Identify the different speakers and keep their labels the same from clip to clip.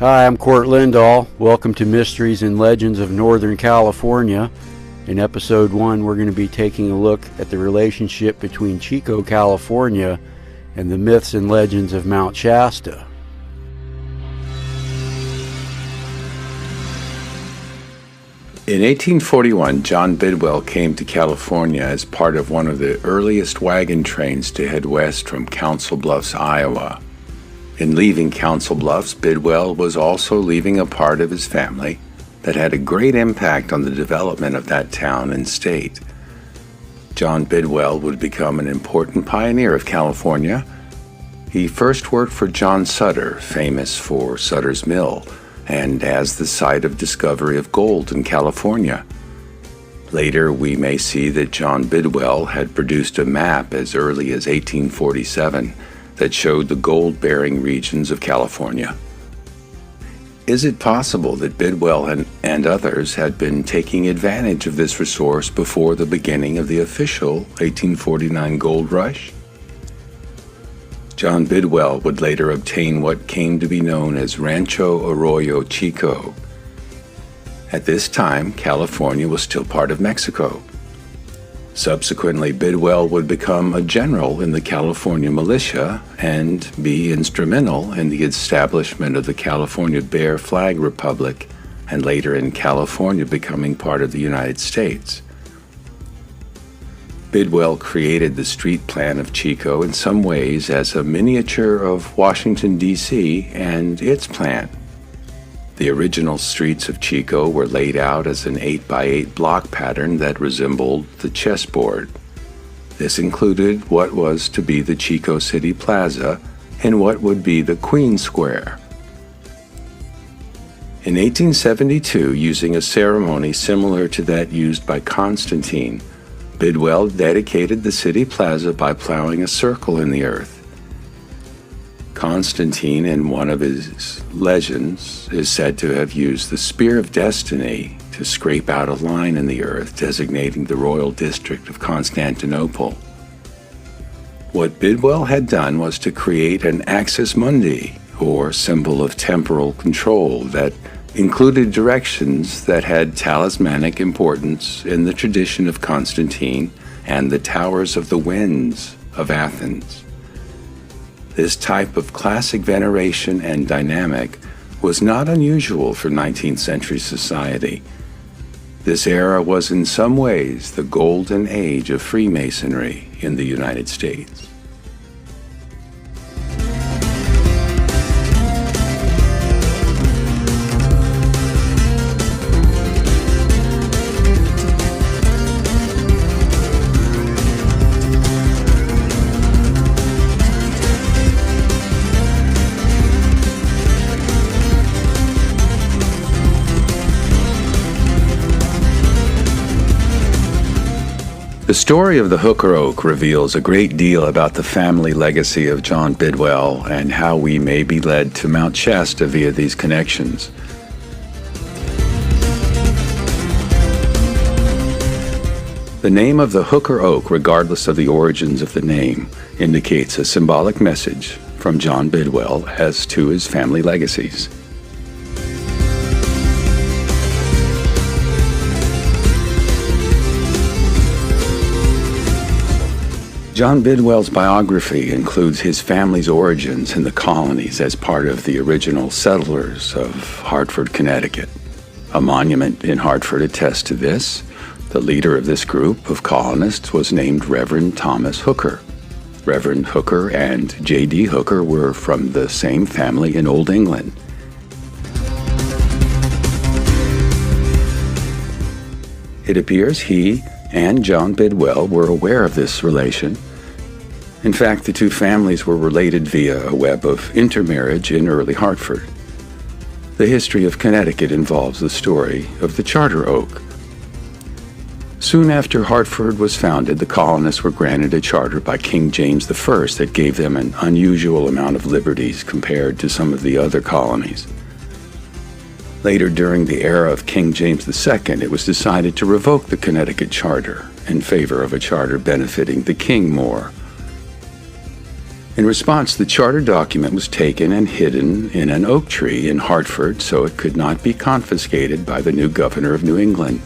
Speaker 1: Hi, I'm Cort Lindahl. Welcome to Mysteries and Legends of Northern California. In Episode 1, we're going to be taking a look at the relationship between Chico, California, and the myths and legends of Mount Shasta.
Speaker 2: In 1841, John Bidwell came to California as part of one of the earliest wagon trains to head west from Council Bluffs, Iowa. In leaving Council Bluffs, Bidwell was also leaving a part of his family that had a great impact on the development of that town and state. John Bidwell would become an important pioneer of California. He first worked for John Sutter, famous for Sutter's Mill, and as the site of discovery of gold in California. Later, we may see that John Bidwell had produced a map as early as 1847 that showed the gold-bearing regions of California. Is it possible that Bidwell and others had been taking advantage of this resource before the beginning of the official 1849 gold rush? John Bidwell would later obtain what came to be known as Rancho Arroyo Chico. At this time, California was still part of Mexico. Subsequently, Bidwell would become a general in the California militia and be instrumental in the establishment of the California Bear Flag Republic, and later in California becoming part of the United States. Bidwell created the street plan of Chico in some ways as a miniature of Washington, D.C. and its plan. The original streets of Chico were laid out as an 8x8 block pattern that resembled the chessboard. This included what was to be the Chico City Plaza and what would be the Queen Square. In 1872, using a ceremony similar to that used by Constantine, Bidwell dedicated the city plaza by plowing a circle in the earth. Constantine, in one of his legends, is said to have used the Spear of Destiny to scrape out a line in the earth designating the royal district of Constantinople. What Bidwell had done was to create an axis mundi, or symbol of temporal control, that included directions that had talismanic importance in the tradition of Constantine and the Towers of the Winds of Athens. This type of classic veneration and dynamic was not unusual for 19th century society. This era was in some ways the golden age of Freemasonry in the United States. The story of the Hooker Oak reveals a great deal about the family legacy of John Bidwell and how we may be led to Mount Shasta via these connections. The name of the Hooker Oak, regardless of the origins of the name, indicates a symbolic message from John Bidwell as to his family legacies. John Bidwell's biography includes his family's origins in the colonies as part of the original settlers of Hartford, Connecticut. A monument in Hartford attests to this. The leader of this group of colonists was named Reverend Thomas Hooker. Reverend Hooker and J.D. Hooker were from the same family in Old England. It appears he and John Bidwell were aware of this relation. In fact, the two families were related via a web of intermarriage in early Hartford. The history of Connecticut involves the story of the Charter Oak. Soon after Hartford was founded, the colonists were granted a charter by King James I that gave them an unusual amount of liberties compared to some of the other colonies. Later, during the era of King James II, it was decided to revoke the Connecticut Charter in favor of a charter benefiting the king more. In response, the charter document was taken and hidden in an oak tree in Hartford so it could not be confiscated by the new governor of New England.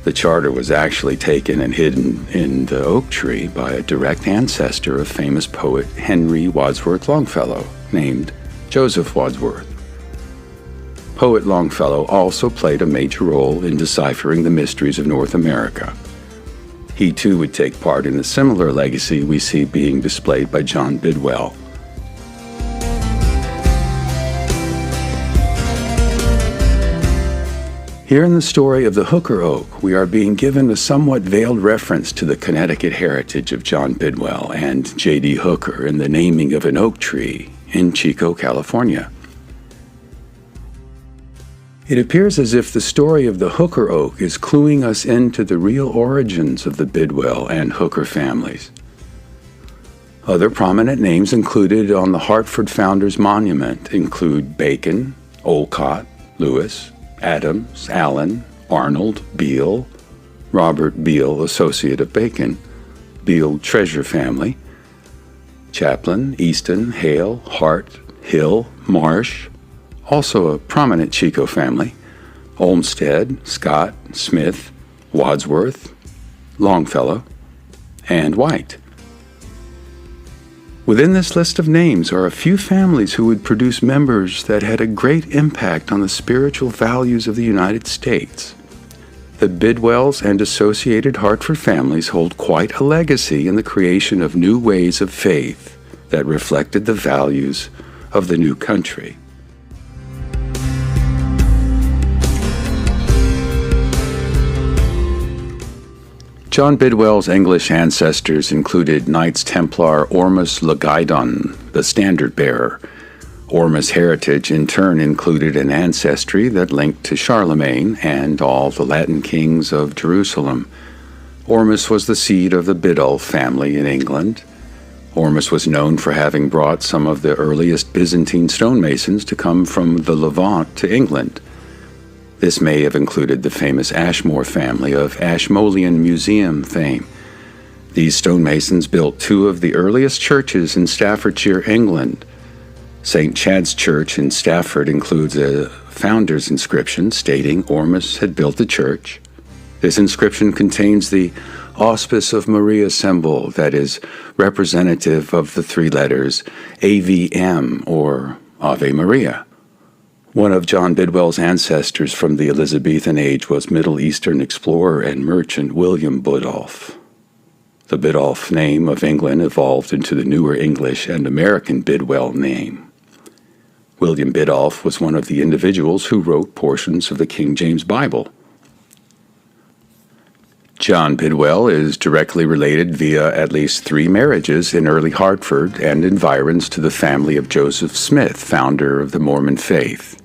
Speaker 2: The charter was actually taken and hidden in the oak tree by a direct ancestor of famous poet Henry Wadsworth Longfellow, named Joseph Wadsworth. Poet Longfellow also played a major role in deciphering the mysteries of North America. He too would take part in a similar legacy we see being displayed by John Bidwell. Here in the story of the Hooker Oak, we are being given a somewhat veiled reference to the Connecticut heritage of John Bidwell and J.D. Hooker in the naming of an oak tree in Chico, California. It appears as if the story of the Hooker Oak is cluing us into the real origins of the Bidwell and Hooker families. Other prominent names included on the Hartford Founders Monument include Bacon, Olcott, Lewis, Adams, Allen, Arnold, Beale, Robert Beale, associate of Bacon, Beale treasure family, Chaplin, Easton, Hale, Hart, Hill, Marsh, also a prominent Chico family, Olmsted, Scott, Smith, Wadsworth, Longfellow, and White. Within this list of names are a few families who would produce members that had a great impact on the spiritual values of the United States. The Bidwells and associated Hartford families hold quite a legacy in the creation of new ways of faith that reflected the values of the new country. John Bidwell's English ancestors included Knights Templar Ormus Legaidon, the standard bearer. Ormus heritage in turn included an ancestry that linked to Charlemagne and all the Latin kings of Jerusalem. Ormus was the seed of the Bidulph family in England. Ormus was known for having brought some of the earliest Byzantine stonemasons to come from the Levant to England. This may have included the famous Ashmore family of Ashmolean Museum fame. These stonemasons built two of the earliest churches in Staffordshire, England. St. Chad's Church in Stafford includes a founder's inscription stating Ormus had built the church. This inscription contains the Auspice of Maria symbol that is representative of the three letters AVM, or Ave Maria. One of John Bidwell's ancestors from the Elizabethan age was Middle Eastern explorer and merchant William Bidulph. The Bidulph name of England evolved into the newer English and American Bidwell name. William Bidulph was one of the individuals who wrote portions of the King James Bible. John Bidwell is directly related via at least 3 marriages in early Hartford and environs to the family of Joseph Smith, founder of the Mormon faith.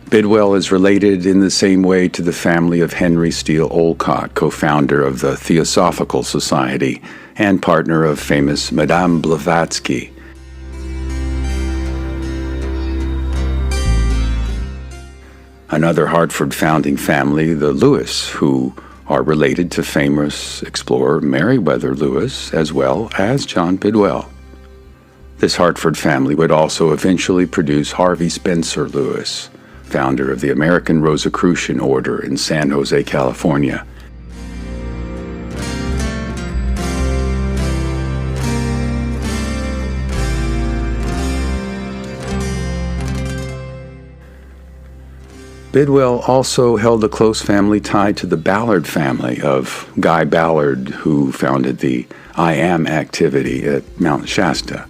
Speaker 2: Bidwell is related in the same way to the family of Henry Steele Olcott, co-founder of the Theosophical Society and partner of famous Madame Blavatsky. Another Hartford founding family, the Lewis, who are related to famous explorer Meriwether Lewis as well as John Bidwell. This Hartford family would also eventually produce Harvey Spencer Lewis, founder of the American Rosicrucian Order in San Jose, California. Bidwell also held a close family tie to the Ballard family of Guy Ballard, who founded the I Am activity at Mount Shasta.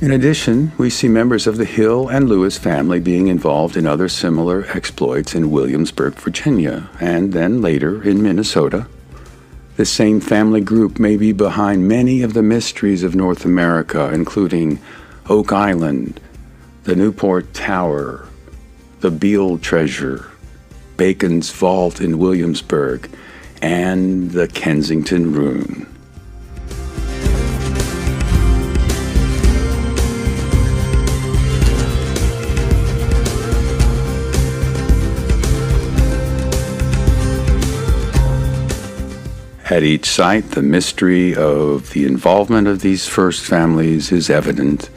Speaker 2: In addition, we see members of the Hill and Lewis family being involved in other similar exploits in Williamsburg, Virginia, and then later in Minnesota. This same family group may be behind many of the mysteries of North America, including Oak Island, the Newport Tower, the Beale Treasure, Bacon's Vault in Williamsburg, and the Kensington Rune. At each site, the mystery of the involvement of these first families is evident.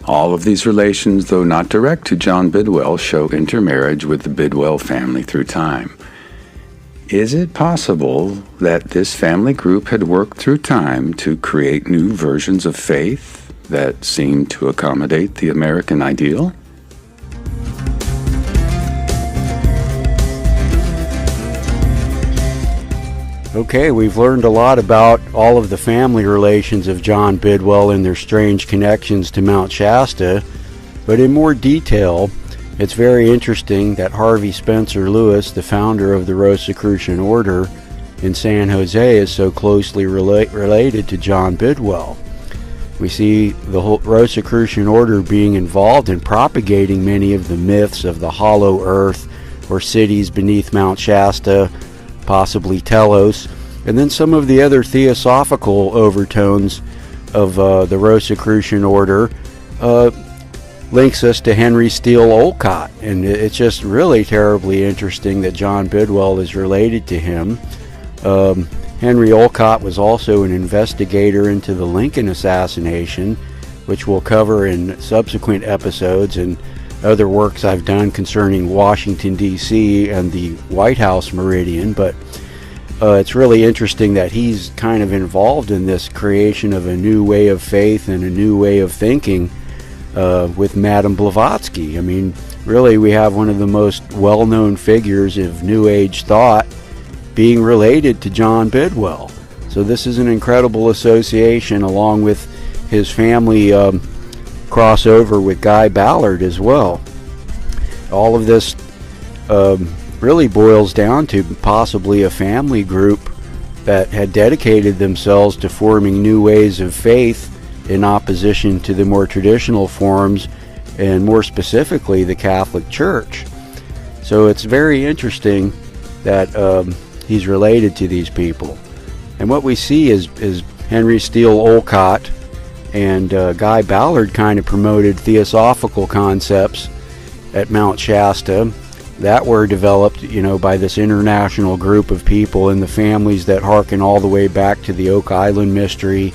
Speaker 2: All of these relations, though not direct to John Bidwell, show intermarriage with the Bidwell family through time. Is it possible that this family group had worked through time to create new versions of faith that seemed to accommodate the American ideal?
Speaker 1: Okay, we've learned a lot about all of the family relations of John Bidwell and their strange connections to Mount Shasta, but in more detail, it's very interesting that Harvey Spencer Lewis, the founder of the Rosicrucian Order in San Jose, is so closely related to John Bidwell. We see the whole Rosicrucian Order being involved in propagating many of the myths of the hollow earth or cities beneath Mount Shasta, possibly Telos, and then some of the other theosophical overtones of the Rosicrucian Order links us to Henry Steele Olcott, and it's just really terribly interesting that John Bidwell is related to him. Henry Olcott was also an investigator into the Lincoln assassination, which we'll cover in subsequent episodes and other works I've done concerning Washington, D.C. and the White House Meridian, but it's really interesting that he's kind of involved in this creation of a new way of faith and a new way of thinking with Madame Blavatsky. I mean, really, we have one of the most well-known figures of New Age thought being related to John Bidwell. So this is an incredible association, along with his family crossover with Guy Ballard as well. All of this really boils down to possibly a family group that had dedicated themselves to forming new ways of faith in opposition to the more traditional forms, and more specifically the Catholic Church. So it's very interesting that he's related to these people. And what we see is Henry Steele Olcott and Guy Ballard kind of promoted theosophical concepts at Mount Shasta that were developed, by this international group of people and the families that harken all the way back to the Oak Island mystery,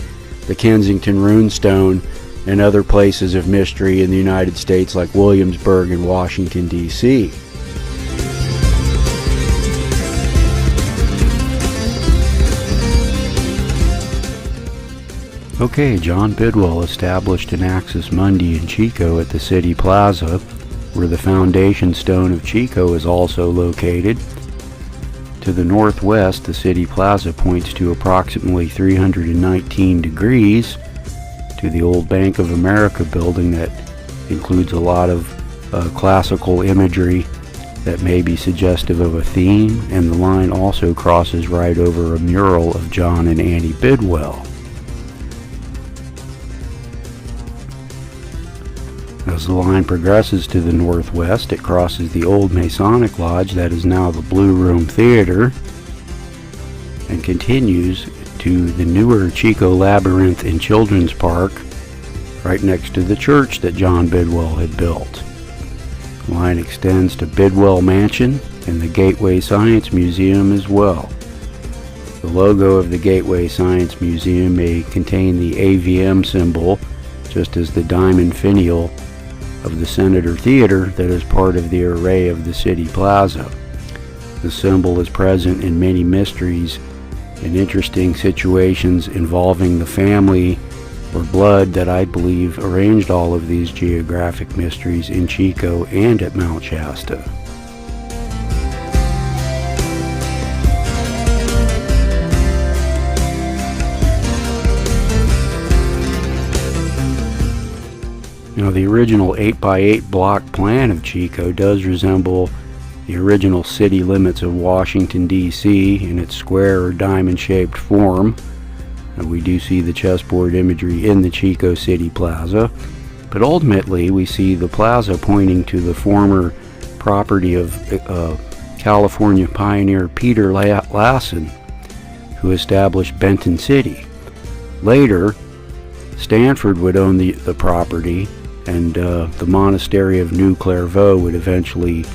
Speaker 1: the Kensington Rune stone, and other places of mystery in the United States like Williamsburg and Washington, D.C. Okay, John Bidwell established an Axis Mundi in Chico at the City Plaza, where the foundation stone of Chico is also located. To the northwest, the City Plaza points to approximately 319 degrees to the old Bank of America building that includes a lot of classical imagery that may be suggestive of a theme, and the line also crosses right over a mural of John and Annie Bidwell. As the line progresses to the northwest, it crosses the old Masonic Lodge that is now the Blue Room Theater, and continues to the newer Chico Labyrinth and Children's Park, right next to the church that John Bidwell had built. The line extends to Bidwell Mansion and the Gateway Science Museum as well. The logo of the Gateway Science Museum may contain the AVM symbol, just as the diamond finial of the Senator Theater that is part of the array of the City Plaza. The symbol is present in many mysteries and interesting situations involving the family or blood that I believe arranged all of these geographic mysteries in Chico and at Mount Shasta. Now, the original 8x8 block plan of Chico does resemble the original city limits of Washington, D.C. in its square or diamond-shaped form. And we do see the chessboard imagery in the Chico City Plaza, but ultimately we see the plaza pointing to the former property of California pioneer Peter Lassen, who established Benton City. Later, Stanford would own the property, and the monastery of New Clairvaux would eventually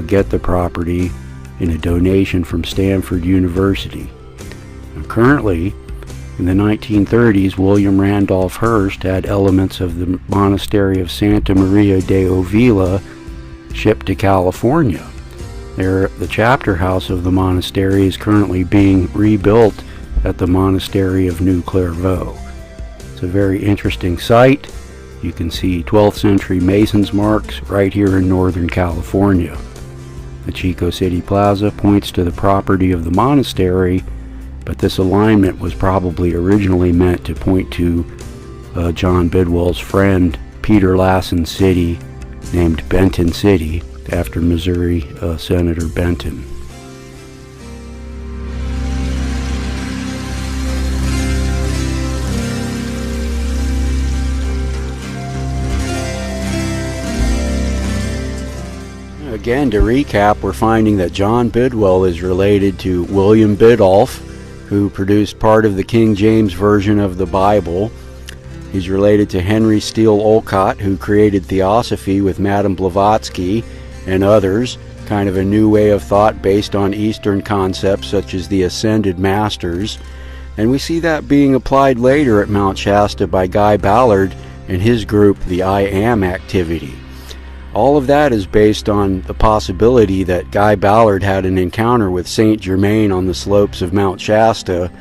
Speaker 1: get the property in a donation from Stanford University. Now, currently, in the 1930s, William Randolph Hearst had elements of the monastery of Santa Maria de Avila shipped to California. The chapter house of the monastery is currently being rebuilt at the monastery of New Clairvaux. It's a very interesting site. You can see 12th century Mason's marks right here in Northern California. The Chico City Plaza points to the property of the monastery, but this alignment was probably originally meant to point to John Bidwell's friend Peter Lassen's city, named Benton City, after Missouri Senator Benton. Again, to recap, we're finding that John Bidwell is related to William Bidulph, who produced part of the King James Version of the Bible. He's related to Henry Steele Olcott, who created Theosophy with Madame Blavatsky and others, kind of a new way of thought based on Eastern concepts such as the Ascended Masters. And we see that being applied later at Mount Shasta by Guy Ballard and his group, the I Am activity. All of that is based on the possibility that Guy Ballard had an encounter with Saint Germain on the slopes of Mount Shasta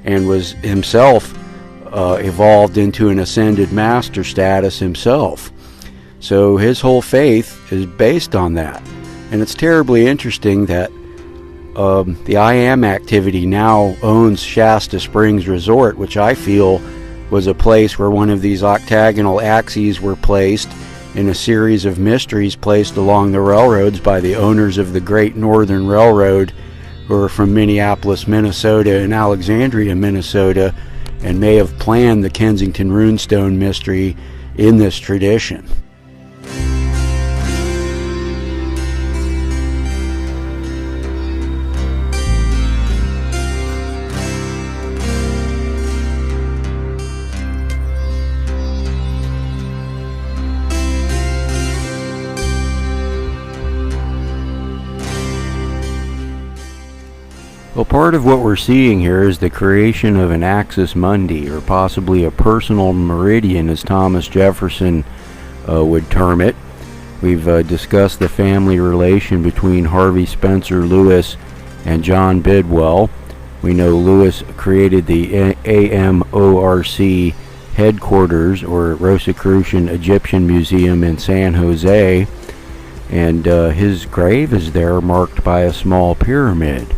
Speaker 1: and was himself evolved into an ascended master status himself. So his whole faith is based on that. And it's terribly interesting that the I Am activity now owns Shasta Springs Resort, which I feel was a place where one of these octagonal axes were placed in a series of mysteries placed along the railroads by the owners of the Great Northern Railroad, who are from Minneapolis, Minnesota and Alexandria, Minnesota, and may have planned the Kensington Rune stone mystery in this tradition. Well, part of what we're seeing here is the creation of an axis mundi, or possibly a personal meridian, as Thomas Jefferson would term it. We've discussed the family relation between Harvey Spencer Lewis and John Bidwell. We know Lewis created the AMORC headquarters, or Rosicrucian Egyptian Museum in San Jose, and his grave is there, marked by a small pyramid.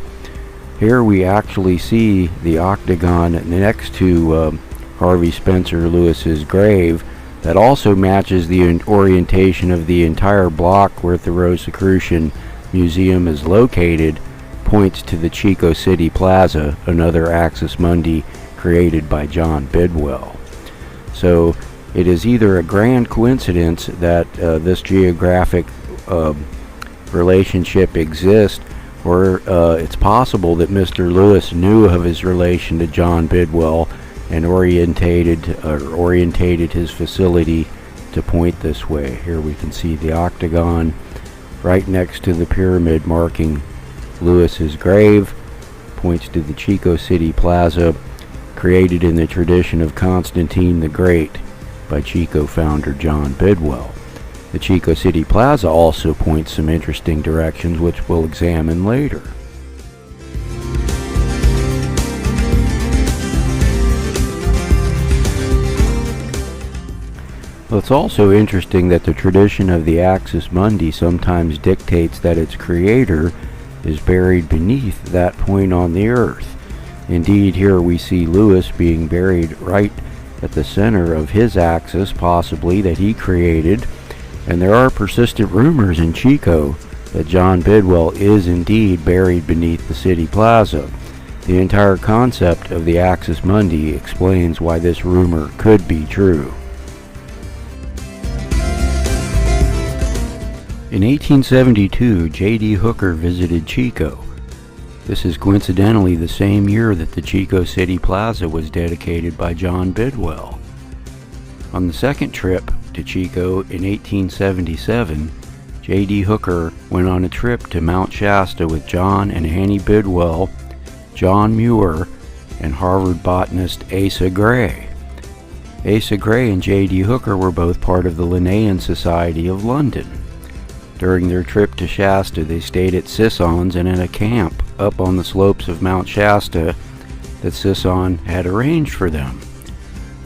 Speaker 1: Here we actually see the octagon next to Harvey Spencer Lewis's grave that also matches the orientation of the entire block where the Rosicrucian Museum is located, points to the Chico City Plaza, another axis mundi created by John Bidwell. So it is either a grand coincidence that this geographic relationship exists, or it's possible that Mr. Lewis knew of his relation to John Bidwell and orientated his facility to point this way. Here we can see the octagon right next to the pyramid marking Lewis's grave, points to the Chico City Plaza, created in the tradition of Constantine the Great by Chico founder John Bidwell. The Chico City Plaza also points some interesting directions, which we'll examine later. Well, it's also interesting that the tradition of the axis mundi sometimes dictates that its creator is buried beneath that point on the earth. Indeed, here we see Lewis being buried right at the center of his axis, possibly, that he created. And there are persistent rumors in Chico that John Bidwell is indeed buried beneath the city plaza. The entire concept of the Axis Mundi explains why this rumor could be true. In 1872, J.D. Hooker visited Chico. This is coincidentally the same year that the Chico City Plaza was dedicated by John Bidwell. On the second trip to Chico in 1877, J.D. Hooker went on a trip to Mount Shasta with John and Annie Bidwell, John Muir, and Harvard botanist Asa Gray. Asa Gray and J.D. Hooker were both part of the Linnaean Society of London. During their trip to Shasta, they stayed at Sisson's and in a camp up on the slopes of Mount Shasta that Sisson had arranged for them.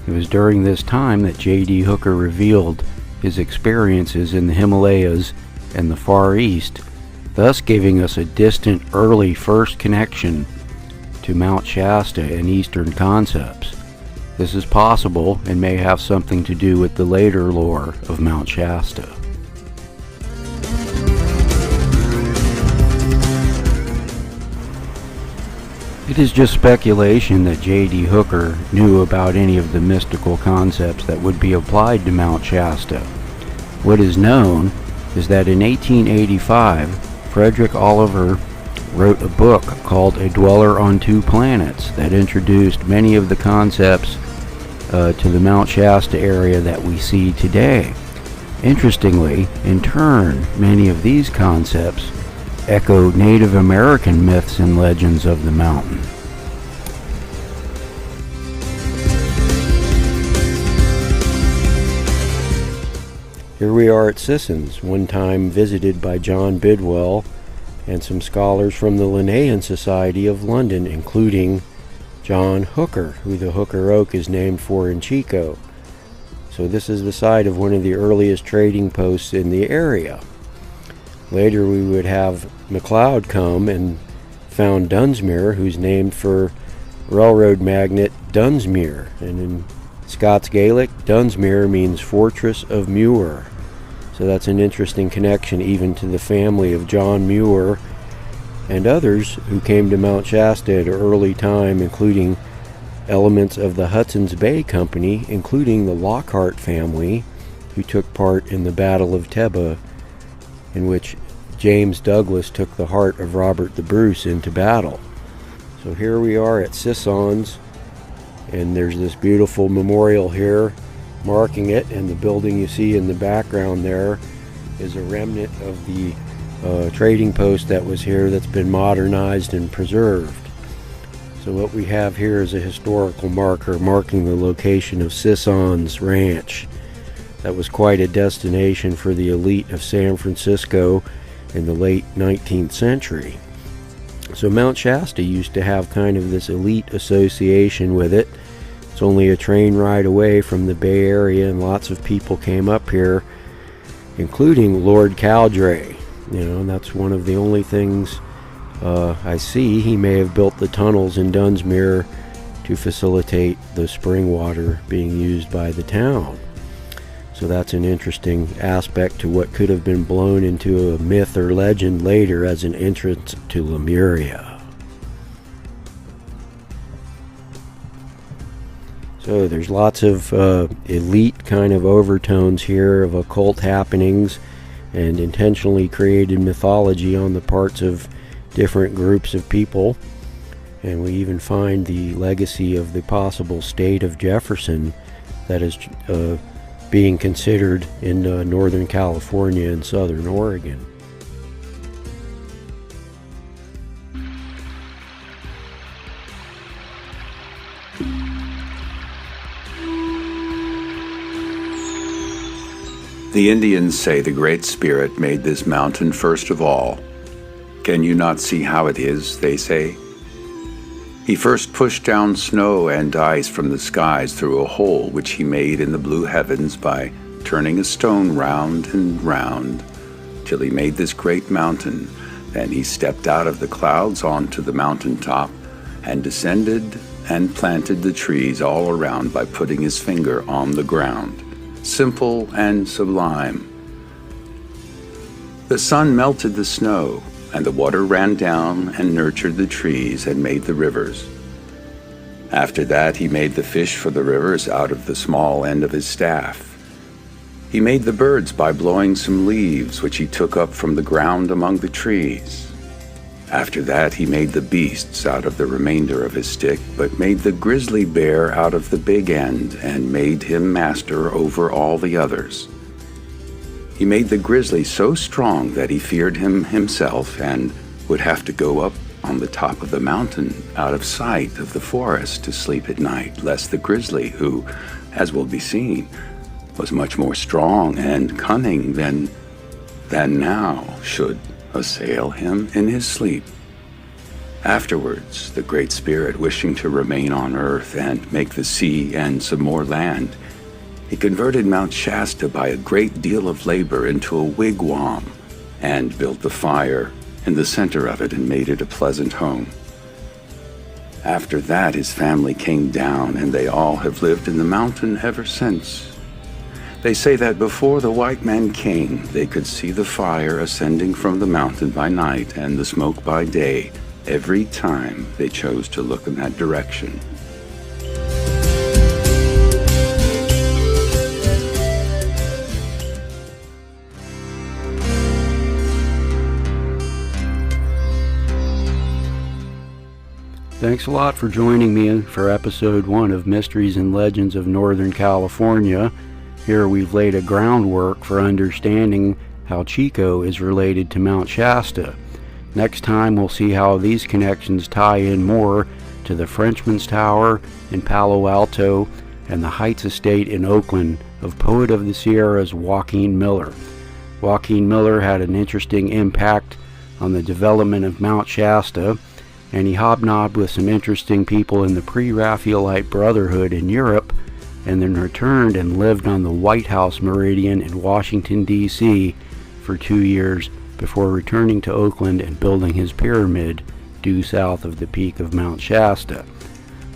Speaker 1: It was during this time that J.D. Hooker revealed his experiences in the Himalayas and the Far East, thus giving us a distant early first connection to Mount Shasta and Eastern concepts. This is possible and may have something to do with the later lore of Mount Shasta. It is just speculation that J.D. Hooker knew about any of the mystical concepts that would be applied to Mount Shasta. What is known is that in 1885, Frederick Oliver wrote a book called A Dweller on Two Planets that introduced many of the concepts to the Mount Shasta area that we see today. Interestingly, in turn, many of these concepts echo Native American myths and legends of the mountain. Here we are at Sisson's, one time visited by John Bidwell and some scholars from the Linnaean Society of London, including John Hooker, who the Hooker Oak is named for in Chico. So this is the site of one of the earliest trading posts in the area. Later we would have MacLeod come and found Dunsmuir, who's named for railroad magnate Dunsmuir. And in Scots Gaelic, Dunsmuir means fortress of Muir. So that's an interesting connection even to the family of John Muir and others who came to Mount Shasta at an early time, including elements of the Hudson's Bay Company, including the Lockhart family, who took part in the Battle of Tebba, in which James Douglas took the heart of Robert the Bruce into battle. So here we are at Sisson's, and there's this beautiful memorial here marking it, and the building you see in the background there is a remnant of the trading post that was here that's been modernized and preserved. So what we have here is a historical marker marking the location of Sisson's Ranch. That was quite a destination for the elite of San Francisco in the late 19th century. So Mount Shasta used to have kind of this elite association with it. It's only a train ride away from the Bay Area, and lots of people came up here, including Lord Caldray. And that's one of the only things I see. He may have built the tunnels in Dunsmuir to facilitate the spring water being used by the town. So that's an interesting aspect to what could have been blown into a myth or legend later as an entrance to Lemuria. So there's lots of elite kind of overtones here of occult happenings and intentionally created mythology on the parts of different groups of people. And we even find the legacy of the possible state of Jefferson that is being considered in Northern California and Southern Oregon.
Speaker 2: The Indians say the Great Spirit made this mountain first of all. Can you not see how it is, they say? He first pushed down snow and ice from the skies through a hole which he made in the blue heavens by turning a stone round and round, till he made this great mountain. Then he stepped out of the clouds onto the mountain top and descended and planted the trees all around by putting his finger on the ground. Simple and sublime. The sun melted the snow, and the water ran down and nurtured the trees and made the rivers. After that, he made the fish for the rivers out of the small end of his staff. He made the birds by blowing some leaves which he took up from the ground among the trees. After that, he made the beasts out of the remainder of his stick, but made the grizzly bear out of the big end, and made him master over all the others. He made the grizzly so strong that he feared him himself and would have to go up on the top of the mountain out of sight of the forest to sleep at night, lest the grizzly, who, as will be seen, was much more strong and cunning than now, should assail him in his sleep. Afterwards, the Great Spirit, wishing to remain on earth and make the sea and some more land, he converted Mount Shasta by a great deal of labor into a wigwam and built the fire in the center of it and made it a pleasant home. After that, his family came down, and they all have lived in the mountain ever since. They say that before the white man came, they could see the fire ascending from the mountain by night and the smoke by day every time they chose to look in that direction.
Speaker 1: Thanks a lot for joining me for episode 1 of Mysteries and Legends of Northern California. Here we've laid a groundwork for understanding how Chico is related to Mount Shasta. Next time we'll see how these connections tie in more to the Frenchman's Tower in Palo Alto and the Heights Estate in Oakland of poet of the Sierras Joaquin Miller. Joaquin Miller had an interesting impact on the development of Mount Shasta, and he hobnobbed with some interesting people in the pre-Raphaelite Brotherhood in Europe, and then returned and lived on the White House Meridian in Washington, D.C. for 2 years before returning to Oakland and building his pyramid due south of the peak of Mount Shasta.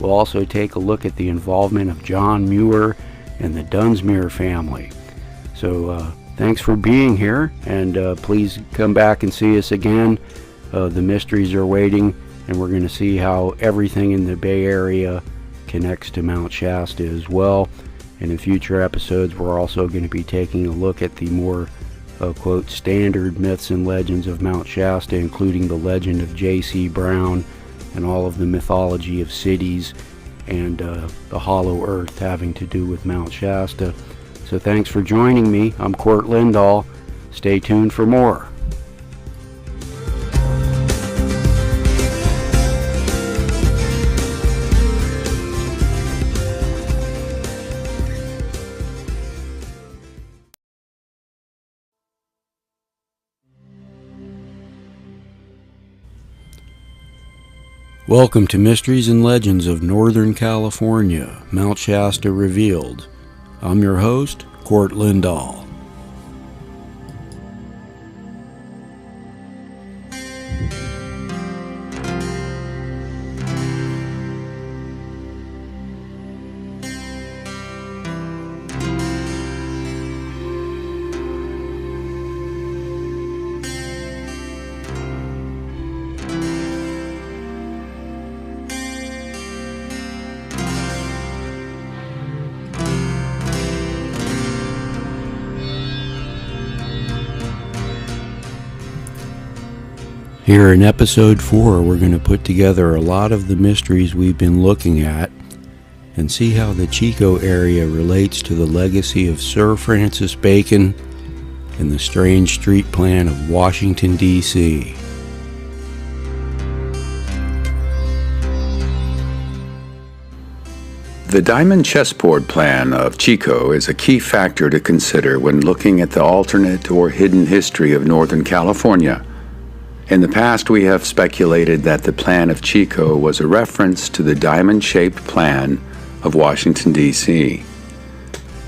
Speaker 1: We'll also take a look at the involvement of John Muir and the Dunsmuir family. So thanks for being here, and please come back and see us again. The mysteries are waiting, and we're going to see how everything in the Bay Area connects to Mount Shasta as well. And in future episodes, we're also going to be taking a look at the more, quote, standard myths and legends of Mount Shasta, including the legend of J.C. Brown and all of the mythology of cities and the hollow earth having to do with Mount Shasta. So thanks for joining me. I'm Cort Lindahl. Stay tuned for more. Welcome to Mysteries and Legends of Northern California, Mount Shasta Revealed. I'm your host, Cort Lindahl. Here in episode 4, we're going to put together a lot of the mysteries we've been looking at and see how the Chico area relates to the legacy of Sir Francis Bacon and the strange street plan of Washington, D.C.
Speaker 2: The diamond chessboard plan of Chico is a key factor to consider when looking at the alternate or hidden history of Northern California. In the past, we have speculated that the plan of Chico was a reference to the diamond-shaped plan of Washington, D.C.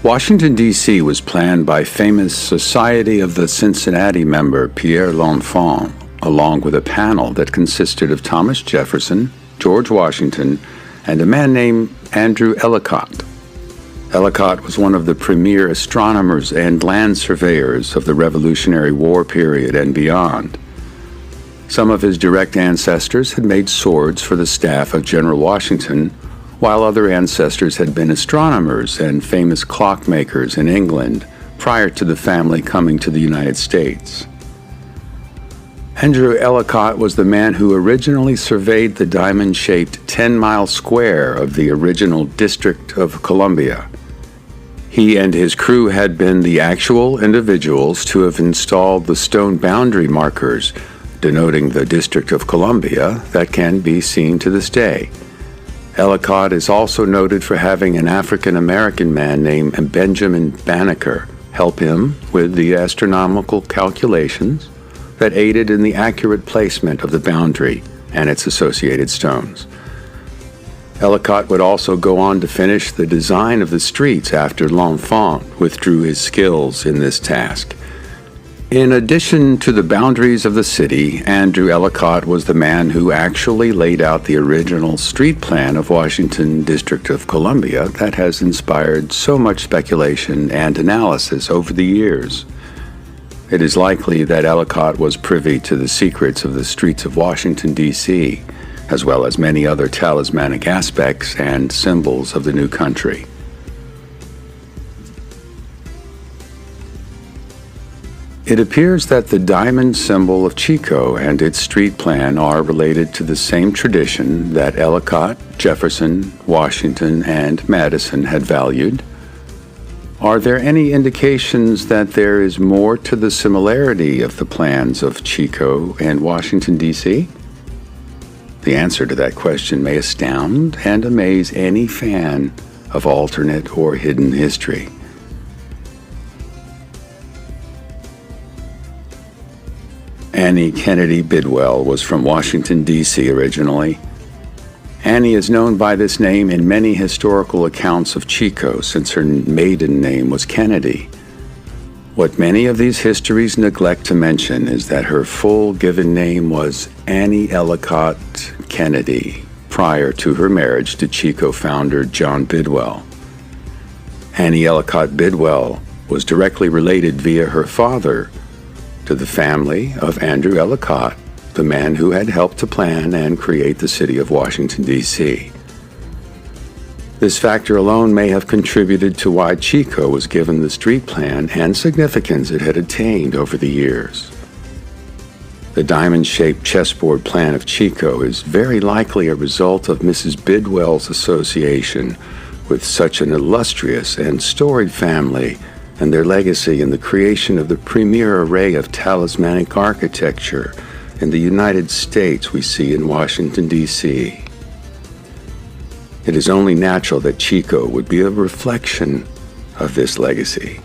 Speaker 2: Washington, D.C. was planned by famous Society of the Cincinnati member Pierre L'Enfant, along with a panel that consisted of Thomas Jefferson, George Washington, and a man named Andrew Ellicott. Ellicott was one of the premier astronomers and land surveyors of the Revolutionary War period and beyond. Some of his direct ancestors had made swords for the staff of General Washington, while other ancestors had been astronomers and famous clockmakers in England prior to the family coming to the United States. Andrew Ellicott was the man who originally surveyed the diamond-shaped 10-mile square of the original District of Columbia. He and his crew had been the actual individuals to have installed the stone boundary markers denoting the District of Columbia that can be seen to this day. Ellicott is also noted for having an African-American man named Benjamin Banneker help him with the astronomical calculations that aided in the accurate placement of the boundary and its associated stones. Ellicott would also go on to finish the design of the streets after L'Enfant withdrew his skills in this task. In addition to the boundaries of the city, Andrew Ellicott was the man who actually laid out the original street plan of Washington District of Columbia that has inspired so much speculation and analysis over the years. It is likely that Ellicott was privy to the secrets of the streets of Washington, D.C., as well as many other talismanic aspects and symbols of the new country. It appears that the diamond symbol of Chico and its street plan are related to the same tradition that Ellicott, Jefferson, Washington, and Madison had valued. Are there any indications that there is more to the similarity of the plans of Chico and Washington, D.C.? The answer to that question may astound and amaze any fan of alternate or hidden history. Annie Kennedy Bidwell was from Washington, D.C. originally. Annie is known by this name in many historical accounts of Chico since her maiden name was Kennedy. What many of these histories neglect to mention is that her full given name was Annie Ellicott Kennedy prior to her marriage to Chico founder John Bidwell. Annie Ellicott Bidwell was directly related via her father to the family of Andrew Ellicott, the man who had helped to plan and create the city of Washington, D.C. This factor alone may have contributed to why Chico was given the street plan and significance it had attained over the years. The diamond-shaped chessboard plan of Chico is very likely a result of Mrs. Bidwell's association with such an illustrious and storied family and their legacy in the creation of the premier array of talismanic architecture in the United States we see in Washington, D.C. It is only natural that Chico would be a reflection of this legacy.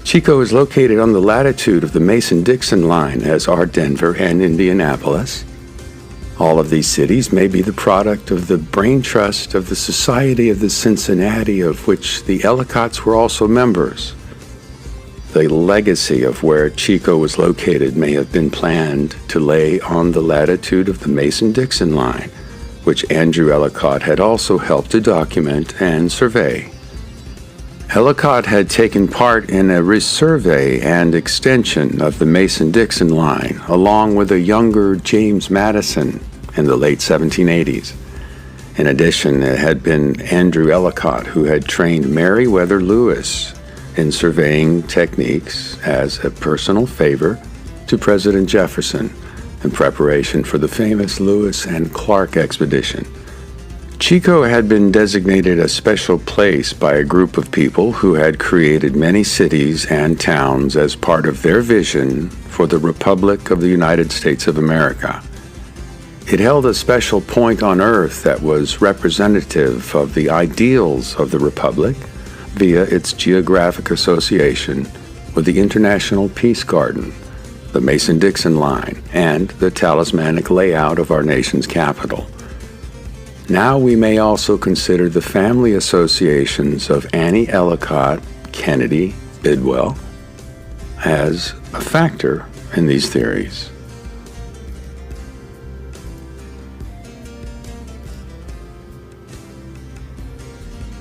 Speaker 2: Chico is located on the latitude of the Mason-Dixon line, as are Denver and Indianapolis. All of these cities may be the product of the brain trust of the Society of the Cincinnati, of which the Ellicotts were also members. The legacy of where Chico was located may have been planned to lay on the latitude of the Mason-Dixon line, which Andrew Ellicott had also helped to document and survey. Ellicott had taken part in a resurvey and extension of the Mason-Dixon line, along with a younger James Madison in the late 1780s. In addition, it had been Andrew Ellicott who had trained Meriwether Lewis in surveying techniques as a personal favor to President Jefferson in preparation for the famous Lewis and Clark expedition. Chico had been designated a special place by a group of people who had created many cities and towns as part of their vision for the Republic of the United States of America. It held a special point on Earth that was representative of the ideals of the Republic via its geographic association with the International Peace Garden, the Mason-Dixon line, and the talismanic layout of our nation's capital. Now we may also consider the family associations of Annie Ellicott, Kennedy, Bidwell as a factor in these theories.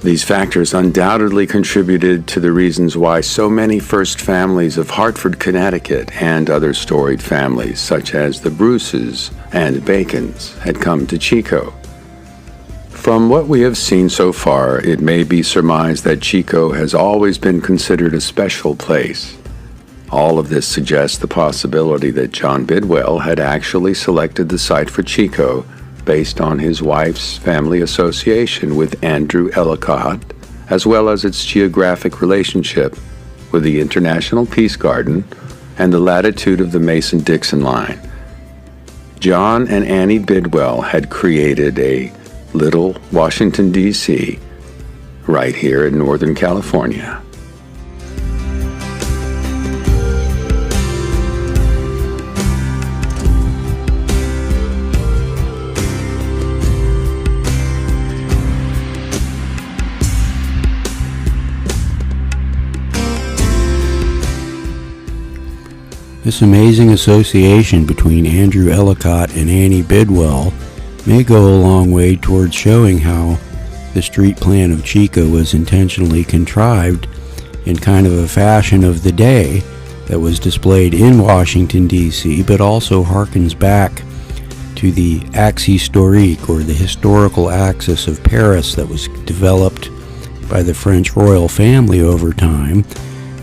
Speaker 2: These factors undoubtedly contributed to the reasons why so many first families of Hartford, Connecticut, and other storied families, such as the Bruces and Bacons, had come to Chico. From what we have seen so far, it may be surmised that Chico has always been considered a special place. All of this suggests the possibility that John Bidwell had actually selected the site for Chico based on his wife's family association with Andrew Ellicott, as well as its geographic relationship with the International Peace Garden and the latitude of the Mason-Dixon line. John and Annie Bidwell had created a little Washington, D.C., right here in Northern California.
Speaker 1: This amazing association between Andrew Ellicott and Annie Bidwell may go a long way towards showing how the street plan of Chico was intentionally contrived in kind of a fashion of the day that was displayed in Washington, D.C., but also harkens back to the axe historique, or the historical axis of Paris, that was developed by the French royal family over time.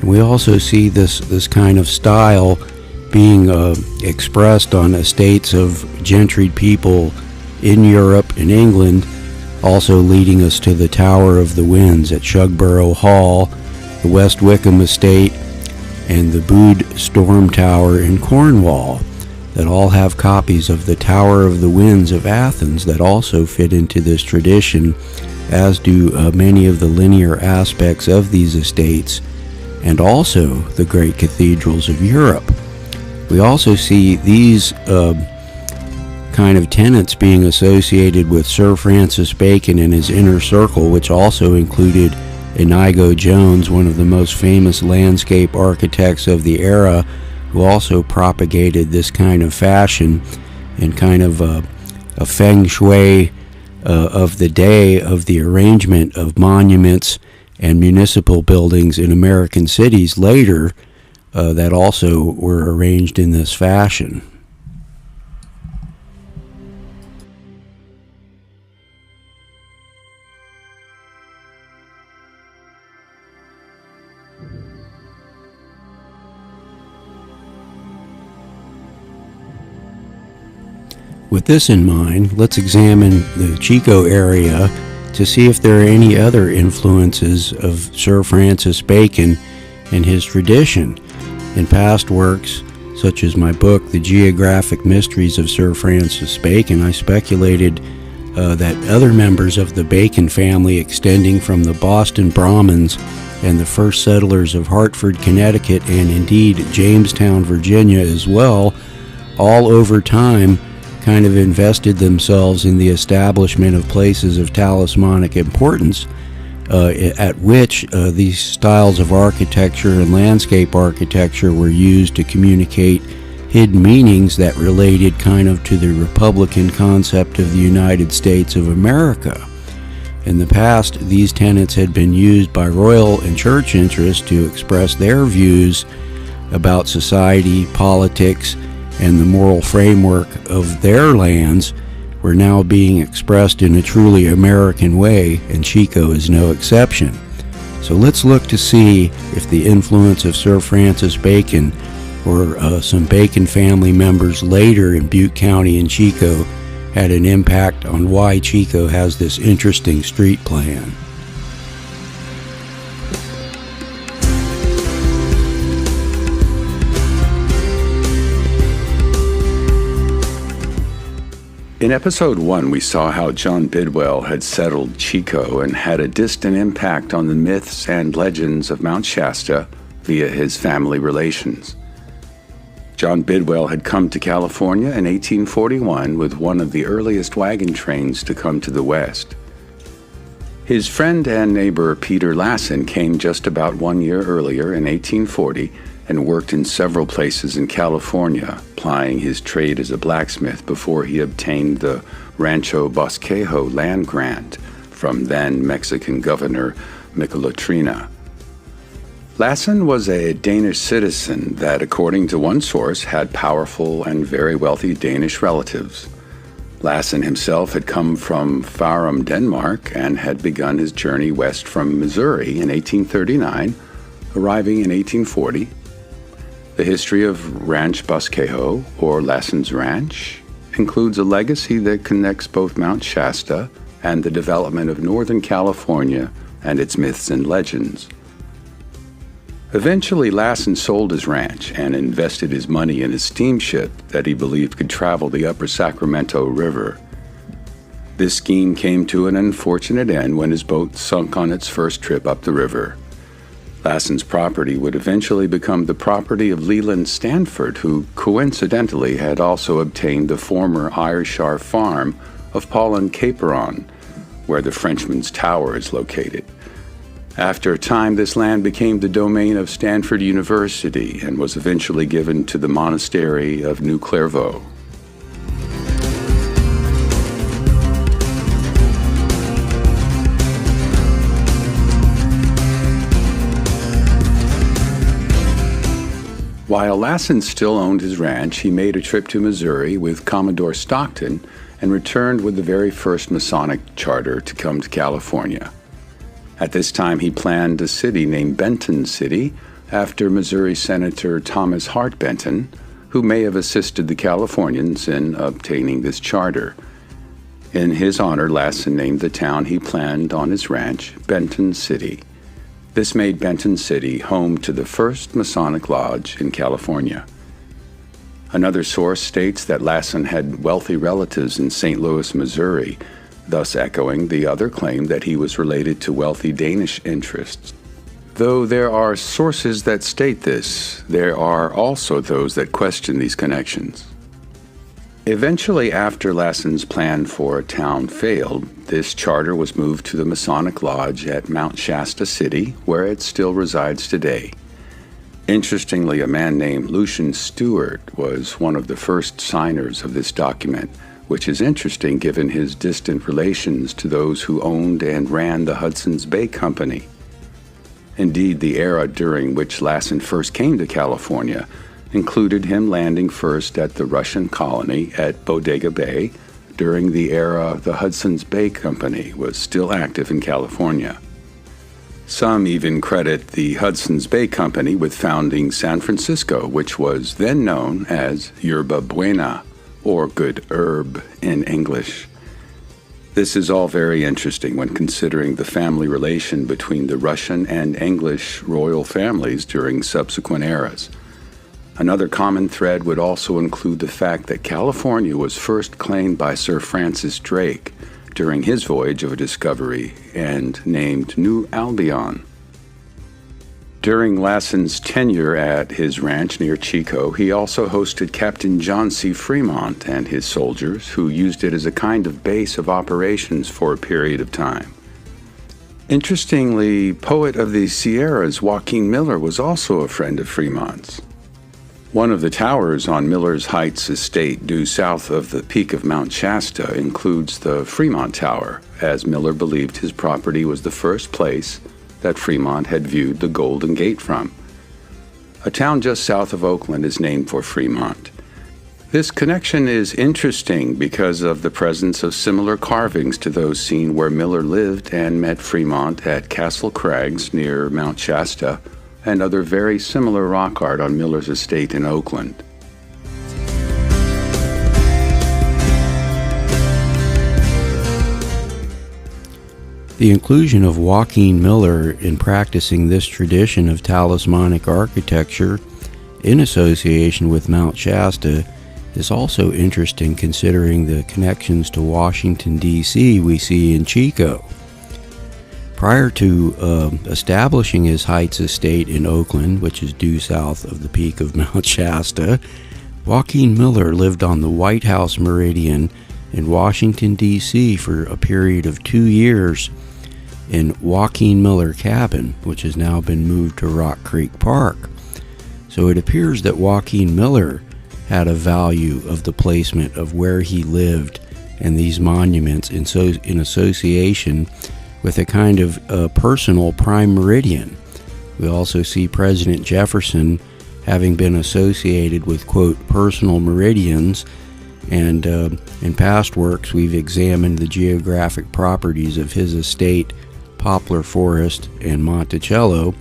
Speaker 1: And we also see this kind of style being expressed on estates of gentried people in Europe and England, also leading us to the Tower of the Winds at Shugborough Hall, the West Wickham Estate, and the Bude Storm Tower in Cornwall, that all have copies of the Tower of the Winds of Athens that also fit into this tradition, as do many of the linear aspects of these estates, and also the great cathedrals of Europe. We also see these kind of tenets being associated with Sir Francis Bacon and his inner circle, which also included Inigo Jones, one of the most famous landscape architects of the era, who also propagated this kind of fashion and kind of a feng shui of the day of the arrangement of monuments and municipal buildings in American cities later that also were arranged in this fashion. With this in mind, let's examine the Chico area to see if there are any other influences of Sir Francis Bacon and his tradition. In past works, such as my book, The Geographic Mysteries of Sir Francis Bacon, I speculated that other members of the Bacon family, extending from the Boston Brahmins and the first settlers of Hartford, Connecticut, and indeed Jamestown, Virginia as well, all over time kind of invested themselves in the establishment of places of talismanic importance, at which these styles of architecture and landscape architecture were used to communicate hidden meanings that related kind of to the Republican concept of the United States of America. In the past, these tenets had been used by royal and church interests to express their views about society, politics, and the moral framework of their lands were now being expressed in a truly American way, and Chico is no exception. So let's look to see if the influence of Sir Francis Bacon or some Bacon family members later in Butte County and Chico had an impact on why Chico has this interesting street plan.
Speaker 2: In episode 1, we saw how John Bidwell had settled Chico and had a distant impact on the myths and legends of Mount Shasta via his family relations. John Bidwell had come to California in 1841 with one of the earliest wagon trains to come to the West. His friend and neighbor Peter Lassen came just about 1 year earlier in 1840 and worked in several places in California, plying his trade as a blacksmith before he obtained the Rancho Bosquejo land grant from then Mexican Governor Michelottina. Lassen was a Danish citizen that, according to one source, had powerful and very wealthy Danish relatives. Lassen himself had come from Farum, Denmark, and had begun his journey west from Missouri in 1839, arriving in 1840. The history of Ranch Bosquejo, or Lassen's Ranch, includes a legacy that connects both Mount Shasta and the development of Northern California and its myths and legends. Eventually, Lassen sold his ranch and invested his money in a steamship that he believed could travel the upper Sacramento River. This scheme came to an unfortunate end when his boat sunk on its first trip up the river. Lassen's property would eventually become the property of Leland Stanford, who coincidentally had also obtained the former Ayrshire farm of Paulin Caperon, where the Frenchman's Tower is located. After a time, this land became the domain of Stanford University and was eventually given to the monastery of New Clairvaux. While Lassen still owned his ranch, he made a trip to Missouri with Commodore Stockton and returned with the very first Masonic charter to come to California. At this time, he planned a city named Benton City after Missouri Senator Thomas Hart Benton, who may have assisted the Californians in obtaining this charter. In his honor, Lassen named the town he planned on his ranch Benton City. This made Benton City home to the first Masonic lodge in California. Another source states that Lassen had wealthy relatives in St. Louis, Missouri, thus echoing the other claim that he was related to wealthy Danish interests. Though there are sources that state this, there are also those that question these connections. Eventually, after Lassen's plan for a town failed, this charter was moved to the Masonic Lodge at Mount Shasta City, where it still resides today. Interestingly, a man named Lucian Stewart was one of the first signers of this document, which is interesting given his distant relations to those who owned and ran the Hudson's Bay Company. Indeed, the era during which Lassen first came to California included him landing first at the Russian colony at Bodega Bay during the era the Hudson's Bay Company was still active in California. Some even credit the Hudson's Bay Company with founding San Francisco, which was then known as Yerba Buena, or good herb in English. This is all very interesting when considering the family relation between the Russian and English royal families during subsequent eras. Another common thread would also include the fact that California was first claimed by Sir Francis Drake during his voyage of discovery and named New Albion. During Lassen's tenure at his ranch near Chico, he also hosted Captain John C. Fremont and his soldiers, who used it as a kind of base of operations for a period of time. Interestingly, poet of the Sierras Joaquin Miller was also a friend of Fremont's. One of the towers on Miller's Heights estate due south of the peak of Mount Shasta includes the Fremont Tower, as Miller believed his property was the first place that Fremont had viewed the Golden Gate from. A town just south of Oakland is named for Fremont. This connection is interesting because of the presence of similar carvings to those seen where Miller lived and met Fremont at Castle Crags near Mount Shasta, and other very similar rock art on Miller's estate in Oakland.
Speaker 1: The inclusion of Joaquin Miller in practicing this tradition of talismanic architecture in association with Mount Shasta is also interesting considering the connections to Washington, D.C. we see in Chico. Prior to establishing his Heights estate in Oakland, which is due south of the peak of Mount Shasta, Joaquin Miller lived on the White House Meridian in Washington, D.C. for a period of 2 years in Joaquin Miller Cabin, which has now been moved to Rock Creek Park. So it appears that Joaquin Miller had a value of the placement of where he lived and these monuments in association with a kind of personal prime meridian. We also see President Jefferson having been associated with, quote, personal meridians, and in past works we've examined the geographic properties of his estate, Poplar Forest, and Monticello,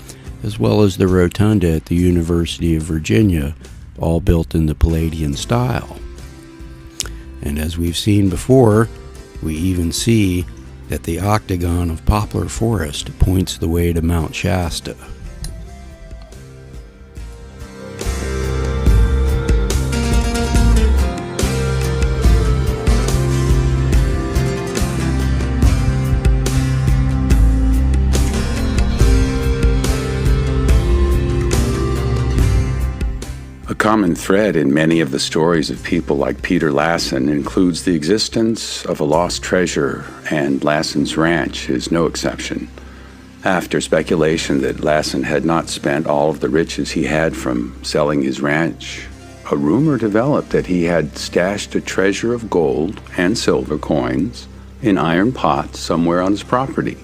Speaker 1: as well as the rotunda at the University of Virginia, all built in the Palladian style. And as we've seen before, we even see that the octagon of Poplar Forest points the way to Mount Shasta.
Speaker 2: A common thread in many of the stories of people like Peter Lassen includes the existence of a lost treasure, and Lassen's ranch is no exception. After speculation that Lassen had not spent all of the riches he had from selling his ranch, a rumor developed that he had stashed a treasure of gold and silver coins in iron pots somewhere on his property.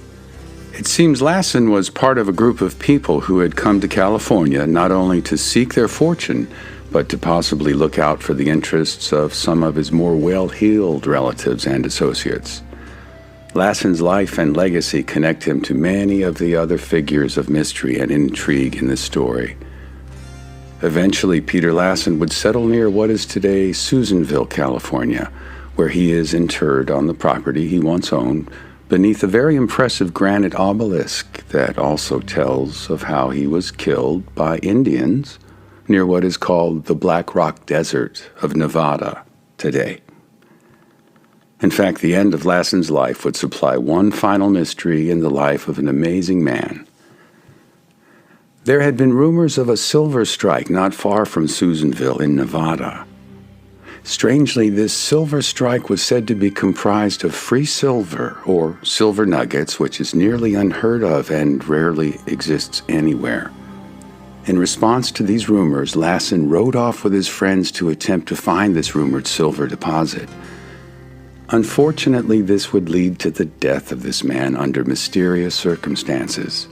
Speaker 2: It seems Lassen was part of a group of people who had come to California not only to seek their fortune, but to possibly look out for the interests of some of his more well-heeled relatives and associates. Lassen's life and legacy connect him to many of the other figures of mystery and intrigue in this story. Eventually, Peter Lassen would settle near what is today Susanville, California, where he is interred on the property he once owned, beneath a very impressive granite obelisk that also tells of how he was killed by Indians near what is called the Black Rock Desert of Nevada today. In fact, the end of Lassen's life would supply one final mystery in the life of an amazing man. There had been rumors of a silver strike not far from Susanville in Nevada. Strangely, this silver strike was said to be comprised of free silver, or silver nuggets, which is nearly unheard of and rarely exists anywhere. In response to these rumors, Lassen rode off with his friends to attempt to find this rumored silver deposit. Unfortunately, this would lead to the death of this man under mysterious circumstances.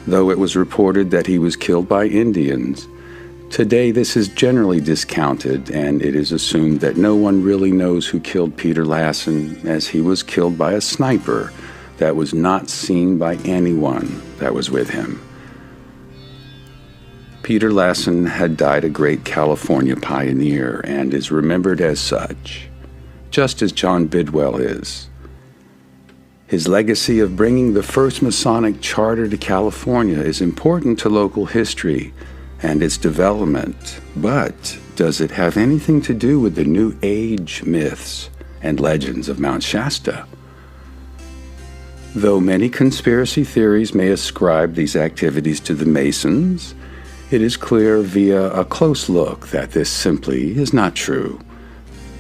Speaker 2: Though it was reported that he was killed by Indians, today this is generally discounted, and it is assumed that no one really knows who killed Peter Lassen, as he was killed by a sniper that was not seen by anyone that was with him. Peter Lassen had died a great California pioneer and is remembered as such, just as John Bidwell is. His legacy of bringing the first Masonic charter to California is important to local history and its development, but does it have anything to do with the New Age myths and legends of Mount Shasta? Though many conspiracy theories may ascribe these activities to the Masons, it is clear via a close look that this simply is not true.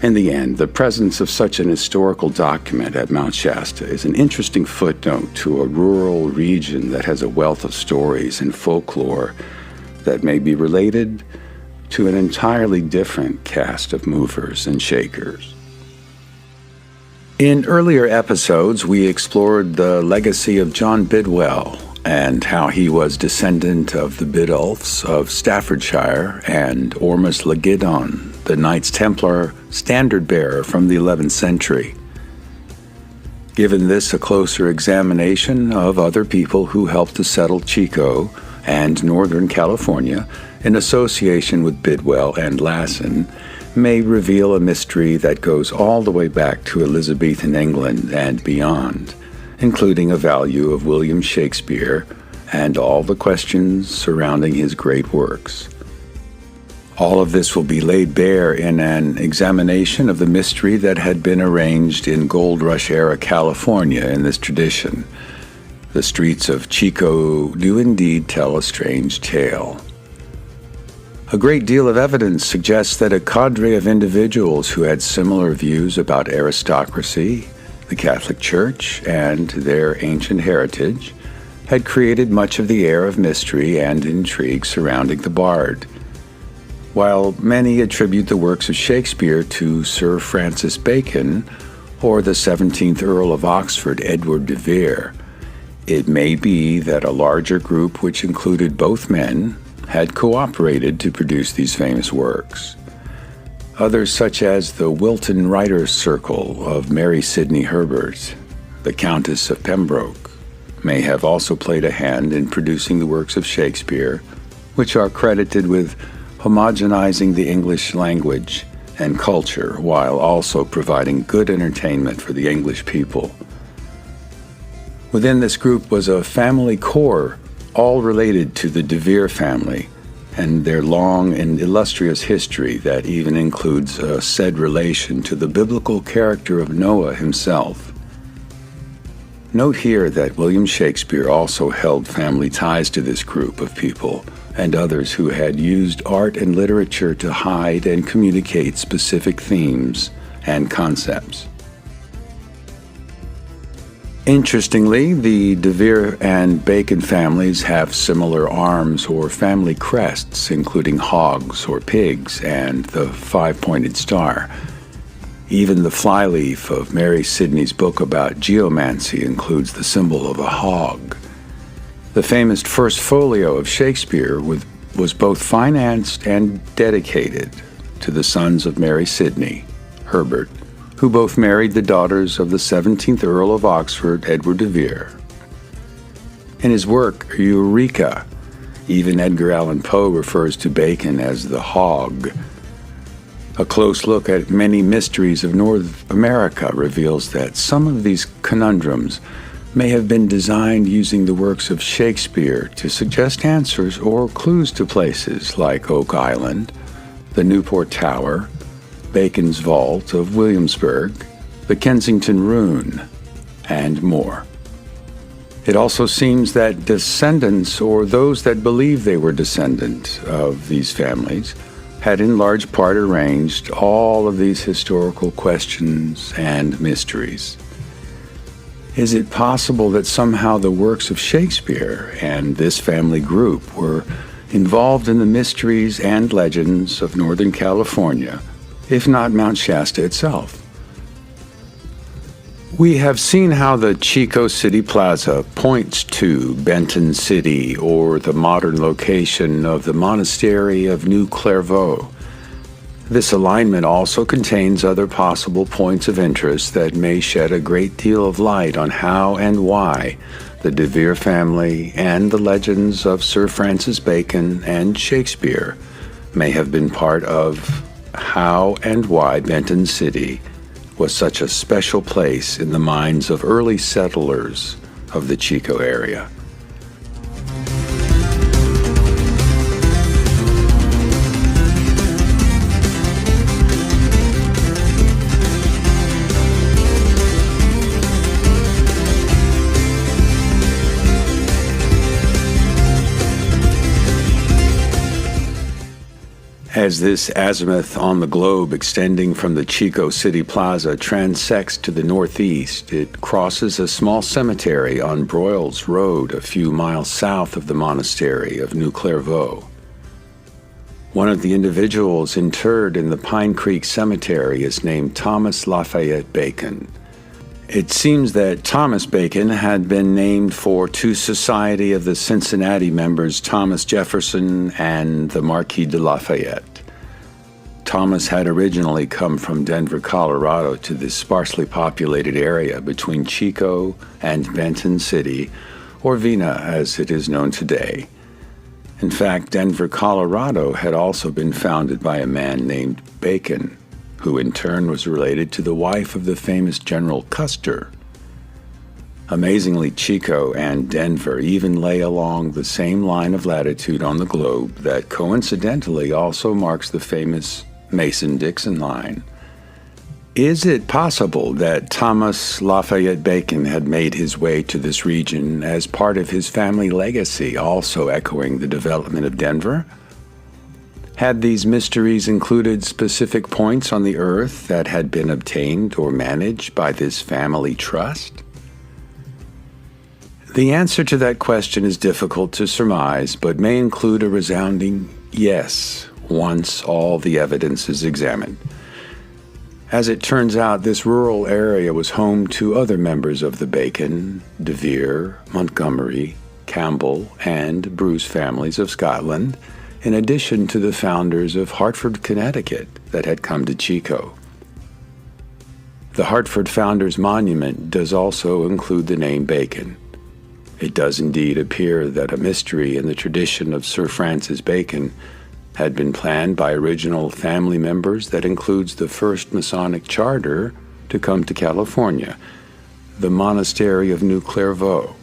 Speaker 2: In the end, the presence of such an historical document at Mount Shasta is an interesting footnote to a rural region that has a wealth of stories and folklore that may be related to an entirely different cast of movers and shakers. In earlier episodes, we explored the legacy of John Bidwell and how he was descendant of the Bidulphs of Staffordshire and Ormus Legidon, the Knights Templar standard-bearer from the 11th century. Given this a closer examination of other people who helped to settle Chico and Northern California in association with Bidwell and Lassen may reveal a mystery that goes all the way back to Elizabethan England and beyond, including a value of William Shakespeare and all the questions surrounding his great works. All of this will be laid bare in an examination of the mystery that had been arranged in Gold Rush-era California in this tradition. The streets of Chico do indeed tell a strange tale. A great deal of evidence suggests that a cadre of individuals who had similar views about aristocracy, the Catholic Church, and their ancient heritage had created much of the air of mystery and intrigue surrounding the bard. While many attribute the works of Shakespeare to Sir Francis Bacon, or the 17th Earl of Oxford, Edward de Vere, it may be that a larger group which included both men had cooperated to produce these famous works. Others, such as the Wilton Writers' Circle of Mary Sidney Herbert, the Countess of Pembroke, may have also played a hand in producing the works of Shakespeare, which are credited with homogenizing the English language and culture while also providing good entertainment for the English people. Within this group was a family core, all related to the de Vere family and their long and illustrious history that even includes a said relation to the biblical character of Noah himself. Note here that William Shakespeare also held family ties to this group of people and others who had used art and literature to hide and communicate specific themes and concepts. Interestingly, the de Vere and Bacon families have similar arms or family crests, including hogs or pigs and the five-pointed star. Even the flyleaf of Mary Sidney's book about geomancy includes the symbol of a hog. The famous first folio of Shakespeare was both financed and dedicated to the sons of Mary Sidney, Herbert, who both married the daughters of the 17th Earl of Oxford, Edward de Vere. In his work, Eureka, even Edgar Allan Poe refers to Bacon as the hog. A close look at many mysteries of North America reveals that some of these conundrums may have been designed using the works of Shakespeare to suggest answers or clues to places like Oak Island, the Newport Tower, Bacon's Vault of Williamsburg, the Kensington Rune, and more. It also seems that descendants, or those that believe they were descendants of these families, had in large part arranged all of these historical questions and mysteries. Is it possible that somehow the works of Shakespeare and this family group were involved in the mysteries and legends of Northern California, if not Mount Shasta itself? We have seen how the Chico City Plaza points to Benton City or the modern location of the monastery of New Clairvaux. This alignment also contains other possible points of interest that may shed a great deal of light on how and why the de Vere family and the legends of Sir Francis Bacon and Shakespeare may have been part of how and why Benton City was such a special place in the minds of early settlers of the Chico area. As this azimuth on the globe extending from the Chico City Plaza transects to the northeast, it crosses a small cemetery on Broyles Road a few miles south of the monastery of New Clairvaux. One of the individuals interred in the Pine Creek Cemetery is named Thomas Lafayette Bacon. It seems that Thomas Bacon had been named for two Society of the Cincinnati members Thomas Jefferson and the Marquis de Lafayette. Thomas had originally come from Denver, Colorado to this sparsely populated area between Chico and Benton City, or Vina as it is known today. In fact, Denver, Colorado had also been founded by a man named Bacon, who in turn was related to the wife of the famous General Custer. Amazingly, Chico and Denver even lay along the same line of latitude on the globe that coincidentally also marks the famous Mason-Dixon line. Is it possible that Thomas Lafayette Bacon had made his way to this region as part of his family legacy, also echoing the development of Denver? Had these mysteries included specific points on the earth that had been obtained or managed by this family trust? The answer to that question is difficult to surmise, but may include a resounding yes once all the evidence is examined. As it turns out, this rural area was home to other members of the Bacon, De Vere, Montgomery, Campbell, and Bruce families of Scotland, in addition to the founders of Hartford, Connecticut, that had come to Chico. The Hartford Founders Monument does also include the name Bacon. It does indeed appear that a mystery in the tradition of Sir Francis Bacon had been planned by original family members that includes the first Masonic charter to come to California, the Monastery of New Clairvaux,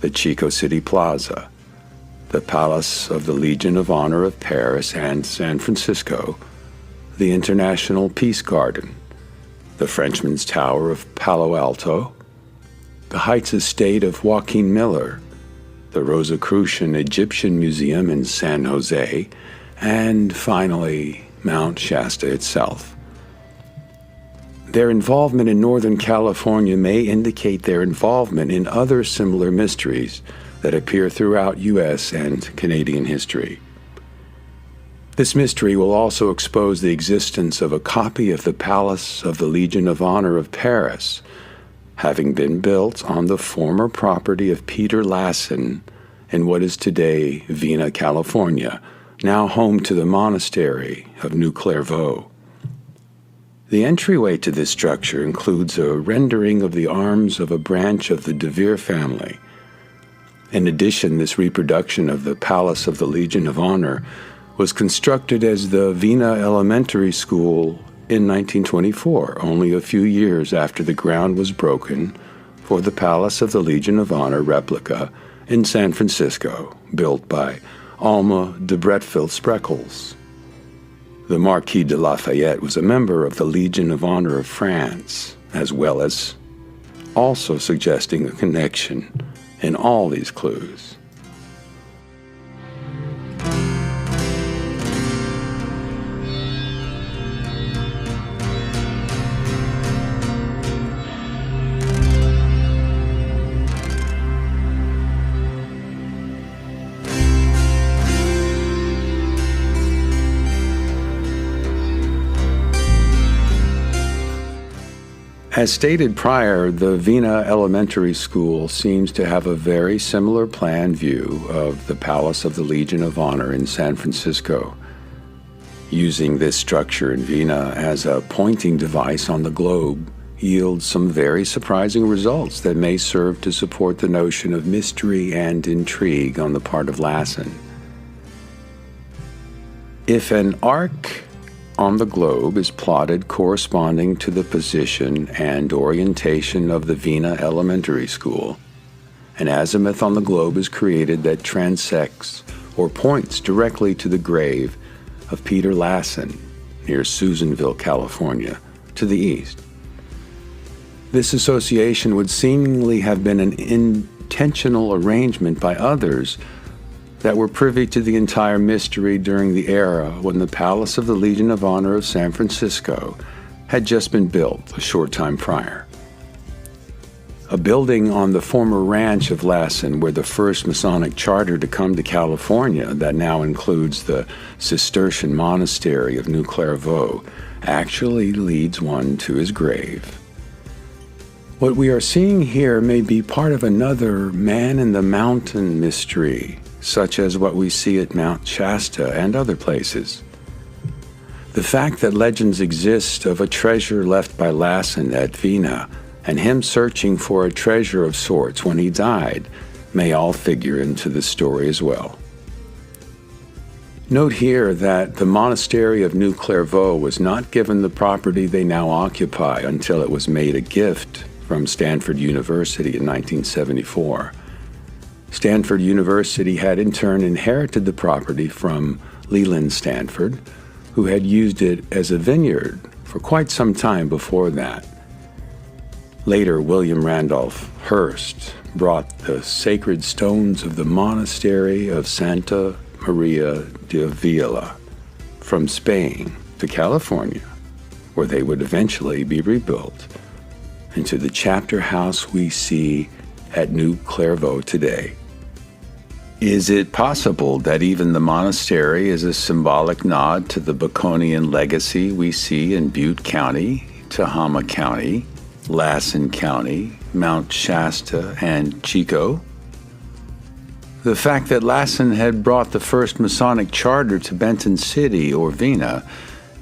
Speaker 2: the Chico City Plaza, the Palace of the Legion of Honor of Paris and San Francisco, the International Peace Garden, the Frenchman's Tower of Palo Alto, the Heights Estate of Joaquin Miller, the Rosicrucian Egyptian Museum in San Jose, and finally, Mount Shasta itself. Their involvement in Northern California may indicate their involvement in other similar mysteries that appear throughout U.S. and Canadian history. This mystery will also expose the existence of a copy of the Palace of the Legion of Honor of Paris, having been built on the former property of Peter Lassen in what is today Rennes, California, now home to the monastery of New Clairvaux. The entryway to this structure includes a rendering of the arms of a branch of the De Vere family. In addition, this reproduction of the Palace of the Legion of Honor was constructed as the Rennes Elementary School in 1924, only a few years after the ground was broken for the Palace of the Legion of Honor replica in San Francisco, built by Alma de Bretteville-Spreckels. The Marquis de Lafayette was a member of the Legion of Honor of France, as well as also suggesting a connection in all these clues. As stated prior, the Rennes Elementary School seems to have a very similar plan view of the Palace of the Legion of Honor in San Francisco, using this structure in Rennes as a pointing device on the globe yields some very surprising results that may serve to support the notion of mystery and intrigue on the part of Lassen. If an arc on the globe is plotted corresponding to the position and orientation of the Rennes Elementary School, an azimuth on the globe is created that transects or points directly to the grave of Peter Lassen near Susanville, California, to the east. This association would seemingly have been an intentional arrangement by others that were privy to the entire mystery during the era when the Palace of the Legion of Honor of San Francisco had just been built a short time prior. A building on the former ranch of Lassen, where the first Masonic charter to come to California, that now includes the Cistercian Monastery of New Clairvaux, actually leads one to his grave. What we are seeing here may be part of another man-in-the-mountain mystery, such as what we see at Mount Shasta and other places. The fact that legends exist of a treasure left by Lassen at Rennes and him searching for a treasure of sorts when he died may all figure into the story as well. Note here that the monastery of New Clairvaux was not given the property they now occupy until it was made a gift from Stanford University in 1974. Stanford University had in turn inherited the property from Leland Stanford, who had used it as a vineyard for quite some time before that. Later, William Randolph Hearst brought the sacred stones of the monastery of Santa Maria de Avila from Spain to California, where they would eventually be rebuilt into the chapter house we see at New Clairvaux today. Is it possible that even the monastery is a symbolic nod to the Baconian legacy we see in Butte County, Tehama County, Lassen County, Mount Shasta, and Chico? The fact that Lassen had brought the first Masonic charter to Benton City or Vina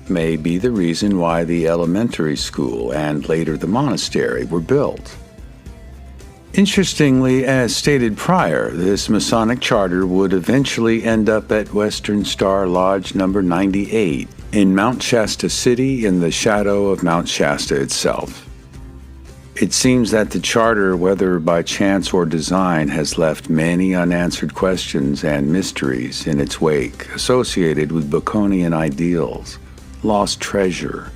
Speaker 2: may be the reason why the elementary school and later the monastery were built. Interestingly, as stated prior, this Masonic charter would eventually end up at Western Star Lodge number 98 in Mount Shasta City in the shadow of Mount Shasta itself. It seems that the charter, whether by chance or design, has left many unanswered questions and mysteries in its wake associated with Baconian ideals, lost treasure,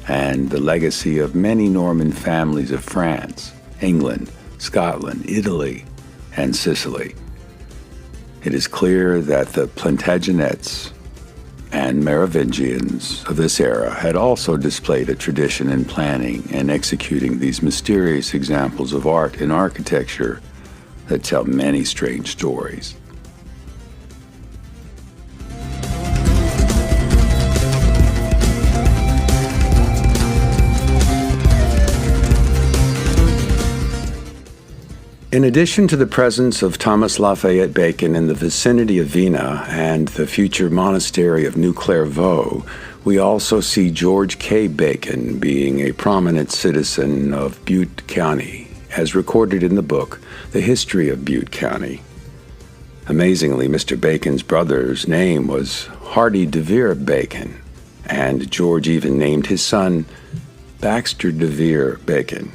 Speaker 2: and the legacy of many Norman families of France, England, Scotland, Italy, and Sicily. It is clear that the Plantagenets and Merovingians of this era had also displayed a tradition in planning and executing these mysterious examples of art and architecture that tell many strange stories. In addition to the presence of Thomas Lafayette Bacon in the vicinity of Vina and the future monastery of New Clairvaux, we also see George K. Bacon being a prominent citizen of Butte County, as recorded in the book, The History of Butte County. Amazingly, Mr. Bacon's brother's name was Hardy DeVere Bacon, and George even named his son Baxter DeVere Bacon.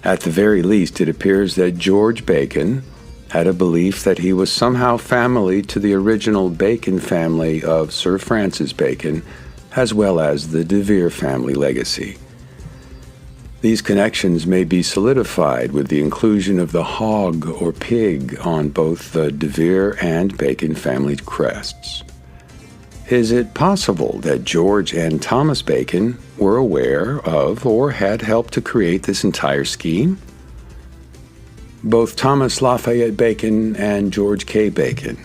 Speaker 2: At the very least, it appears that George Bacon had a belief that he was somehow family to the original Bacon family of Sir Francis Bacon, as well as the DeVere family legacy. These connections may be solidified with the inclusion of the hog or pig on both the DeVere and Bacon family crests. Is it possible that George and Thomas Bacon were aware of or had helped to create this entire scheme? Both Thomas Lafayette Bacon and George K. Bacon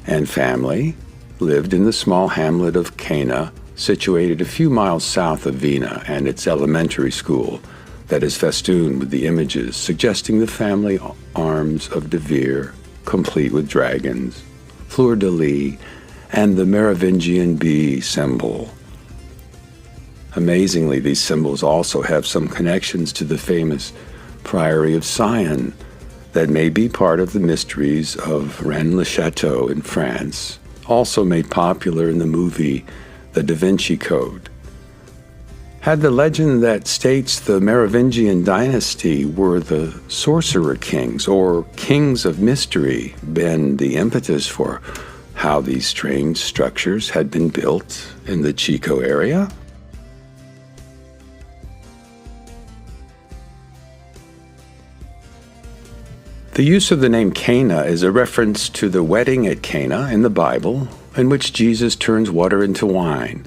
Speaker 2: and family lived in the small hamlet of Cana, situated a few miles south of Vina and its elementary school that is festooned with the images suggesting the family arms of DeVere, complete with dragons, fleur-de-lis, and the Merovingian bee symbol. Amazingly, these symbols also have some connections to the famous Priory of Sion that may be part of the mysteries of Rennes le Chateau in France, also made popular in the movie The Da Vinci Code. Had the legend that states the Merovingian dynasty were the sorcerer kings or kings of mystery been the impetus for how these strange structures had been built in the Chico area? The use of the name Cana is a reference to the wedding at Cana in the Bible, in which Jesus turns water into wine.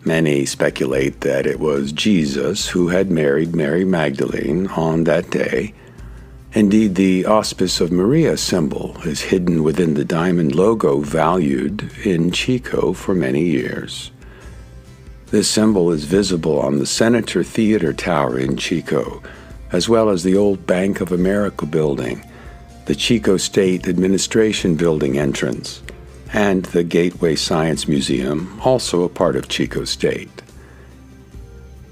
Speaker 2: Many speculate that it was Jesus who had married Mary Magdalene on that day. Indeed, the Auspice of Maria symbol is hidden within the diamond logo valued in Chico for many years. This symbol is visible on the Senator Theater Tower in Chico, as well as the old Bank of America building, the Chico State Administration Building entrance, and the Gateway Science Museum, also a part of Chico State.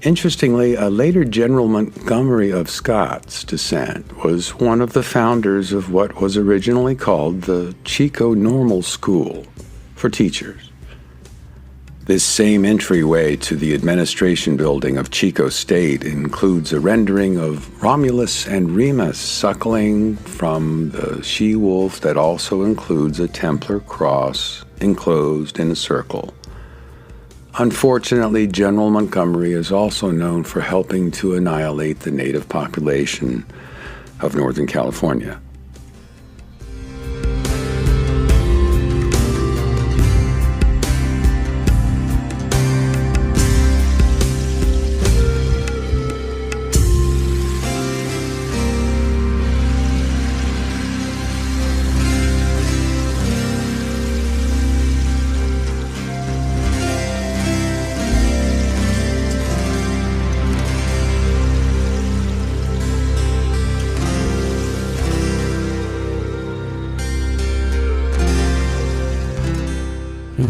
Speaker 2: Interestingly, a later General Montgomery of Scots descent was one of the founders of what was originally called the Chico Normal School for teachers. This same entryway to the administration building of Chico State includes a rendering of Romulus and Remus suckling from the she-wolf that also includes a Templar cross enclosed in a circle. Unfortunately, General Montgomery is also known for helping to annihilate the native population of Northern California.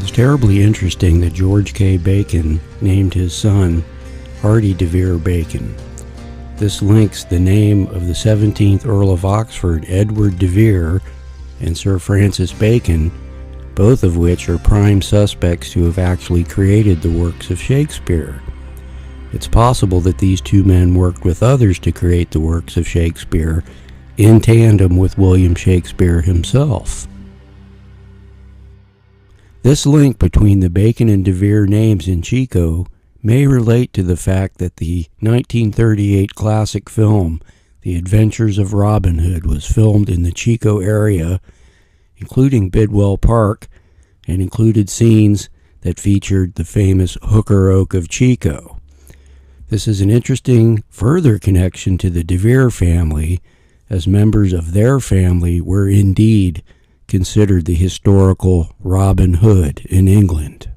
Speaker 1: It's terribly interesting that George K. Bacon named his son Hardy de Vere Bacon. This links the name of the 17th Earl of Oxford, Edward de Vere, and Sir Francis Bacon, both of which are prime suspects to have actually created the works of Shakespeare. It's possible that these two men worked with others to create the works of Shakespeare in tandem with William Shakespeare himself. This link between the Bacon and de Vere names in Chico may relate to the fact that the 1938 classic film, The Adventures of Robin Hood, was filmed in the Chico area, including Bidwell Park, and included scenes that featured the famous Hooker Oak of Chico. This is an interesting further connection to the de Vere family, as members of their family were indeed considered the historical Robin Hood in England.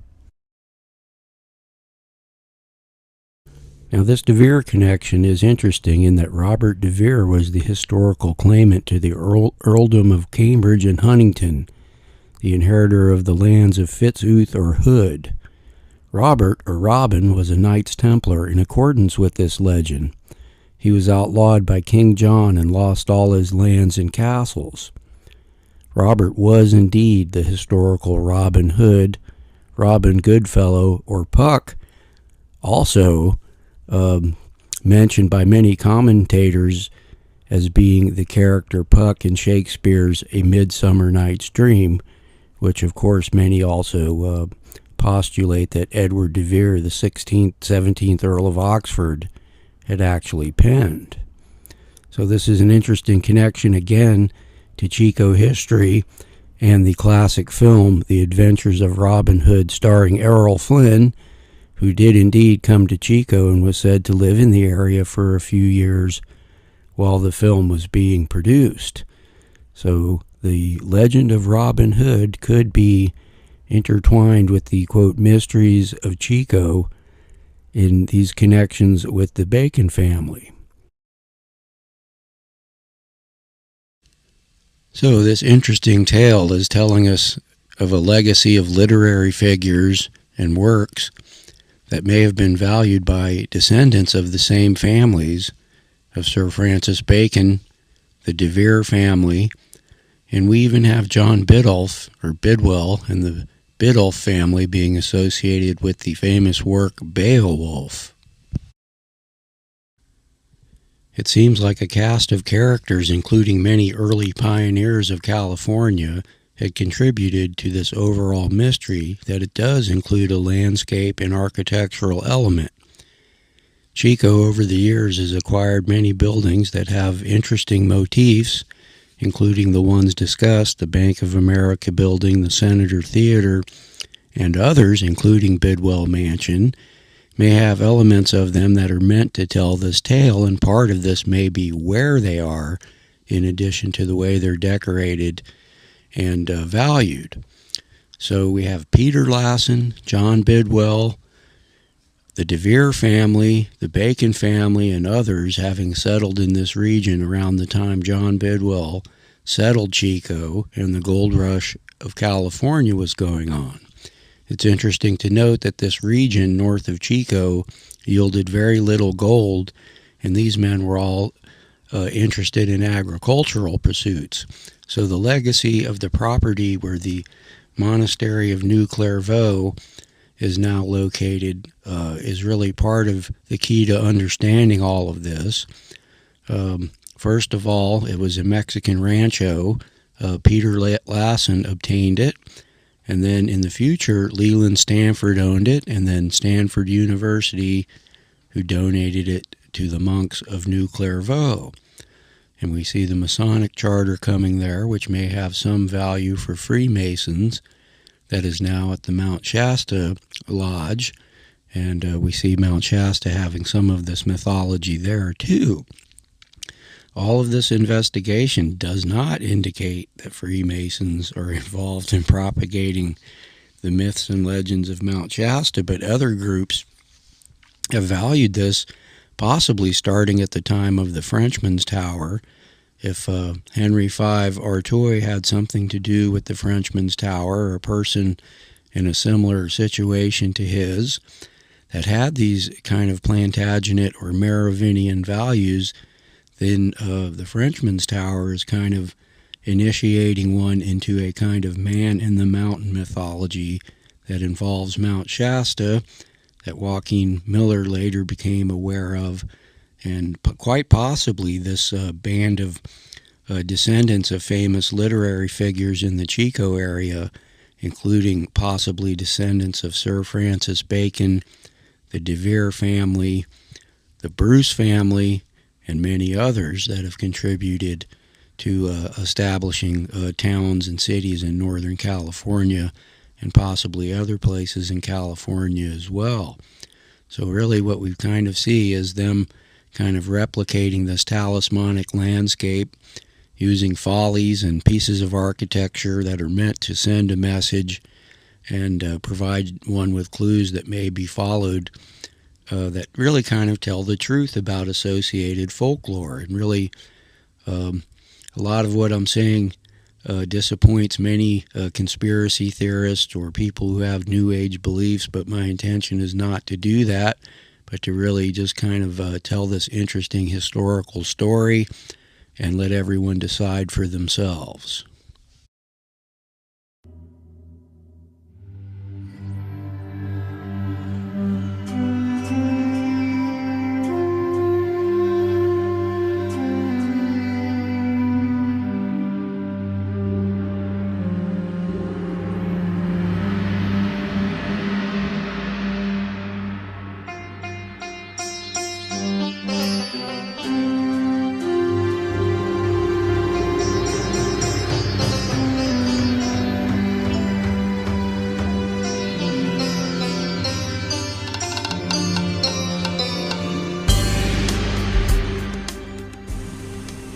Speaker 1: Now, this de Vere connection is interesting in that Robert de Vere was the historical claimant to the earldom of Cambridge and Huntingdon, the inheritor of the lands of Fitzooth or Hood. Robert, or Robin, was a Knights Templar in accordance with this legend. He was outlawed by King John and lost all his lands and castles. Robert was indeed the historical Robin Hood, Robin Goodfellow, or Puck, also mentioned by many commentators as being the character Puck in Shakespeare's A Midsummer Night's Dream, which of course many also postulate that Edward de Vere, the 16th, 17th Earl of Oxford, had actually penned. So this is an interesting connection again to Chico history and the classic film The Adventures of Robin Hood, starring Errol Flynn, who did indeed come to Chico and was said to live in the area for a few years while the film was being produced. So the legend of Robin Hood could be intertwined with the, quote, mysteries of Chico in these connections with the Bacon family. So this interesting tale is telling us of a legacy of literary figures and works that may have been valued by descendants of the same families of Sir Francis Bacon, the de Vere family, and we even have John Bidwell, and the Bidwell family being associated with the famous work Beowulf. It seems like a cast of characters, including many early pioneers of California, had contributed to this overall mystery that it does include a landscape and architectural element. Chico, over the years, has acquired many buildings that have interesting motifs, including the ones discussed, the Bank of America building, the Senator Theater, and others, including Bidwell Mansion, may have elements of them that are meant to tell this tale, and part of this may be where they are, in addition to the way they're decorated and valued. So we have Peter Lassen, John Bidwell, the de Vere family, the Bacon family, and others having settled in this region around the time John Bidwell settled Chico and the gold rush of California was going on. It's interesting to note that this region north of Chico yielded very little gold, and these men were all interested in agricultural pursuits. So the legacy of the property where the monastery of New Clairvaux is now located is really part of the key to understanding all of this. First of all, it was a Mexican rancho. Peter Lassen obtained it, and then in the future, Leland Stanford owned it, and then Stanford University, who donated it to the monks of New Clairvaux. And we see the Masonic charter coming there, which may have some value for Freemasons, that is now at the Mount Shasta Lodge, and we see Mount Shasta having some of this mythology there too. All of this investigation does not indicate that Freemasons are involved in propagating the myths and legends of Mount Shasta, but other groups have valued this, possibly starting at the time of the Frenchman's Tower. If Henry V Artois had something to do with the Frenchman's Tower, or a person in a similar situation to his that had these kind of Plantagenet or Merovingian values, then the Frenchman's Tower is kind of initiating one into a kind of man-in-the-mountain mythology that involves Mount Shasta that Joaquin Miller later became aware of, and quite possibly this band of descendants of famous literary figures in the Chico area, including possibly descendants of Sir Francis Bacon, the De Vere family, the Bruce family, and many others that have contributed to establishing towns and cities in Northern California and possibly other places in California as well. So really what we kind of see is them kind of replicating this talismanic landscape using follies and pieces of architecture that are meant to send a message and provide one with clues that may be followed that really kind of tell the truth about associated folklore. And really a lot of what I'm saying disappoints many conspiracy theorists or people who have New Age beliefs, but my intention is not to do that, but to really just kind of tell this interesting historical story and let everyone decide for themselves.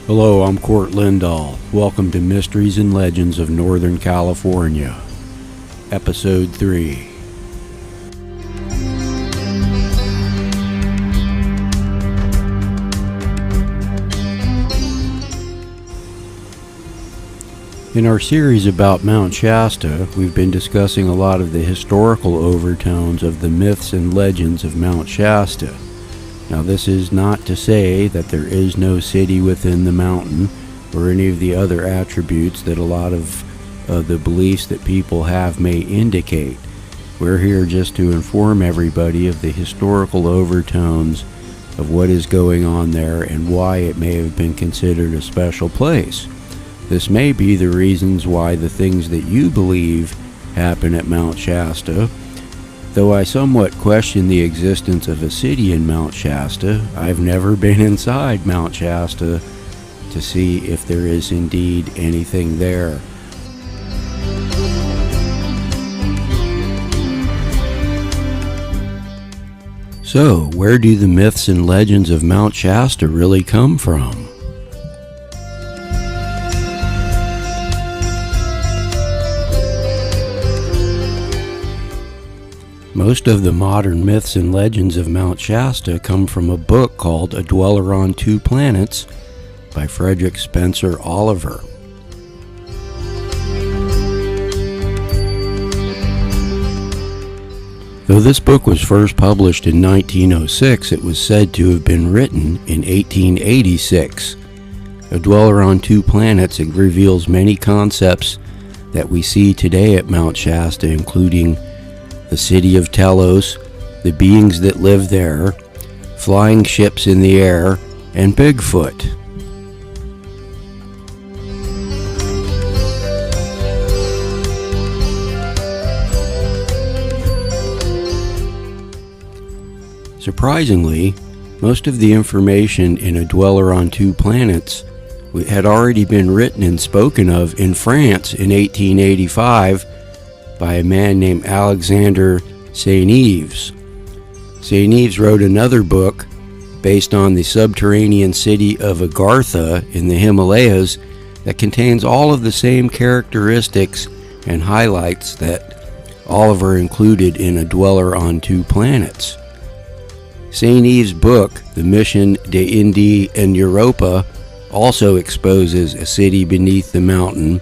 Speaker 1: Hello, I'm Cort Lindahl. Welcome to Mysteries and Legends of Northern California, Episode 3. In our series about Mount Shasta, we've been discussing a lot of the historical overtones of the myths and legends of Mount Shasta. Now, this is not to say that there is no city within the mountain or any of the other attributes that a lot of the beliefs that people have may indicate. We're here just to inform everybody of the historical overtones of what is going on there and why it may have been considered a special place. This may be the reasons why the things that you believe happen at Mount Shasta. Though I somewhat question the existence of a city in Mount Shasta, I've never been inside Mount Shasta to see if there is indeed anything there. So, where do the myths and legends of Mount Shasta really come from? Most of the modern myths and legends of Mount Shasta come from a book called A Dweller on Two Planets by Frederick Spencer Oliver. Though this book was first published in 1906, it was said to have been written in 1886. A Dweller on Two Planets reveals many concepts that we see today at Mount Shasta, including the city of Telos, the beings that live there, flying ships in the air, and Bigfoot. Surprisingly, most of the information in A Dweller on Two Planets had already been written and spoken of in France in 1885 by a man named Alexander Saint-Yves. Saint-Yves wrote another book based on the subterranean city of Agartha in the Himalayas that contains all of the same characteristics and highlights that Oliver included in A Dweller on Two Planets. Saint-Yves' book, The Mission de Indi en Europa, also exposes a city beneath the mountain,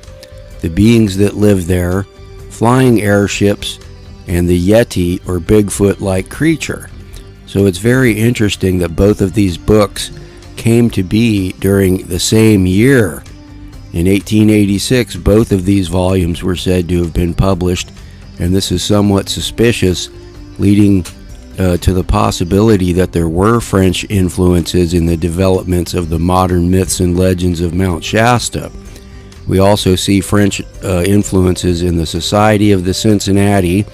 Speaker 1: the beings that live there, flying airships, and the Yeti or Bigfoot-like creature. So it's very interesting that both of these books came to be during the same year. In 1886, both of these volumes were said to have been published, and this is somewhat suspicious, leading to the possibility that there were French influences in the developments of the modern myths and legends of Mount Shasta. We also see French influences in the Society of the Cincinnati,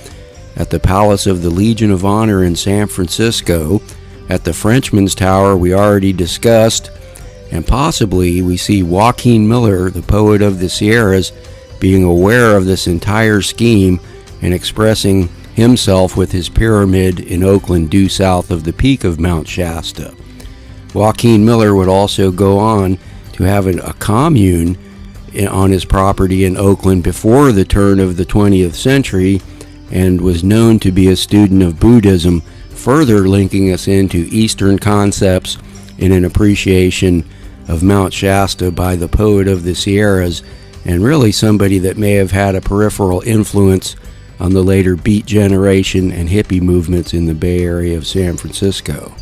Speaker 1: at the Palace of the Legion of Honor in San Francisco, at the Frenchman's Tower we already discussed, and possibly we see Joaquin Miller, the poet of the Sierras, being aware of this entire scheme and expressing himself with his pyramid in Oakland due south of the peak of Mount Shasta. Joaquin Miller would also go on to have a commune on his property in Oakland before the turn of the 20th century, and was known to be a student of Buddhism, further linking us into Eastern concepts in an appreciation of Mount Shasta by the poet of the Sierras, and really somebody that may have had a peripheral influence on the later Beat Generation and hippie movements in the Bay Area of San Francisco.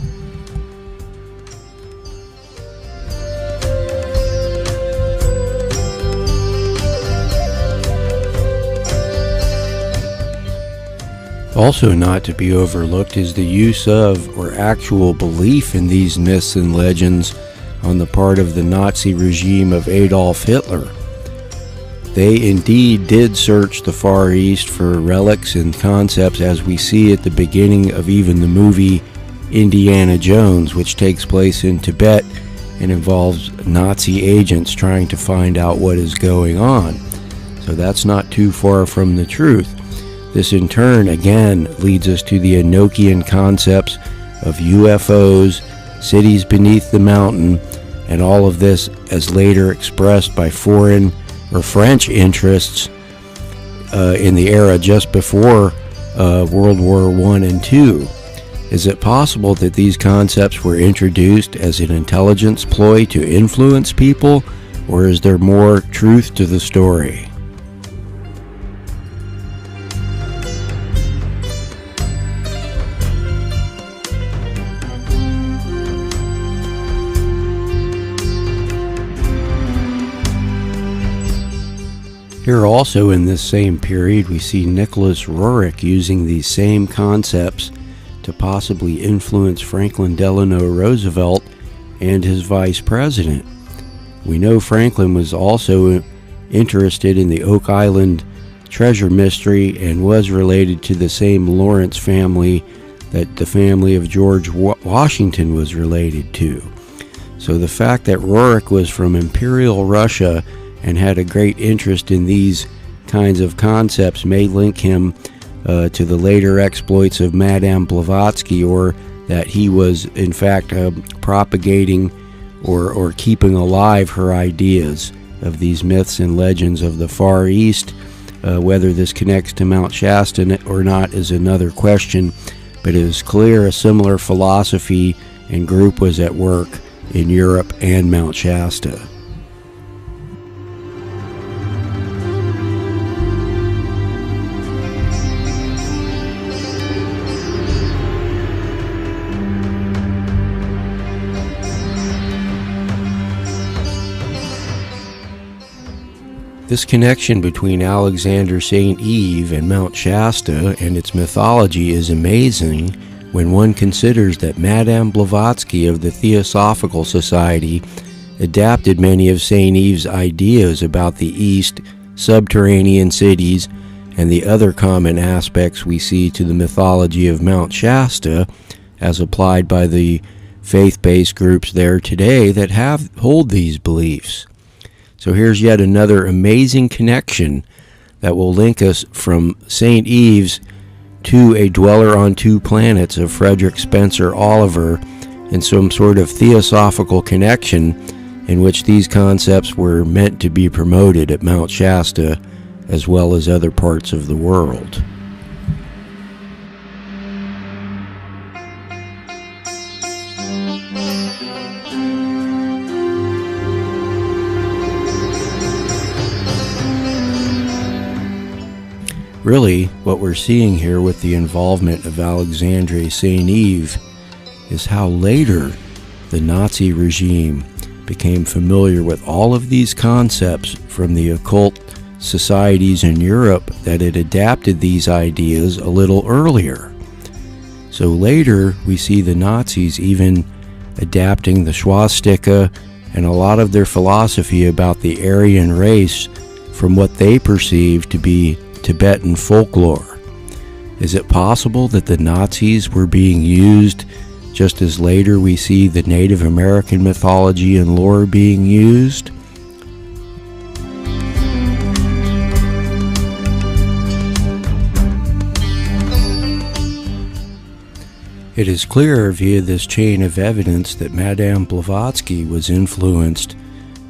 Speaker 1: Also not to be overlooked is the use of or actual belief in these myths and legends on the part of the Nazi regime of Adolf Hitler. They indeed did search the Far East for relics and concepts, as we see at the beginning of even the movie Indiana Jones, which takes place in Tibet and involves Nazi agents trying to find out what is going on. So that's not too far from the truth. This in turn again leads us to the Enochian concepts of UFOs, cities beneath the mountain, and all of this as later expressed by foreign or French interests in the era just before World War I and II. Is it possible that these concepts were introduced as an intelligence ploy to influence people, or is there more truth to the story? Here also in this same period we see Nicholas Roerich using these same concepts to possibly influence Franklin Delano Roosevelt and his vice president. We know Franklin was also interested in the Oak Island treasure mystery and was related to the same Lawrence family that the family of George Washington was related to. So the fact that Roerich was from Imperial Russia and had a great interest in these kinds of concepts may link him to the later exploits of Madame Blavatsky, or that he was in fact propagating or keeping alive her ideas of these myths and legends of the Far East. Whether this connects to Mount Shasta or not is another question, but it is clear a similar philosophy and group was at work in Europe and Mount Shasta. This connection between Alexander St. Eve and Mount Shasta and its mythology is amazing when one considers that Madame Blavatsky of the Theosophical Society adapted many of St. Eve's ideas about the East, subterranean cities, and the other common aspects we see to the mythology of Mount Shasta as applied by the faith-based groups there today that hold these beliefs. So here's yet another amazing connection that will link us from St. Eve's to A Dweller on Two Planets of Frederick Spencer Oliver, and some sort of theosophical connection in which these concepts were meant to be promoted at Mount Shasta as well as other parts of the world. Really, what we're seeing here with the involvement of Alexandre Saint-Yves is how later the Nazi regime became familiar with all of these concepts from the occult societies in Europe that had adapted these ideas a little earlier. So later we see the Nazis even adapting the swastika and a lot of their philosophy about the Aryan race from what they perceived to be Tibetan folklore. Is it possible that the Nazis were being used just as later we see the Native American mythology and lore being used? It is clear via this chain of evidence that Madame Blavatsky was influenced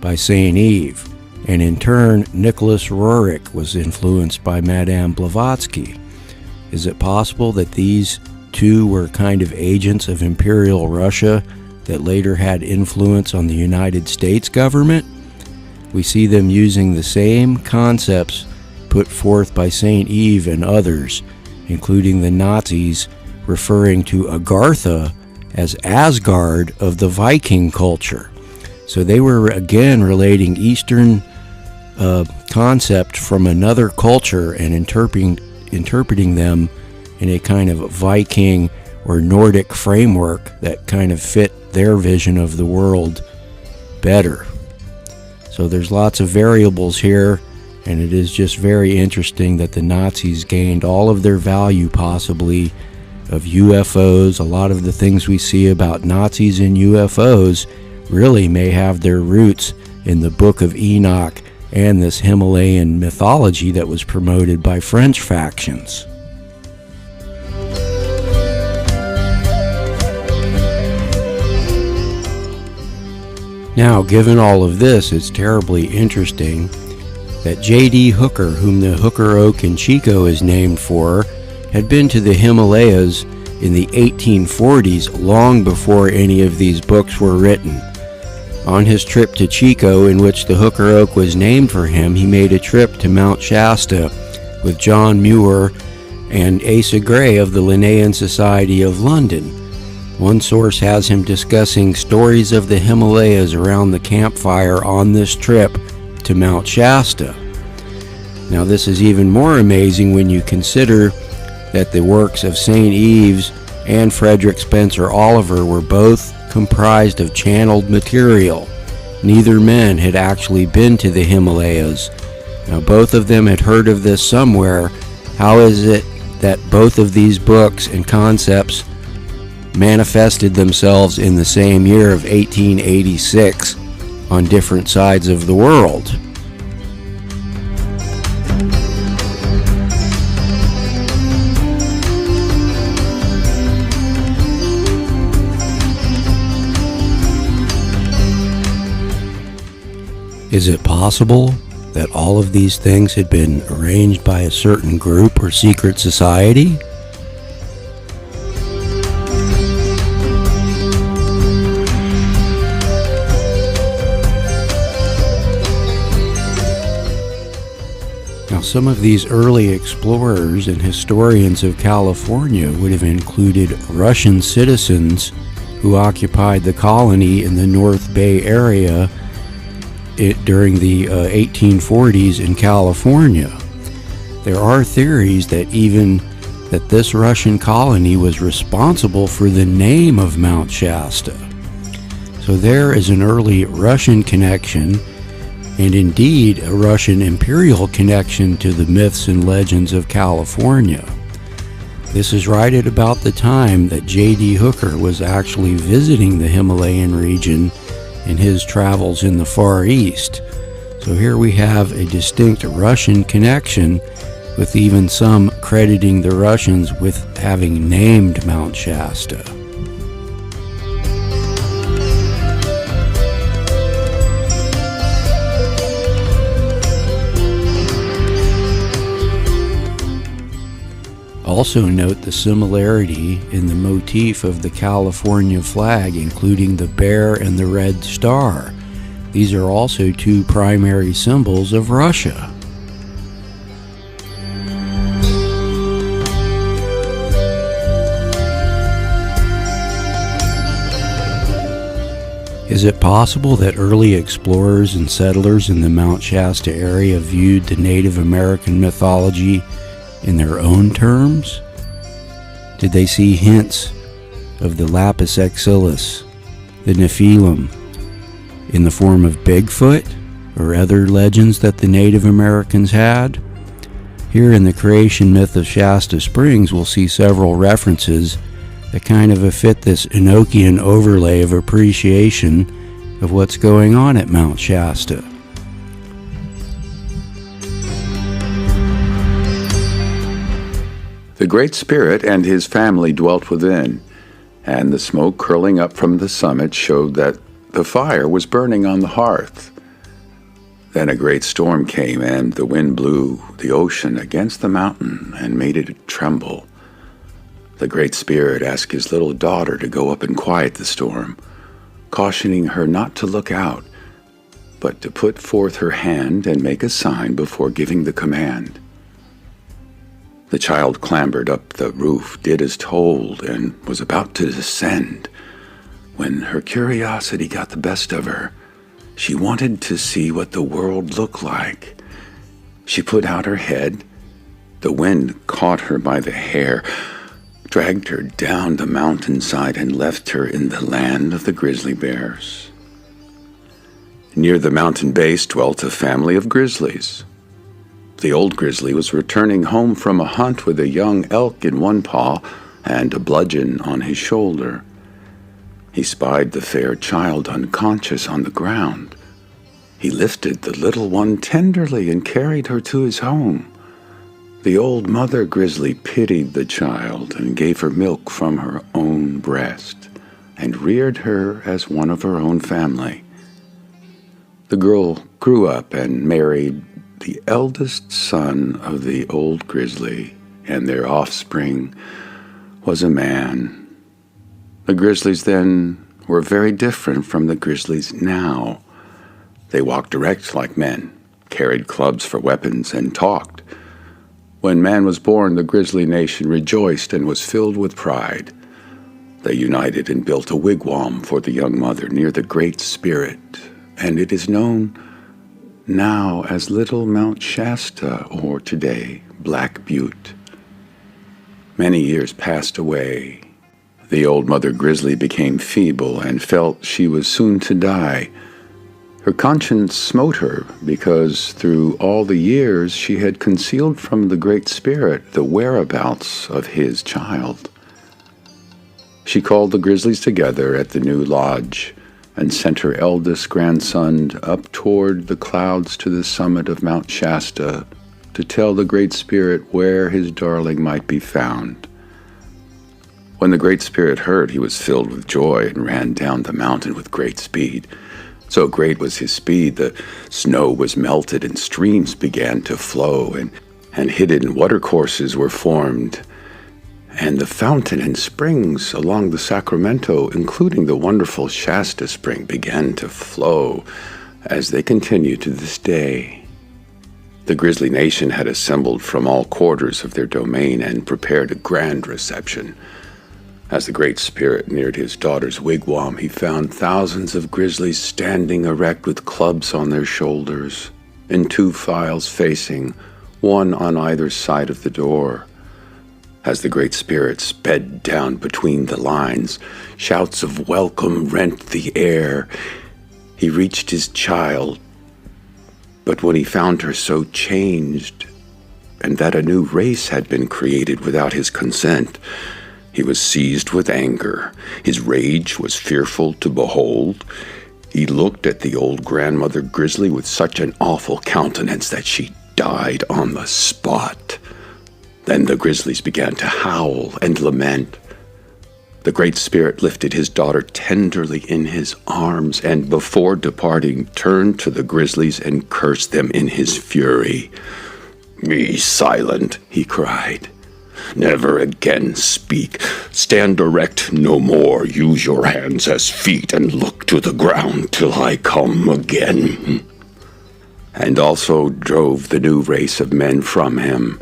Speaker 1: by Saint-Yves, and in turn Nicholas Roerich was influenced by Madame Blavatsky. Is it possible that these two were kind of agents of Imperial Russia that later had influence on the United States government? We see them using the same concepts put forth by Saint-Yves and others, including the Nazis, referring to Agartha as Asgard of the Viking culture. So they were again relating Eastern concept from another culture and interpreting them in a kind of Viking or Nordic framework that kind of fit their vision of the world better. So there's lots of variables here, and it is just very interesting that the Nazis gained all of their value possibly of UFOs. A lot of the things we see about Nazis and UFOs really may have their roots in the Book of Enoch and this Himalayan mythology that was promoted by French factions. Now, given all of this, it's terribly interesting that J.D. Hooker, whom the Hooker Oak in Chico is named for, had been to the Himalayas in the 1840s, long before any of these books were written. On his trip to Chico, in which the Hooker Oak was named for him, he made a trip to Mount Shasta with John Muir and Asa Gray of the Linnaean Society of London. One source has him discussing stories of the Himalayas around the campfire on this trip to Mount Shasta. Now, this is even more amazing when you consider that the works of Saint-Yves and Frederick Spencer Oliver were both comprised of channeled material. Neither men had actually been to the Himalayas. Now, both of them had heard of this somewhere. How is it that both of these books and concepts manifested themselves in the same year of 1886 on different sides of the world? Is it possible that all of these things had been arranged by a certain group or secret society? Now, some of these early explorers and historians of California would have included Russian citizens who occupied the colony in the North Bay area during the 1840s in California. There are theories that this Russian colony was responsible for the name of Mount Shasta. So there is an early Russian connection, and indeed a Russian imperial connection to the myths and legends of California. This is right at about the time that J.D. Hooker was actually visiting the Himalayan region in his travels in the Far East. So here we have a distinct Russian connection, with even some crediting the Russians with having named Mount Shasta. Also note the similarity in the motif of the California flag, including the bear and the red star. These are also two primary symbols of Russia. Is it possible that early explorers and settlers in the Mount Shasta area viewed the Native American mythology in their own terms? Did they see hints of the lapis exilis, the Nephilim, in the form of Bigfoot or other legends that the Native Americans had? Here in the creation myth of Shasta Springs, we'll see several references that kind of fit this Enochian overlay of appreciation of what's going on at Mount Shasta.
Speaker 2: The Great Spirit and his family dwelt within, and the smoke curling up from the summit showed that the fire was burning on the hearth. Then a great storm came, and the wind blew the ocean against the mountain and made it tremble. The Great Spirit asked his little daughter to go up and quiet the storm, cautioning her not to look out, but to put forth her hand and make a sign before giving the command. The child clambered up the roof, did as told, and was about to descend, when her curiosity got the best of her. She wanted to see what the world looked like. She put out her head. The wind caught her by the hair, dragged her down the mountainside, and left her in the land of the grizzly bears. Near the mountain base dwelt a family of grizzlies. The old grizzly was returning home from a hunt with a young elk in one paw and a bludgeon on his shoulder. He spied the fair child unconscious on the ground. He lifted the little one tenderly and carried her to his home. The old mother grizzly pitied the child and gave her milk from her own breast and reared her as one of her own family. The girl grew up and married the eldest son of the old grizzly, and their offspring was a man. The grizzlies then were very different from the grizzlies now. They walked erect like men, carried clubs for weapons, and talked. When man was born, the grizzly nation rejoiced and was filled with pride. They united and built a wigwam for the young mother near the Great Spirit, and it is known now as Little Mount Shasta, or today, Black Butte. Many years passed away. The old mother grizzly became feeble and felt she was soon to die. Her conscience smote her because through all the years she had concealed from the Great Spirit the whereabouts of his child. She called the grizzlies together at the new lodge and sent her eldest grandson up toward the clouds to the summit of Mount Shasta to tell the Great Spirit where his darling might be found. When the Great Spirit heard, he was filled with joy and ran down the mountain with great speed. So great was his speed, the snow was melted and streams began to flow, and hidden watercourses were formed. And the fountain and springs along the Sacramento, including the wonderful Shasta Spring, began to flow as they continue to this day. The Grizzly Nation had assembled from all quarters of their domain and prepared a grand reception. As the Great Spirit neared his daughter's wigwam, he found thousands of grizzlies standing erect with clubs on their shoulders, in two files facing, one on either side of the door. As the Great Spirit sped down between the lines, shouts of welcome rent the air. He reached his child, but when he found her so changed, and that a new race had been created without his consent, he was seized with anger. His rage was fearful to behold. He looked at the old grandmother grizzly with such an awful countenance that she died on the spot. Then the grizzlies began to howl and lament. The Great Spirit lifted his daughter tenderly in his arms, and before departing, turned to the grizzlies and cursed them in his fury. "Be silent," he cried. "Never again speak. Stand erect no more. Use your hands as feet and look to the ground till I come again." And also drove the new race of men from him.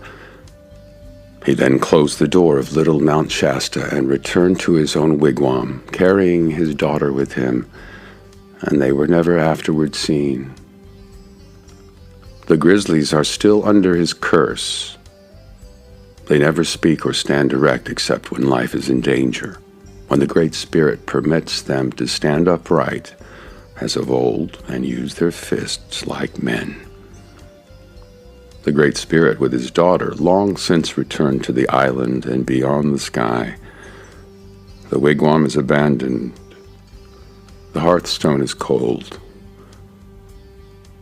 Speaker 2: He then closed the door of Little Mount Shasta and returned to his own wigwam, carrying his daughter with him. and they were never afterward seen. The grizzlies are still under his curse. They never speak or stand erect except when life is in danger, when the Great Spirit permits them to stand upright as of old and use their fists like men. The Great Spirit with his daughter long since returned to the island and beyond the sky. The wigwam is abandoned. The hearthstone is cold.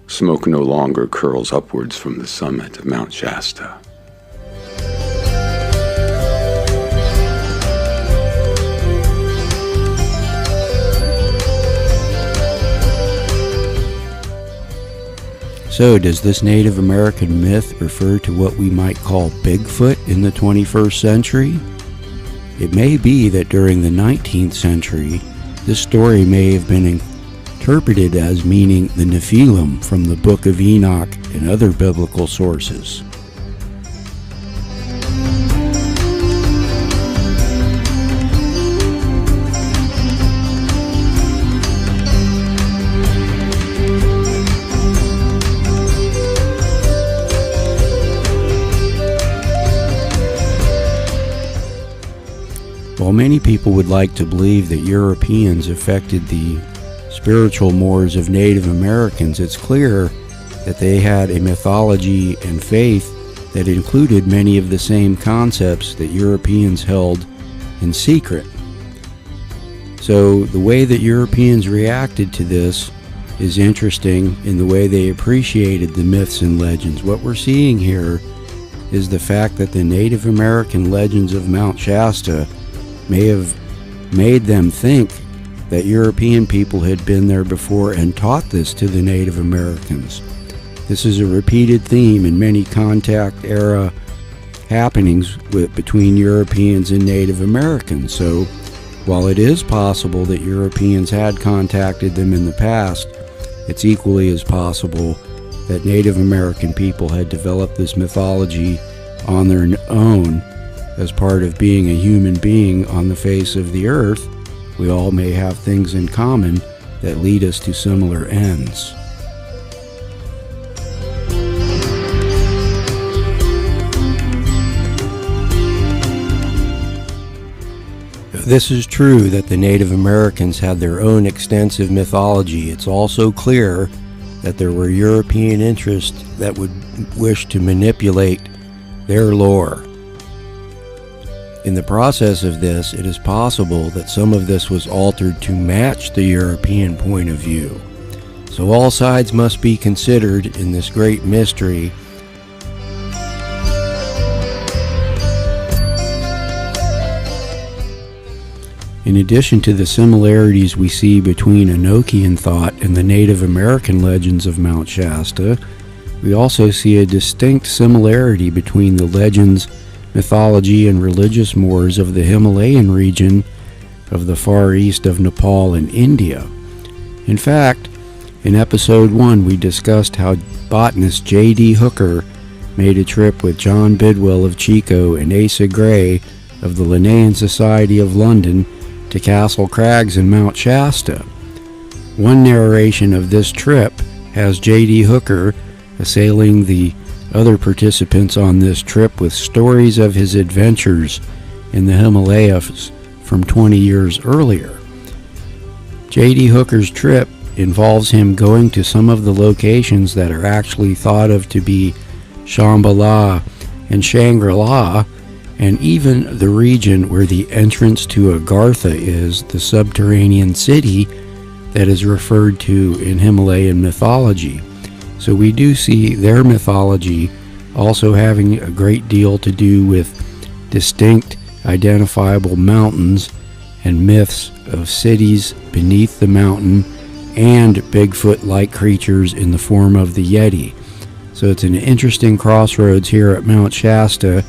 Speaker 2: Smoke no longer curls upwards from the summit of Mount Shasta.
Speaker 1: So, does this Native American myth refer to what we might call Bigfoot in the 21st century? It may be that during the 19th century, this story may have been interpreted as meaning the Nephilim from the Book of Enoch and other biblical sources. While many people would like to believe that Europeans affected the spiritual mores of Native Americans, it's clear that they had a mythology and faith that included many of the same concepts that Europeans held in secret. So the way that Europeans reacted to this is interesting in the way they appreciated the myths and legends. What we're seeing here is the fact that the Native American legends of Mount Shasta may have made them think that European people had been there before and taught this to the Native Americans. This is a repeated theme in many contact era happenings between Europeans and Native Americans. So while it is possible that Europeans had contacted them in the past, it's equally as possible that Native American people had developed this mythology on their own as part of being a human being on the face of the earth. We all may have things in common that lead us to similar ends. This is true that the Native Americans had their own extensive mythology. It's also clear that there were European interests that would wish to manipulate their lore. In the process of this, it is possible that some of this was altered to match the European point of view. So all sides must be considered in this great mystery. In addition to the similarities we see between Enochian thought and the Native American legends of Mount Shasta, we also see a distinct similarity between the legends, mythology, and religious mores of the Himalayan region of the far east of Nepal and India. In fact, in episode 1 we discussed how botanist J.D. Hooker made a trip with John Bidwell of Chico and Asa Gray of the Linnean Society of London to Castle Crags and Mount Shasta. One narration of this trip has J.D. Hooker assailing the other participants on this trip with stories of his adventures in the Himalayas from 20 years earlier. J.D. Hooker's trip involves him going to some of the locations that are actually thought of to be Shambhala and Shangri-La, and even the region where the entrance to Agartha is, the subterranean city that is referred to in Himalayan mythology. So we do see their mythology also having a great deal to do with distinct identifiable mountains and myths of cities beneath the mountain and Bigfoot-like creatures in the form of the Yeti. So it's an interesting crossroads here at Mount Shasta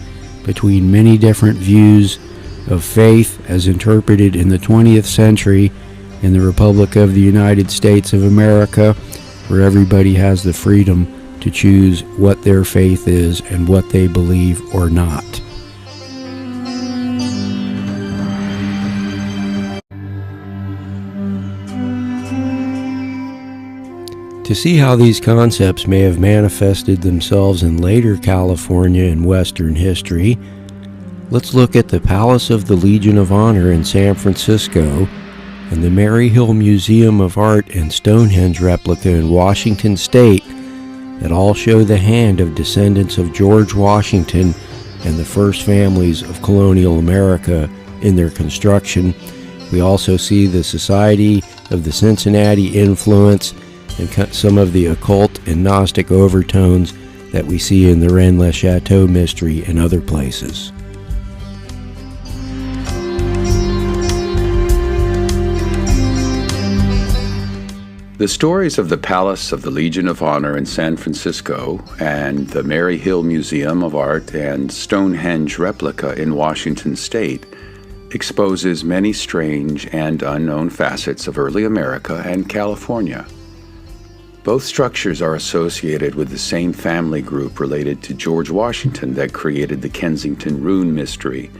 Speaker 1: between many different views of faith as interpreted in the 20th century in the Republic of the United States of America, where everybody has the freedom to choose what their faith is and what they believe or not. To see how these concepts may have manifested themselves in later California and Western history, let's look at the Palace of the Legion of Honor in San Francisco and the Maryhill Museum of Art and Stonehenge replica in Washington State that all show the hand of descendants of George Washington and the first families of colonial America in their construction. We also see the Society of the Cincinnati influence and some of the occult and Gnostic overtones that we see in the Rennes le Chateau mystery and other places.
Speaker 2: The stories of the Palace of the Legion of Honor in San Francisco and the Maryhill Museum of Art and Stonehenge replica in Washington State exposes many strange and unknown facets of early America and California. Both structures are associated with the same family group related to George Washington that created the Kensington Rune mystery,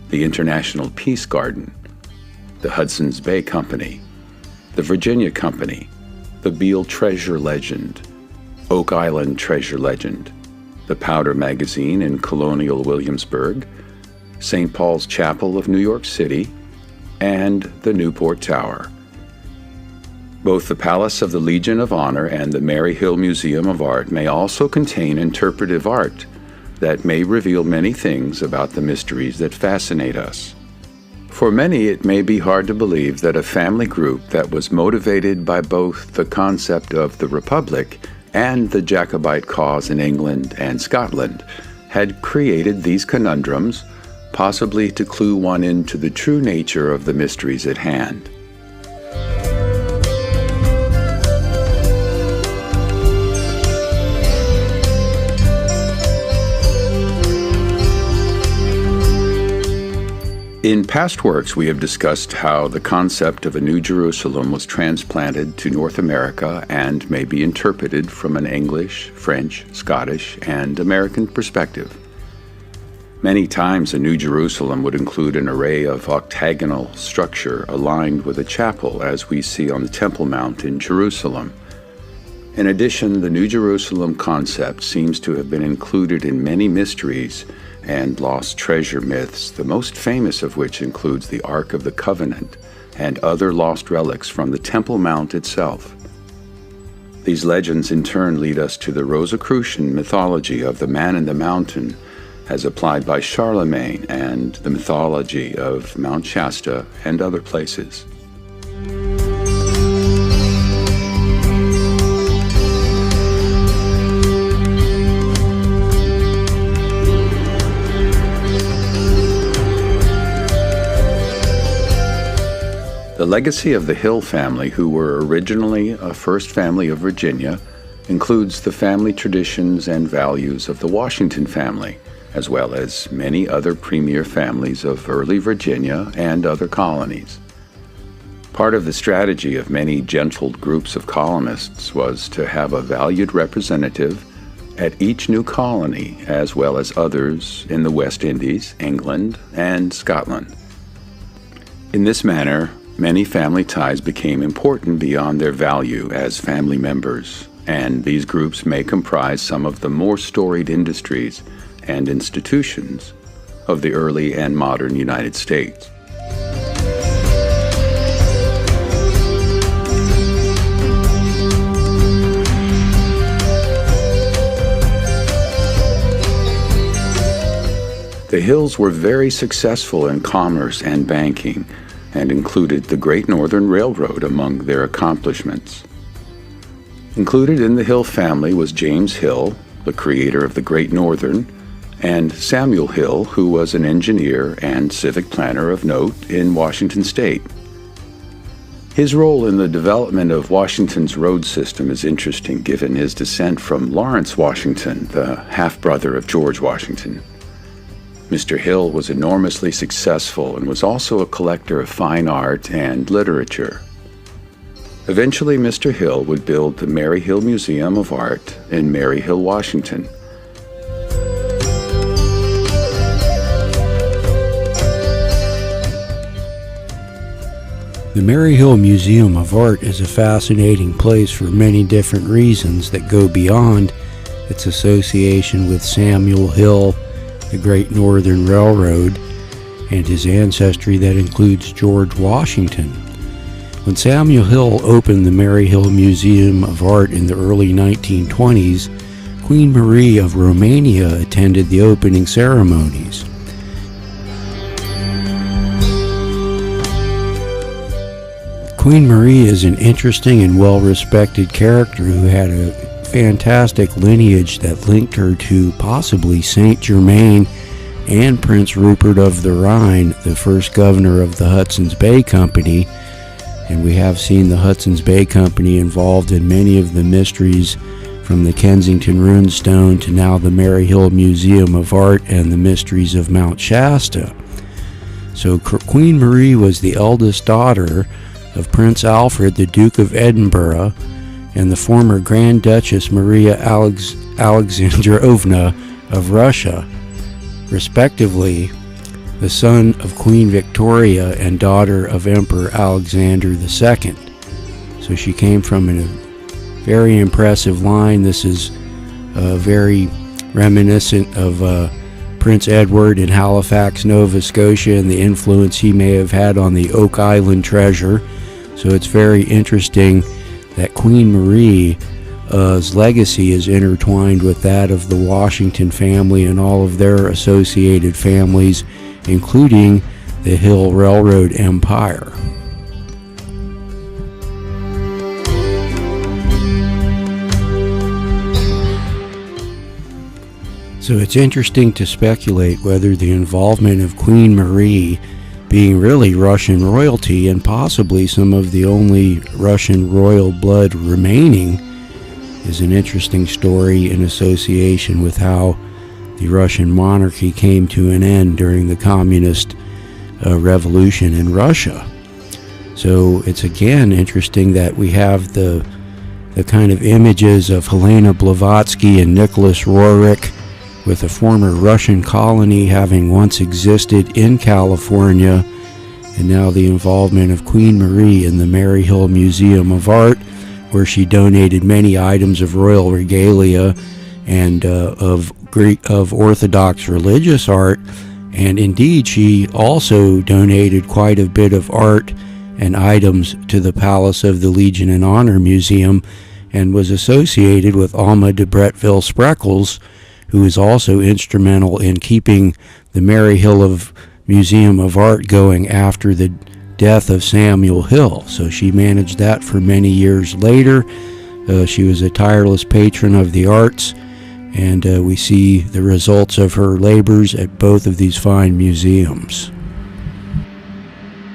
Speaker 2: the International Peace Garden, the Hudson's Bay Company, the Virginia Company, the Beale Treasure Legend, Oak Island Treasure Legend, the Powder Magazine in colonial Williamsburg, St. Paul's Chapel of New York City, and the Newport Tower. Both the Palace of the Legion of Honor and the Maryhill Museum of Art may also contain interpretive art that may reveal many things about the mysteries that fascinate us. For many, it may be hard to believe that a family group that was motivated by both the concept of the Republic and the Jacobite cause in England and Scotland had created these conundrums, possibly to clue one into the true nature of the mysteries at hand. In past works, we have discussed how the concept of a New Jerusalem was transplanted to North America and may be interpreted from an English, French, Scottish, and American perspective. Many times, a New Jerusalem would include an array of octagonal structure aligned with a chapel, as we see on the Temple Mount in Jerusalem. In addition, the New Jerusalem concept seems to have been included in many mysteries and lost treasure myths, the most famous of which includes the Ark of the Covenant and other lost relics from the Temple Mount itself. These legends in turn lead us to the Rosicrucian mythology of the Man in the Mountain, as applied by Charlemagne, and the mythology of Mount Shasta and other places. The legacy of the Hill family, who were originally a first family of Virginia, includes the family traditions and values of the Washington family, as well as many other premier families of early Virginia and other colonies. Part of the strategy of many gentled groups of colonists was to have a valued representative at each new colony, as well as others in the West Indies, England, and Scotland. In this manner, many family ties became important beyond their value as family members, and these groups may comprise some of the more storied industries and institutions of the early and modern United States. The Hills were very successful in commerce and banking, and included the Great Northern Railroad among their accomplishments. Included in the Hill family was James Hill, the creator of the Great Northern, and Samuel Hill, who was an engineer and civic planner of note in Washington State. His role in the development of Washington's road system is interesting, given his descent from Lawrence Washington, the half-brother of George Washington. Mr. Hill was enormously successful and was also a collector of fine art and literature. Eventually, Mr. Hill would build the Maryhill Museum of Art in Maryhill, Washington.
Speaker 1: The Maryhill Museum of Art is a fascinating place for many different reasons that go beyond its association with Samuel Hill, the Great Northern Railroad, and his ancestry that includes George Washington. When Samuel Hill opened the Maryhill Museum of Art in the early 1920s, Queen Marie of Romania attended the opening ceremonies. Queen Marie is an interesting and well-respected character who had a fantastic lineage that linked her to possibly Saint Germain and Prince Rupert of the Rhine, the first governor of the Hudson's Bay Company. And we have seen the Hudson's Bay Company involved in many of the mysteries, from the Kensington Rune stone to now the Maryhill Museum of Art and the mysteries of Mount Shasta. So Queen Marie was the eldest daughter of Prince Alfred, the Duke of Edinburgh, and the former Grand Duchess Maria Alexandrovna of Russia, respectively, the son of Queen Victoria and daughter of Emperor Alexander II. So she came from a very impressive line. This is very reminiscent of Prince Edward in Halifax, Nova Scotia, and the influence he may have had on the Oak Island treasure. So it's very interesting that Queen Marie's legacy is intertwined with that of the Washington family and all of their associated families, including the Hill Railroad Empire. So it's interesting to speculate whether the involvement of Queen Marie, being really Russian royalty and possibly some of the only Russian royal blood remaining, is an interesting story in association with how the Russian monarchy came to an end during the communist revolution in Russia. So it's again interesting that we have the kind of images of Helena Blavatsky and Nicholas Roerich, with a former Russian colony having once existed in California, and now the involvement of Queen Marie in the Maryhill Museum of Art, where she donated many items of royal regalia and of Orthodox religious art, and indeed she also donated quite a bit of art and items to the Palace of the Legion and Honor Museum, and was associated with Alma de Bretteville-Spreckels, who is also instrumental in keeping the Maryhill Museum of Art going after the death of Samuel Hill. So she managed that for many years later. She was a tireless patron of the arts, and we see the results of her labors at both of these fine museums.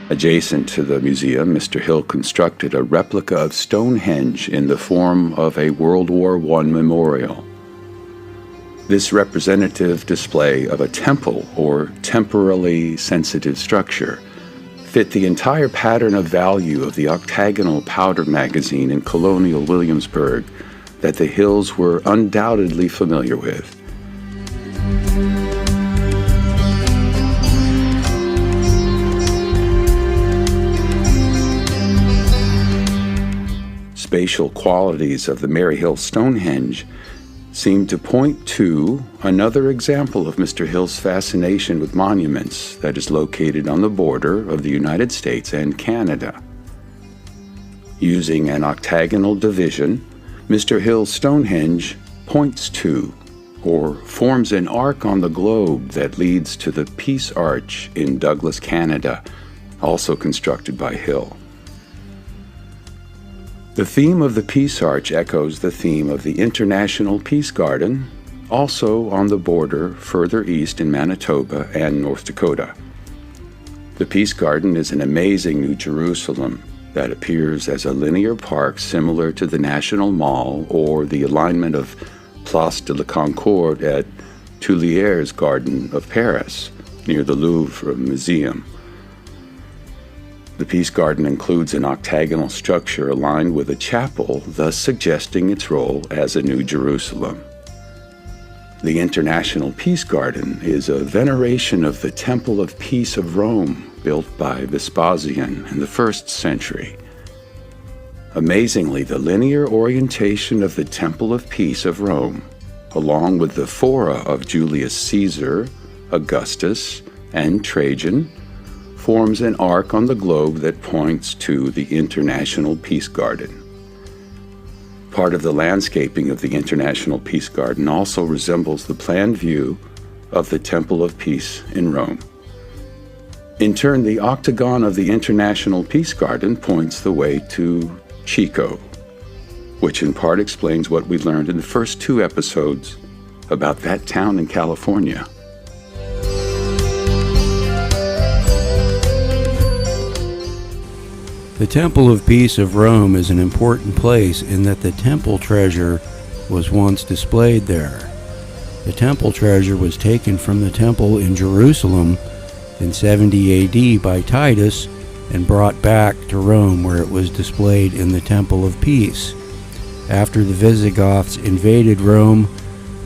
Speaker 2: Adjacent to the museum, Mr. Hill constructed a replica of Stonehenge in the form of a World War I memorial. This representative display of a temple, or temporally sensitive structure, fit the entire pattern of value of the octagonal powder magazine in colonial Williamsburg that the Hills were undoubtedly familiar with. Spatial qualities of the Maryhill Stonehenge seem to point to another example of Mr. Hill's fascination with monuments that is located on the border of the United States and Canada. Using an octagonal division, Mr. Hill's Stonehenge points to, or forms an arc on the globe that leads to the Peace Arch in Douglas, Canada, also constructed by Hill. The theme of the Peace Arch echoes the theme of the International Peace Garden, also on the border further east in Manitoba and North Dakota. The Peace Garden is an amazing New Jerusalem that appears as a linear park similar to the National Mall or the alignment of Place de la Concorde at Tuileries Garden of Paris, near the Louvre Museum. The Peace Garden includes an octagonal structure aligned with a chapel, thus suggesting its role as a New Jerusalem. The International Peace Garden is a veneration of the Temple of Peace of Rome, built by Vespasian in the 1st century. Amazingly, the linear orientation of the Temple of Peace of Rome, along with the fora of Julius Caesar, Augustus, and Trajan, forms an arc on the globe that points to the International Peace Garden. Part of the landscaping of the International Peace Garden also resembles the planned view of the Temple of Peace in Rome. In turn, the octagon of the International Peace Garden points the way to Chico, which in part explains what we learned in the first 2 episodes about that town in California.
Speaker 1: The Temple of Peace of Rome is an important place in that the temple treasure was once displayed there. The temple treasure was taken from the temple in Jerusalem in 70 AD by Titus and brought back to Rome, where it was displayed in the Temple of Peace. After the Visigoths invaded Rome,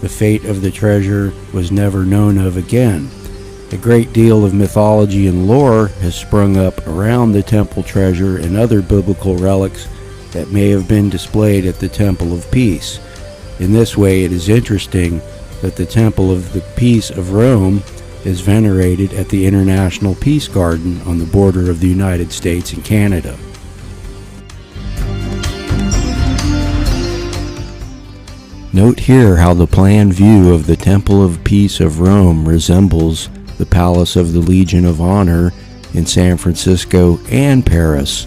Speaker 1: the fate of the treasure was never known of again. A great deal of mythology and lore has sprung up around the temple treasure and other biblical relics that may have been displayed at the Temple of Peace. In this way, it is interesting that the Temple of the Peace of Rome is venerated at the International Peace Garden on the border of the United States and Canada. Note here how the plan view of the Temple of Peace of Rome resembles the Palace of the Legion of Honor in San Francisco and Paris.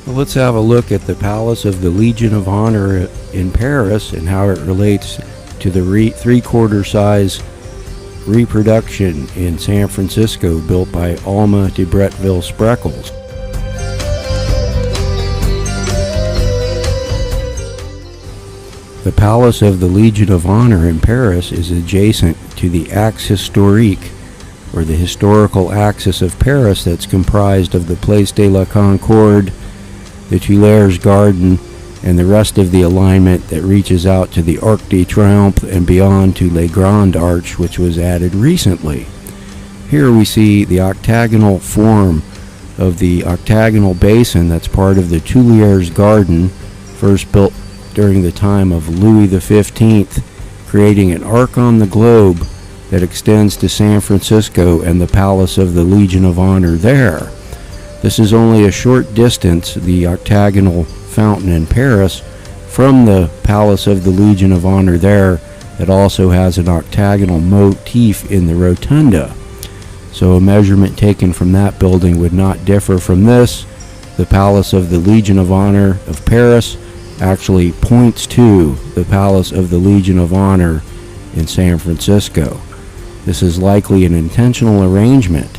Speaker 1: Well, let's have a look at the Palace of the Legion of Honor in Paris and how it relates to the three-quarter size reproduction in San Francisco built by Alma de Bretteville-Spreckels. The Palace of the Legion of Honor in Paris is adjacent to the Axe Historique, or the historical axis of Paris that's comprised of the Place de la Concorde, the Tuileries Garden, and the rest of the alignment that reaches out to the Arc de Triomphe and beyond to Les Grandes Arches, which was added recently. Here we see the octagonal form of the octagonal basin that's part of the Tuileries Garden, first built during the time of Louis XV, creating an arc on the globe that extends to San Francisco and the Palace of the Legion of Honor there. This is only a short distance, the octagonal fountain in Paris, from the Palace of the Legion of Honor there, that also has an octagonal motif in the rotunda. So a measurement taken from that building would not differ from this. The Palace of the Legion of Honor of Paris actually points to the Palace of the Legion of Honor in San Francisco. This is likely an intentional arrangement.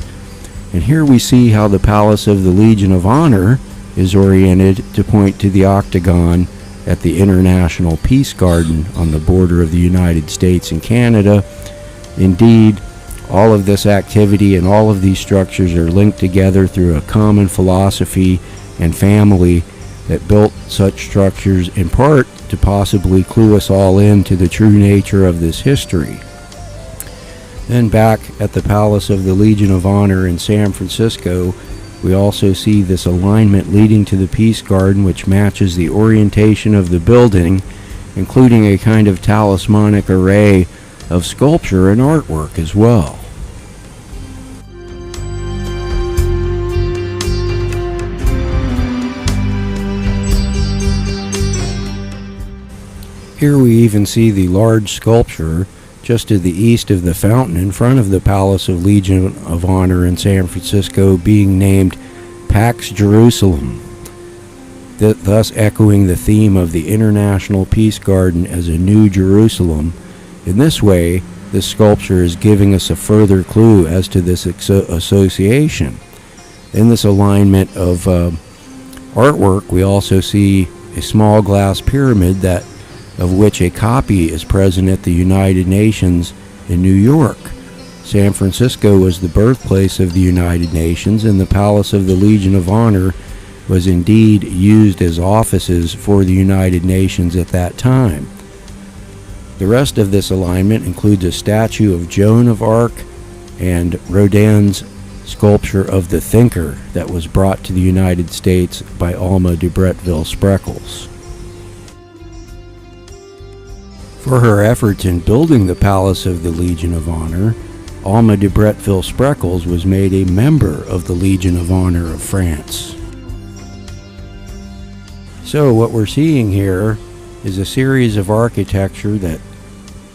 Speaker 1: And here we see how the Palace of the Legion of Honor is oriented to point to the octagon at the International Peace Garden on the border of the United States and Canada. Indeed, all of this activity and all of these structures are linked together through a common philosophy and family that built such structures in part to possibly clue us all in to the true nature of this history. Then back at the Palace of the Legion of Honor in San Francisco, we also see this alignment leading to the Peace Garden, which matches the orientation of the building, including a kind of talismanic array of sculpture and artwork as well. Here we even see the large sculpture just to the east of the fountain in front of the Palace of Legion of Honor in San Francisco being named Pax Jerusalem, thus echoing the theme of the International Peace Garden as a new Jerusalem. In this way, this sculpture is giving us a further clue as to this association. In this alignment of artwork, we also see a small glass pyramid of which a copy is present at the United Nations in New York. San Francisco was the birthplace of the United Nations, and the Palace of the Legion of Honor was indeed used as offices for the United Nations at that time. The rest of this alignment includes a statue of Joan of Arc and Rodin's sculpture of the Thinker that was brought to the United States by Alma de Bretteville-Spreckels. For her efforts in building the Palace of the Legion of Honor, Alma de Bretteville-Spreckels was made a member of the Legion of Honor of France. So what we're seeing here is a series of architecture that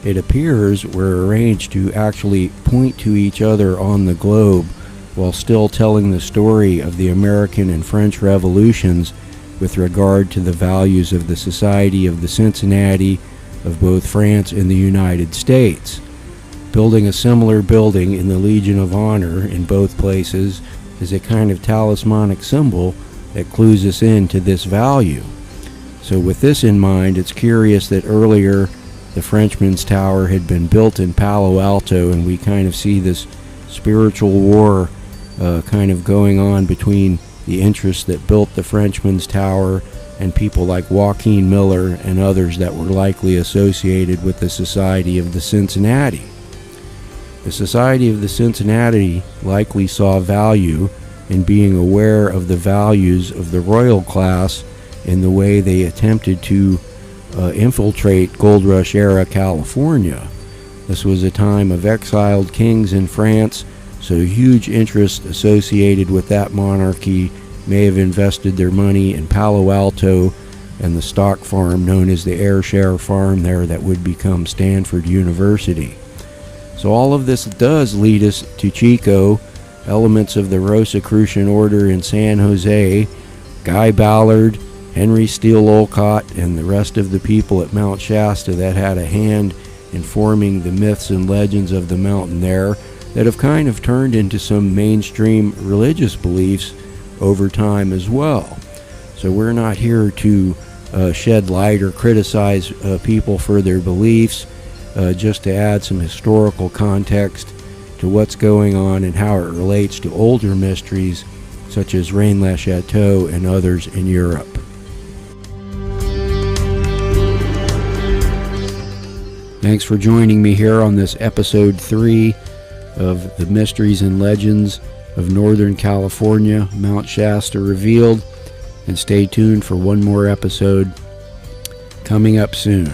Speaker 1: it appears were arranged to actually point to each other on the globe while still telling the story of the American and French revolutions with regard to the values of the Society of the Cincinnati of both France and the United States. Building a similar building in the Legion of Honor in both places is a kind of talismanic symbol that clues us into this value. So with this in mind, it's curious that earlier the Frenchman's Tower had been built in Palo Alto, and we kind of see this spiritual war kind of going on between the interests that built the Frenchman's Tower and people like Joaquin Miller and others that were likely associated with the Society of the Cincinnati. The Society of the Cincinnati likely saw value in being aware of the values of the royal class in the way they attempted to infiltrate Gold Rush era California. This was a time of exiled kings in France, so huge interest associated with that monarchy may have invested their money in Palo Alto and the stock farm known as the Ayrshire Farm there that would become Stanford University. So all of this does lead us to Chico, elements of the Rosicrucian order in San Jose, Guy Ballard, Henry Steele Olcott, and the rest of the people at Mount Shasta that had a hand in forming the myths and legends of the mountain there that have kind of turned into some mainstream religious beliefs over time as well. So we're not here to shed light or criticize people for their beliefs, just to add some historical context to what's going on and how it relates to older mysteries such as Rennes le Chateau and others in Europe. Thanks for joining me here on this episode 3 of the Mysteries and Legends of Northern California, Mount Shasta Revealed, and stay tuned for one more episode coming up soon.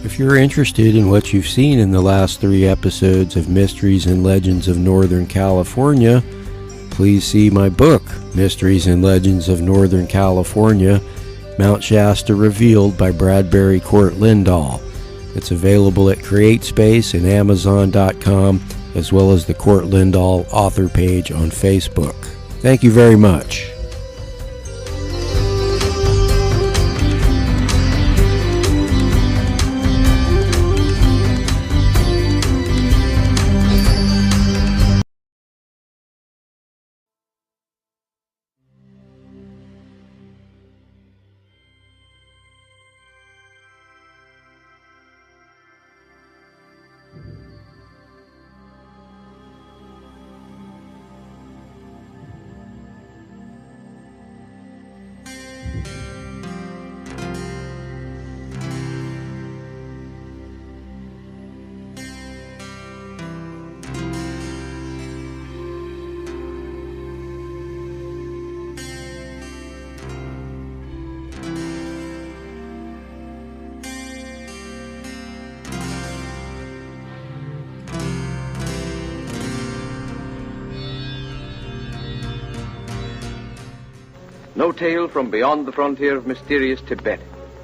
Speaker 1: If you're interested in what you've seen in the last 3 episodes of Mysteries and Legends of Northern California, please see my book, Mysteries and Legends of Northern California, Mount Shasta Revealed by Bradbury Cort Lindahl. It's available at CreateSpace and Amazon.com, as well as the Cort Lindahl author page on Facebook. Thank you very much.
Speaker 3: No tale from beyond the frontier of mysterious Tibet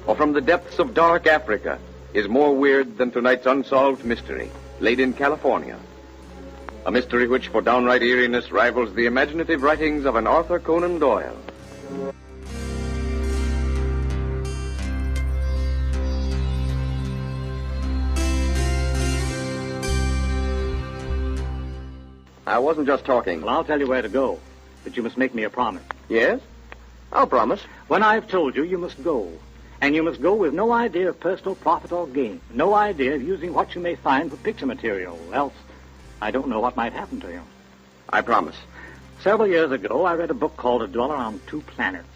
Speaker 3: or from the depths of dark Africa is more weird than tonight's unsolved mystery, laid in California. A mystery which, for downright eeriness, rivals the imaginative writings of an Arthur Conan Doyle. I wasn't just talking.
Speaker 4: Well, I'll tell you where to go, but you must make me a promise.
Speaker 3: Yes? I'll promise.
Speaker 4: When I've told you, you must go. And you must go with no idea of personal profit or gain. No idea of using what you may find for picture material. Else, I don't know what might happen to you.
Speaker 3: I promise.
Speaker 4: Several years ago, I read a book called A Dweller on Two Planets.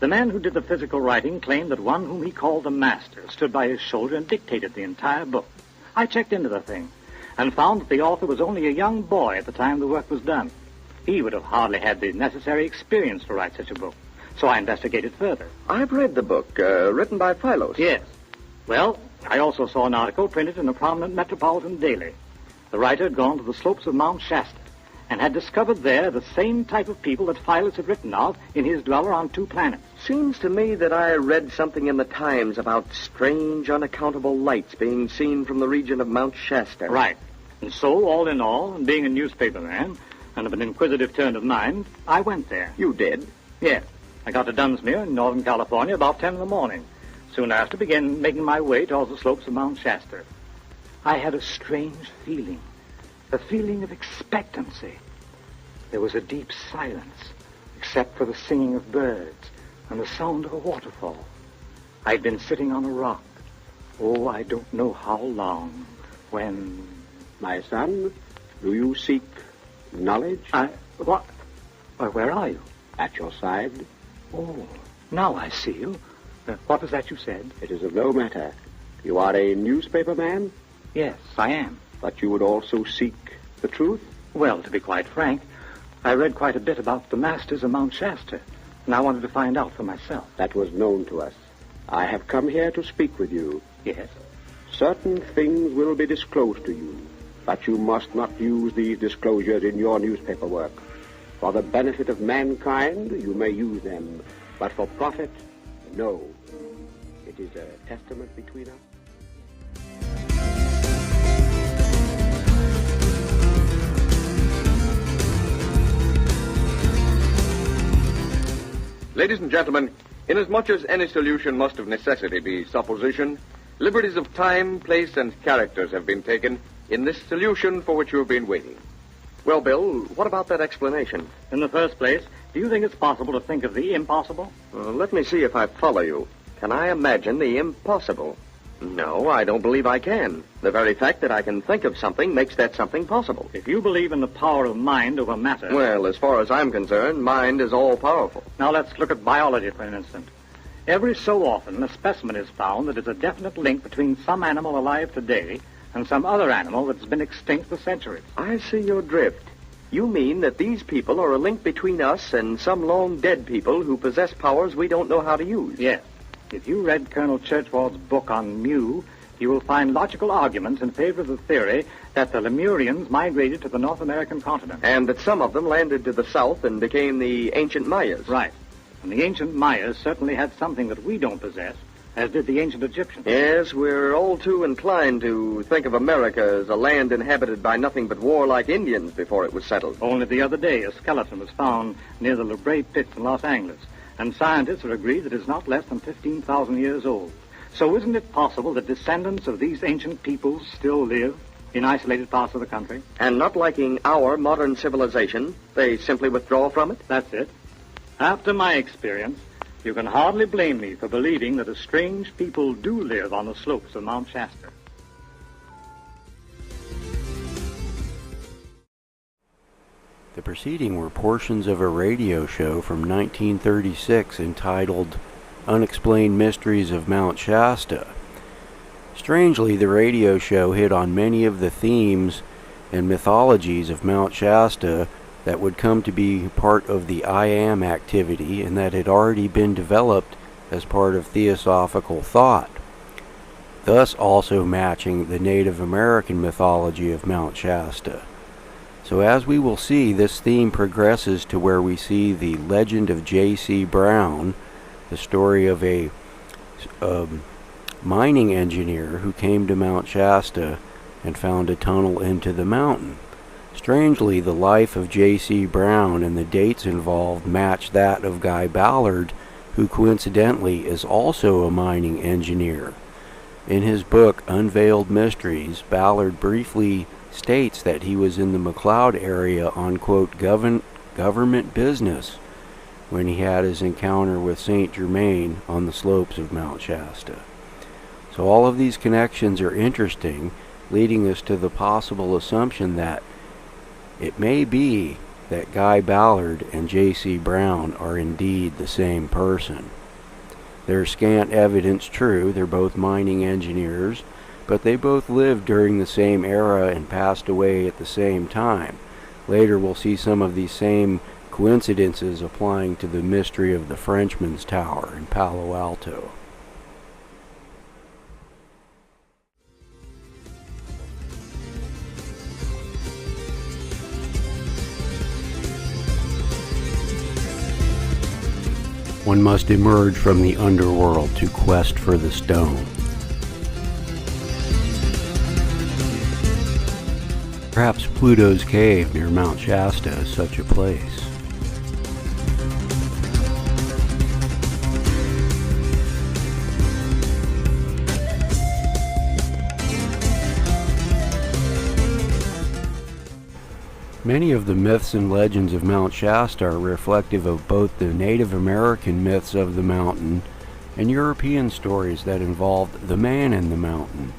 Speaker 4: The man who did the physical writing claimed that one whom he called the Master stood by his shoulder and dictated the entire book. I checked into the thing and found that the author was only a young boy at the time the work was done. He would have hardly had the necessary experience to write such a book. So I investigated further.
Speaker 3: I've read the book, written by Philos.
Speaker 4: Yes. Well, I also saw an article printed in a prominent metropolitan daily. The writer had gone to the slopes of Mount Shasta and had discovered there the same type of people that Philos had written of in his Dweller on Two Planets.
Speaker 3: Seems to me that I read something in the Times about strange, unaccountable lights being seen from the region of Mount Shasta.
Speaker 4: Right. And so, all in all, and being a newspaper man and of an inquisitive turn of mind, I went there.
Speaker 3: You did?
Speaker 4: Yes. I got to Dunsmuir in Northern California about 10 in the morning. Soon after, began making my way towards the slopes of Mount Shasta. I had a strange feeling, a feeling of expectancy. There was a deep silence, except for the singing of birds and the sound of a waterfall. I'd been sitting on a rock, I don't know how long, when...
Speaker 5: My son, do you seek knowledge?
Speaker 4: What? Where are you?
Speaker 5: At your side.
Speaker 4: Oh, now I see you. What was that you said?
Speaker 5: It is of no matter. You are a newspaper man,
Speaker 4: Yes, I am.
Speaker 5: but you would also seek the truth?
Speaker 4: Well, to be quite frank, I read quite a bit about the masters of Mount Shasta, and I wanted to find out for myself.
Speaker 5: That was known to us. I have come here to speak with you.
Speaker 4: Yes?
Speaker 5: Certain things will be disclosed to you, but you must not use these disclosures in your newspaper work. For the benefit of mankind, you may use them, but for profit, no. It is a testament between us.
Speaker 3: Ladies and gentlemen, inasmuch as any solution must of necessity be supposition, liberties of time, place, and characters have been taken in this solution for which you have been waiting. Well, Bill, what about that explanation?
Speaker 4: In the first place, do you think it's possible to think of the impossible?
Speaker 3: Let me see if I follow you. Can I imagine the impossible? No, I don't believe I can. The very fact that I can think of something makes that something possible.
Speaker 4: If you believe in the power of mind over matter...
Speaker 3: Well, as far as I'm concerned, mind is all-powerful.
Speaker 4: Now let's look at biology for an instant. Every so often, a specimen is found that is a definite link between some animal alive today and some other animal that's been extinct for centuries.
Speaker 3: I see your drift. You mean that these people are a link between us and some long-dead people who possess powers we don't know how to use?
Speaker 4: Yes. If you read Colonel Churchward's book on Mu, you will find logical arguments in favor of the theory that the Lemurians migrated to the North American continent.
Speaker 3: And that some of them landed to the south and became the ancient Mayas.
Speaker 4: Right. And the ancient Mayas certainly had something that we don't possess, as did the ancient Egyptians.
Speaker 3: Yes, we're all too inclined to think of America as a land inhabited by nothing but warlike Indians before it was settled.
Speaker 4: Only the other day, a skeleton was found near the La Brea pits in Los Angeles, and scientists are agreed that it's not less than 15,000 years old. So isn't it possible that descendants of these ancient peoples still live in isolated parts of the country?
Speaker 3: And not liking our modern civilization, they simply withdraw from it?
Speaker 4: That's it. After my experience, you can hardly blame me for believing that a strange people do live on the slopes of Mount Shasta.
Speaker 1: The preceding were portions of a radio show from 1936 entitled Unexplained Mysteries of Mount Shasta. Strangely, the radio show hit on many of the themes and mythologies of Mount Shasta that would come to be part of the I Am activity and that had already been developed as part of theosophical thought, thus also matching the Native American mythology of Mount Shasta. So as we will see, this theme progresses to where we see the legend of J.C. Brown, the story of a mining engineer who came to Mount Shasta and found a tunnel into the mountain. Strangely, the life of J.C. Brown and the dates involved match that of Guy Ballard, who coincidentally is also a mining engineer. In his book, Unveiled Mysteries, Ballard briefly states that he was in the McLeod area on, quote, government business when he had his encounter with Saint Germain on the slopes of Mount Shasta. So all of these connections are interesting, leading us to the possible assumption that it may be that Guy Ballard and J.C. Brown are indeed the same person. There's scant evidence true, they're both mining engineers, but they both lived during the same era and passed away at the same time. Later we'll see some of these same coincidences applying to the mystery of the Frenchman's Tower in Palo Alto. One must emerge from the underworld to quest for the stone. Perhaps Pluto's cave near Mount Shasta is such a place. Many of the myths and legends of Mount Shasta are reflective of both the Native American myths of the mountain and European stories that involved the man in the mountain.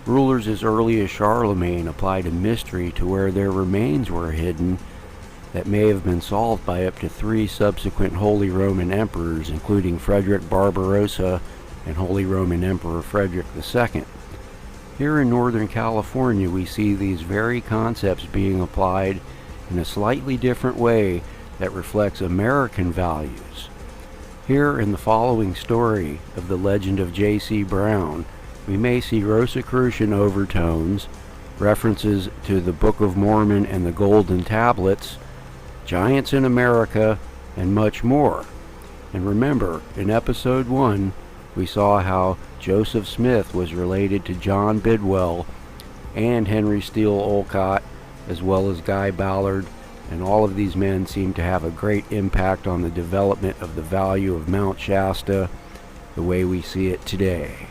Speaker 1: Rulers as early as Charlemagne applied a mystery to where their remains were hidden that may have been solved by up to 3 subsequent Holy Roman emperors, including Frederick Barbarossa and Holy Roman Emperor Frederick II. Here in Northern California, we see these very concepts being applied in a slightly different way that reflects American values. Here in the following story of the legend of J.C. Brown, we may see Rosicrucian overtones, references to the Book of Mormon and the Golden Tablets, giants in America, and much more. And remember, in episode 1, we saw how Joseph Smith was related to John Bidwell and Henry Steele Olcott, as well as Guy Ballard, and all of these men seem to have a great impact on the development of the value of Mount Shasta the way we see it today.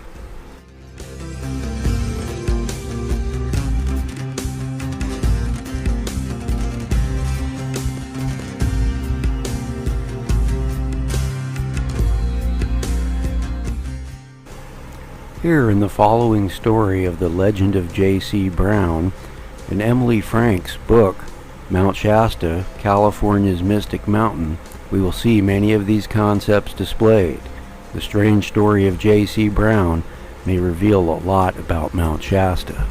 Speaker 1: Here in the following story of the legend of J.C. Brown, in Emily Frank's book, Mount Shasta, California's Mystic Mountain, we will see many of these concepts displayed. The strange story of J.C. Brown may reveal a lot about Mount Shasta.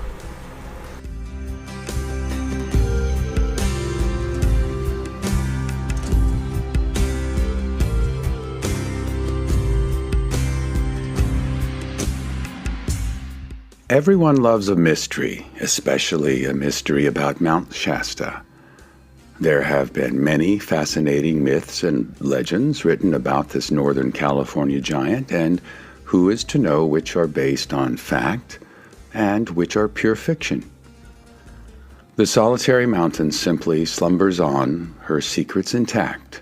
Speaker 2: Everyone loves a mystery, especially a mystery about Mount Shasta. There have been many fascinating myths and legends written about this Northern California giant, and who is to know which are based on fact and which are pure fiction? The solitary mountain simply slumbers on, her secrets intact.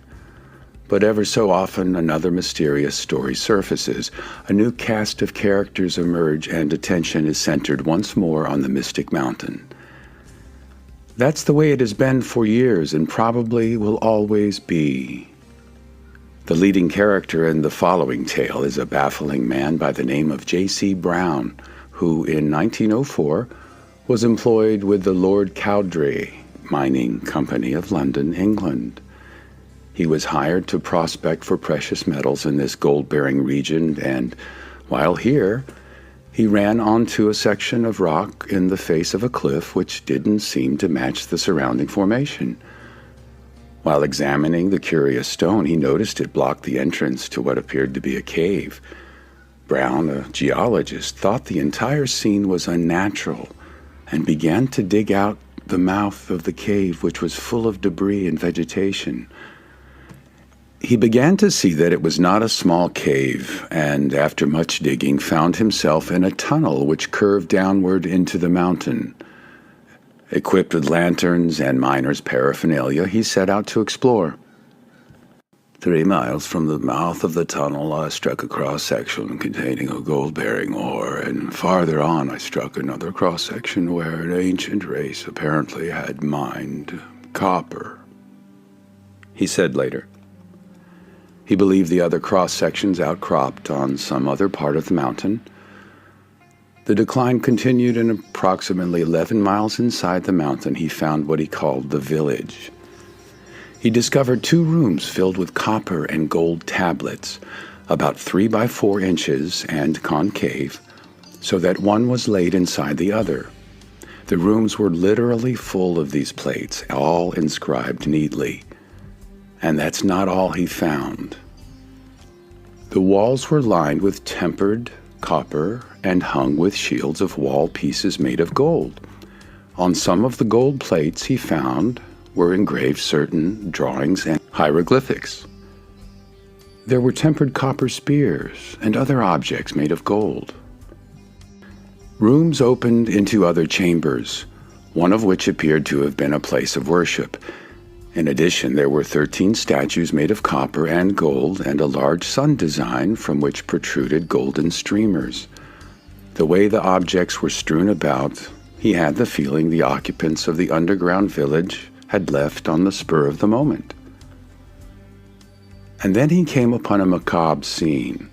Speaker 2: But ever so often another mysterious story surfaces, a new cast of characters emerge, and attention is centered once more on the mystic mountain. That's the way it has been for years and probably will always be. The leading character in the following tale is a baffling man by the name of J.C. Brown, who in 1904 was employed with the Lord Cowdray Mining Company of London, England. He was hired to prospect for precious metals in this gold-bearing region, and while here, he ran onto a section of rock in the face of a cliff which didn't seem to match the surrounding formation. While examining the curious stone, he noticed it blocked the entrance to what appeared to be a cave. Brown, a geologist, thought the entire scene was unnatural and began to dig out the mouth of the cave, which was full of debris and vegetation. He began to see that it was not a small cave, and after much digging found himself in a tunnel which curved downward into the mountain. Equipped with lanterns and miners' paraphernalia, he set out to explore. 3 miles from the mouth of the tunnel, I struck a cross-section containing a gold-bearing ore, and farther on I struck another cross-section where an ancient race apparently had mined copper," he said later. He believed the other cross-sections outcropped on some other part of the mountain. The decline continued, and approximately 11 miles inside the mountain he found what he called the village. He discovered 2 rooms filled with copper and gold tablets, about 3 by 4 inches and concave, so that one was laid inside the other. The rooms were literally full of these plates, all inscribed neatly. And that's not all he found. The walls were lined with tempered copper and hung with shields of wall pieces made of gold. On some of the gold plates he found were engraved certain drawings and hieroglyphics. There were tempered copper spears and other objects made of gold. Rooms opened into other chambers, one of which appeared to have been a place of worship. In addition, there were 13 statues made of copper and gold and a large sun design from which protruded golden streamers. The way the objects were strewn about, he had the feeling the occupants of the underground village had left on the spur of the moment. And then he came upon a macabre scene.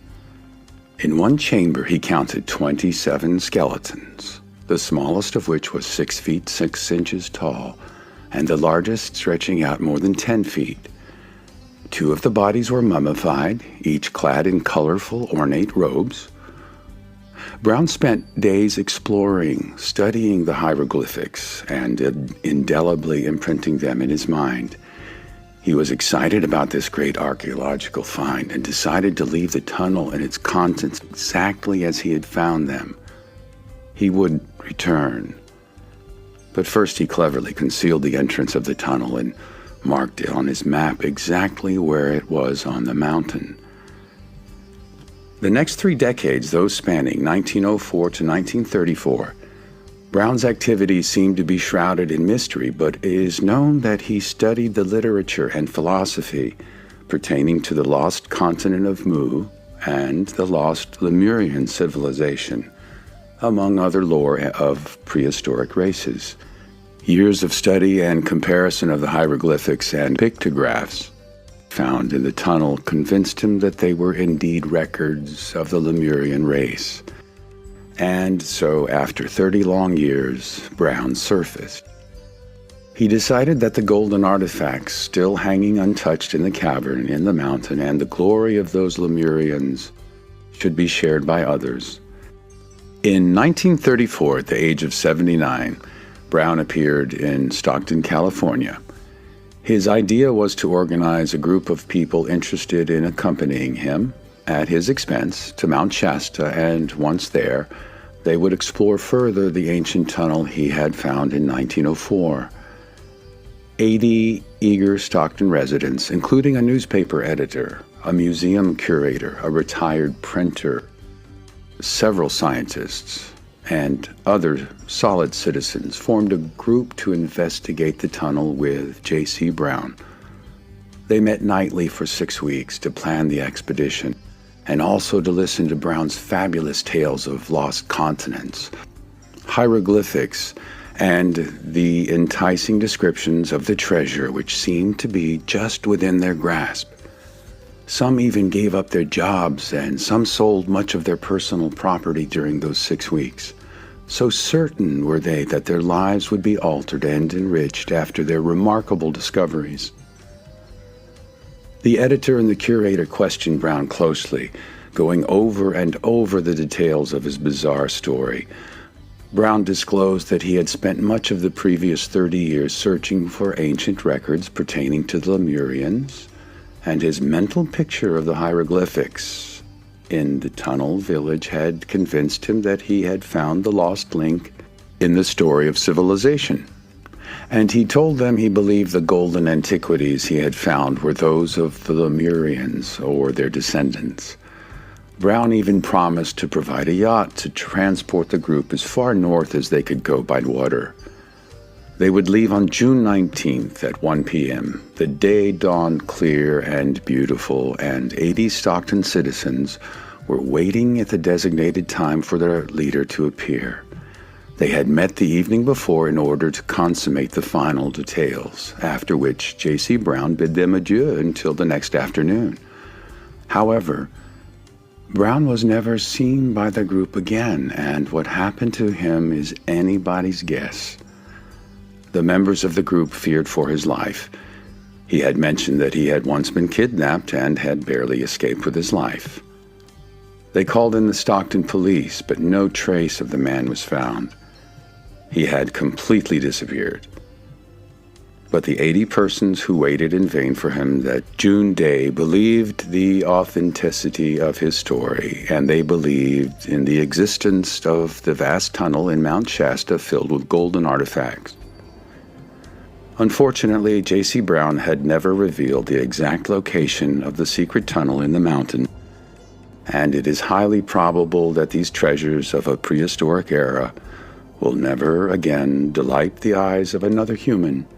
Speaker 2: In one chamber he counted 27 skeletons, the smallest of which was 6 feet 6 inches tall, and the largest stretching out more than 10 feet. 2 of the bodies were mummified, each clad in colorful, ornate robes. Brown spent days exploring, studying the hieroglyphics, and indelibly imprinting them in his mind. He was excited about this great archaeological find and decided to leave the tunnel and its contents exactly as he had found them. He would return. But first he cleverly concealed the entrance of the tunnel and marked it on his map exactly where it was on the mountain. The next 3 decades, those spanning 1904 to 1934, Brown's activities seem to be shrouded in mystery, but it is known that he studied the literature and philosophy pertaining to the lost continent of Mu and the lost Lemurian civilization, among other lore of prehistoric races. Years of study and comparison of the hieroglyphics and pictographs found in the tunnel convinced him that they were indeed records of the Lemurian race. And so, after 30 long years, Brown surfaced. He decided that the golden artifacts still hanging untouched in the cavern in the mountain and the glory of those Lemurians should be shared by others. In 1934, at the age of 79, Brown appeared in Stockton, California. His idea was to organize a group of people interested in accompanying him, at his expense, to Mount Shasta, and once there, they would explore further the ancient tunnel he had found in 1904. 80 eager Stockton residents, including a newspaper editor, a museum curator, a retired printer, several scientists, and other solid citizens, formed a group to investigate the tunnel with J.C. Brown. They met nightly for 6 weeks to plan the expedition, and also to listen to Brown's fabulous tales of lost continents, hieroglyphics, and the enticing descriptions of the treasure which seemed to be just within their grasp. Some even gave up their jobs, and some sold much of their personal property during those 6 weeks. So certain were they that their lives would be altered and enriched after their remarkable discoveries. The editor and the curator questioned Brown closely, going over and over the details of his bizarre story. Brown disclosed that he had spent much of the previous 30 years searching for ancient records pertaining to the Lemurians, and his mental picture of the hieroglyphics in the tunnel village had convinced him that he had found the lost link in the story of civilization. And he told them he believed the golden antiquities he had found were those of the Lemurians or their descendants. Brown even promised to provide a yacht to transport the group as far north as they could go by water. They would leave on June 19th at 1 p.m. The day dawned clear and beautiful, and 80 Stockton citizens were waiting at the designated time for their leader to appear. They had met the evening before in order to consummate the final details, after which J.C. Brown bid them adieu until the next afternoon. However, Brown was never seen by the group again, and what happened to him is anybody's guess. The members of the group feared for his life. He had mentioned that he had once been kidnapped and had barely escaped with his life. They called in the Stockton police, but no trace of the man was found. He had completely disappeared. But the 80 persons who waited in vain for him that June day believed the authenticity of his story, and they believed in the existence of the vast tunnel in Mount Shasta filled with golden artifacts. Unfortunately, J.C. Brown had never revealed the exact location of the secret tunnel in the mountain, and it is highly probable that these treasures of a prehistoric era will never again delight the eyes of another human.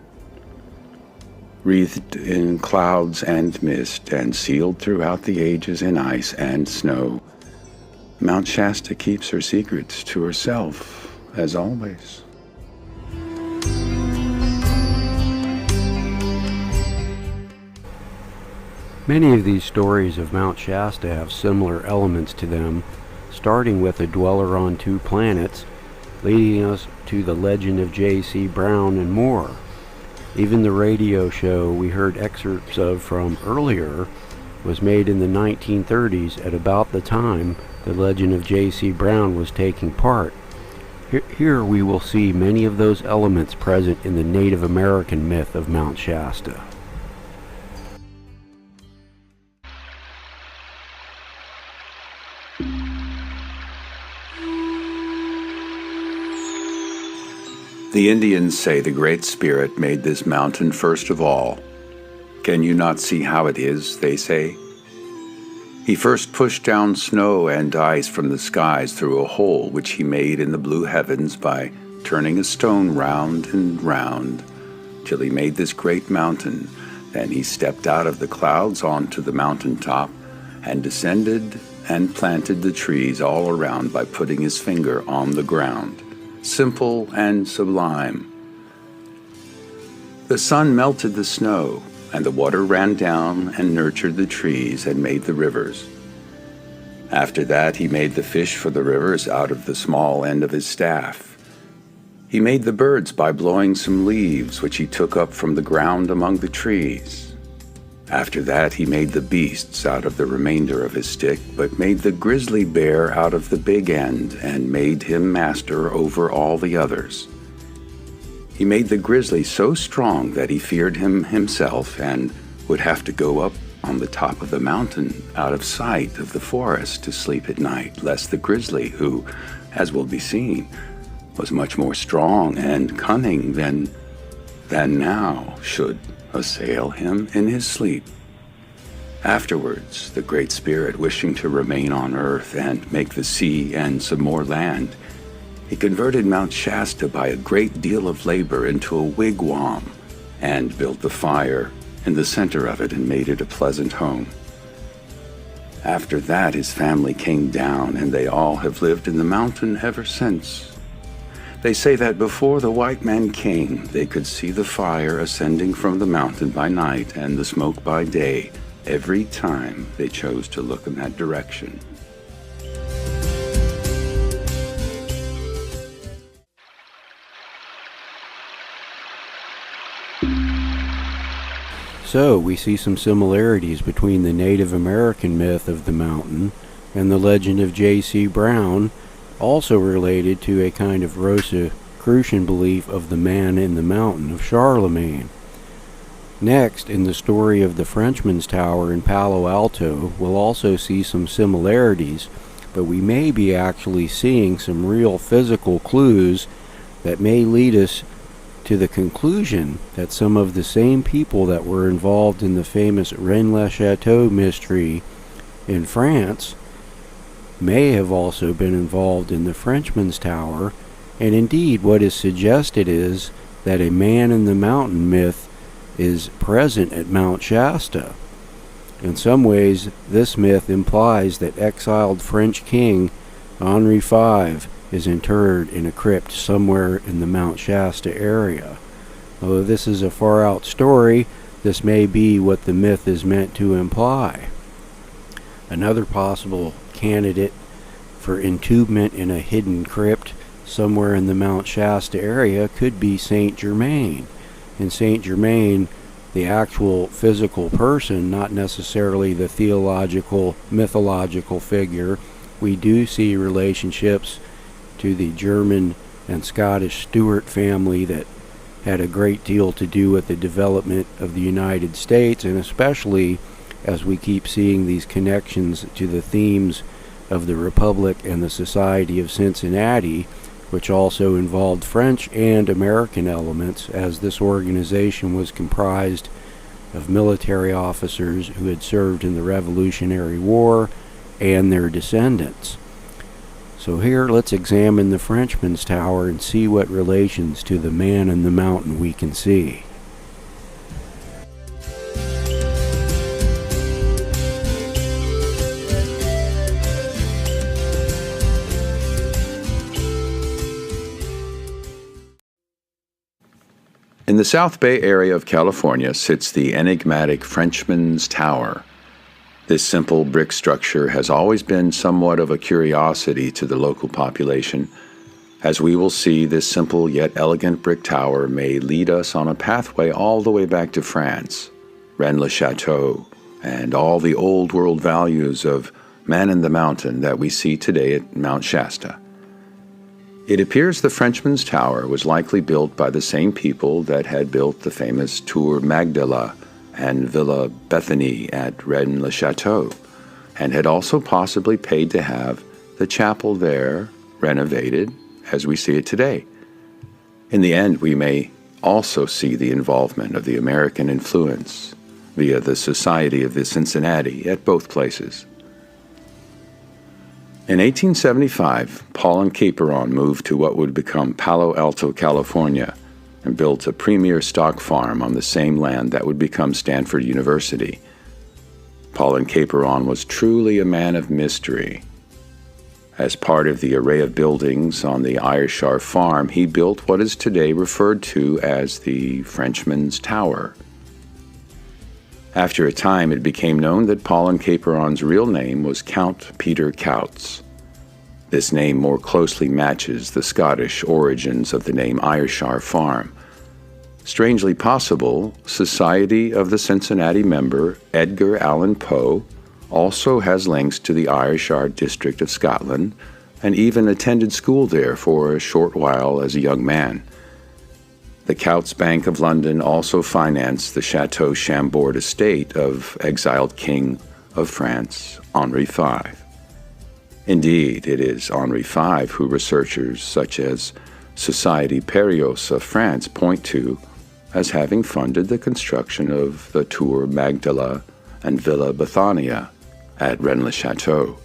Speaker 2: Wreathed in clouds and mist and sealed throughout the ages in ice and snow, Mount Shasta keeps her secrets to herself, as always.
Speaker 1: Many of these stories of Mount Shasta have similar elements to them, starting with a dweller on two planets, leading us to the legend of J.C. Brown and more. Even the radio show we heard excerpts of from earlier was made in the 1930s at about the time the legend of J.C. Brown was taking part. Here we will see many of those elements present in the Native American myth of Mount Shasta.
Speaker 2: The Indians say the Great Spirit made this mountain first of all. Can you not see how it is, they say? He first pushed down snow and ice from the skies through a hole which he made in the blue heavens by turning a stone round and round, till he made this great mountain. Then he stepped out of the clouds onto the mountain top and descended and planted the trees all around by putting his finger on the ground. Simple and sublime. The sun melted the snow, and the water ran down and nurtured the trees and made the rivers. After that he made the fish for the rivers out of the small end of his staff. He made the birds by blowing some leaves which he took up from the ground among the trees. After that he made the beasts out of the remainder of his stick, but made the grizzly bear out of the big end, and made him master over all the others. He made the grizzly so strong that he feared him himself, and would have to go up on the top of the mountain out of sight of the forest to sleep at night, lest the grizzly, who, as will be seen, was much more strong and cunning than now, should assail him in his sleep. Afterwards, the Great Spirit, wishing to remain on earth and make the sea and some more land, he converted Mount Shasta by a great deal of labor into a wigwam, and built the fire in the center of it and made it a pleasant home. After that his family came down, and they all have lived in the mountain ever since. They say that before the white man came, they could see the fire ascending from the mountain by night and the smoke by day, every time they chose to look in that direction.
Speaker 1: So we see some similarities between the Native American myth of the mountain and the legend of J.C. Brown, also related to a kind of Rosicrucian belief of the man in the mountain of Charlemagne. Next, in the story of the Frenchman's Tower in Palo Alto, we'll also see some similarities, but we may be actually seeing some real physical clues that may lead us to the conclusion that some of the same people that were involved in the famous Rennes le Chateau mystery in France may have also been involved in the Frenchman's Tower, and indeed what is suggested is that a man in the mountain myth is present at Mount Shasta. In some ways, this myth implies that exiled French king Henri V is interred in a crypt somewhere in the Mount Shasta area. Although this is a far-out story, this may be what the myth is meant to imply. Another possible candidate for entombment in a hidden crypt somewhere in the Mount Shasta area could be Saint Germain. In Saint Germain, the actual physical person, not necessarily the theological, mythological figure, we do see relationships to the German and Scottish Stuart family that had a great deal to do with the development of the United States, and especially as we keep seeing these connections to the themes of the Republic and the Society of Cincinnati, which also involved French and American elements, as this organization was comprised of military officers who had served in the Revolutionary War and their descendants. So here, let's examine the Frenchman's Tower and see what relations to the man in the mountain we can see.
Speaker 2: In the South Bay area of California sits the enigmatic Frenchman's Tower. This simple brick structure has always been somewhat of a curiosity to the local population. As we will see, this simple yet elegant brick tower may lead us on a pathway all the way back to France, Rennes le Chateau, and all the old world values of man in the mountain that we see today at Mount Shasta. It appears the Frenchman's Tower was likely built by the same people that had built the famous Tour Magdala and Villa Bethany at Rennes le Chateau, and had also possibly paid to have the chapel there renovated as we see it today. In the end, we may also see the involvement of the American influence via the Society of the Cincinnati at both places. In 1875, Paul and Caperon moved to what would become Palo Alto, California, and built a premier stock farm on the same land that would become Stanford University. Paul and Caperon was truly a man of mystery. As part of the array of buildings on the Ayrshire farm, he built what is today referred to as the Frenchman's Tower. After a time, it became known that Paul and Caperon's real name was Count Peter Coutts. This name more closely matches the Scottish origins of the name Ayrshire Farm. Strangely possible, Society of the Cincinnati member Edgar Allan Poe also has links to the Ayrshire district of Scotland and even attended school there for a short while as a young man. The Coutts Bank of London also financed the Chateau Chambord estate of exiled King of France, Henri V. Indeed, it is Henri V who researchers such as Société Périos of France point to as having funded the construction of the Tour Magdala and Villa Bethania at Rennes le Chateau.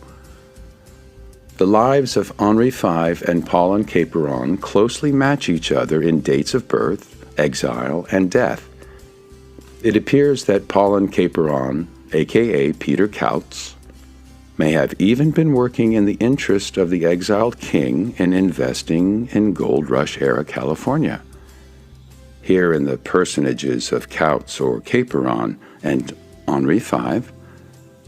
Speaker 2: The lives of Henri V and Paul and Caperon closely match each other in dates of birth, exile, and death. It appears that Paul and Caperon, aka Peter Coutts, may have even been working in the interest of the exiled king in investing in gold rush era California. Here in the personages of Coutts or Caperon and Henri V,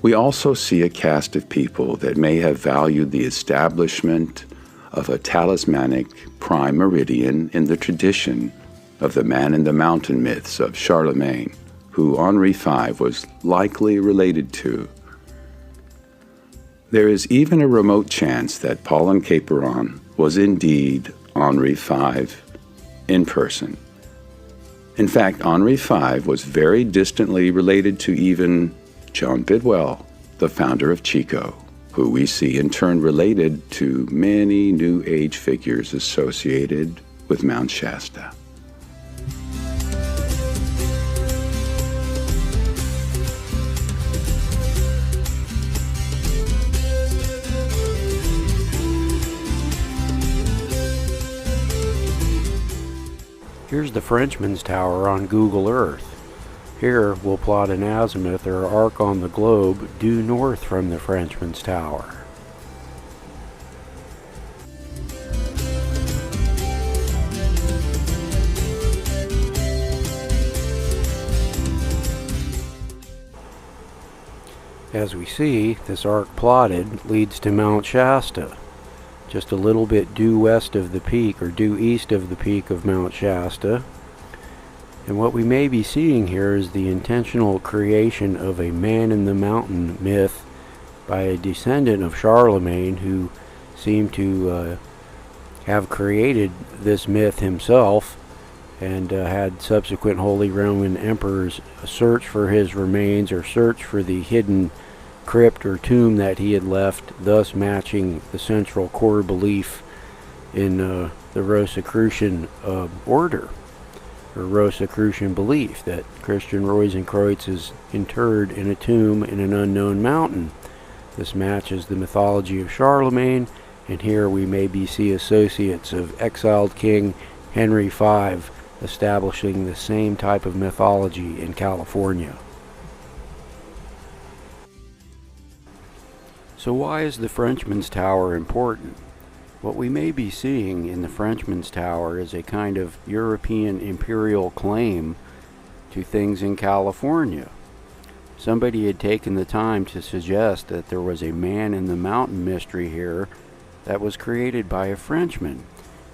Speaker 2: we also see a cast of people that may have valued the establishment of a talismanic prime meridian in the tradition of the man in the mountain myths of Charlemagne, who Henri V was likely related to. There is even a remote chance that Paul and Caperon was indeed Henri V in person. In fact, Henri V was very distantly related to even John Bidwell, the founder of Chico, who we see in turn related to many New Age figures associated with Mount Shasta.
Speaker 1: Here's Here's the Frenchman's Tower on Google Earth. Here we'll plot an azimuth or arc on the globe due north from the Frenchman's Tower. As we see, this arc plotted leads to Mount Shasta, just a little bit due west of the peak, or due east of the peak of Mount Shasta. And what we may be seeing here is the intentional creation of a man-in-the-mountain myth by a descendant of Charlemagne, who seemed to have created this myth himself, and had subsequent Holy Roman emperors search for his remains or search for the hidden crypt or tomb that he had left, thus matching the central core belief in the Rosicrucian order, or Rosicrucian belief, that Christian Rosenkreuz is interred in a tomb in an unknown mountain. This matches the mythology of Charlemagne, and here we maybe see associates of exiled King Henry V establishing the same type of mythology in California. So why is the Frenchman's Tower important? What we may be seeing in the Frenchman's Tower is a kind of European imperial claim to things in California. Somebody had taken the time to suggest that there was a man-in-the-mountain mystery here that was created by a Frenchman.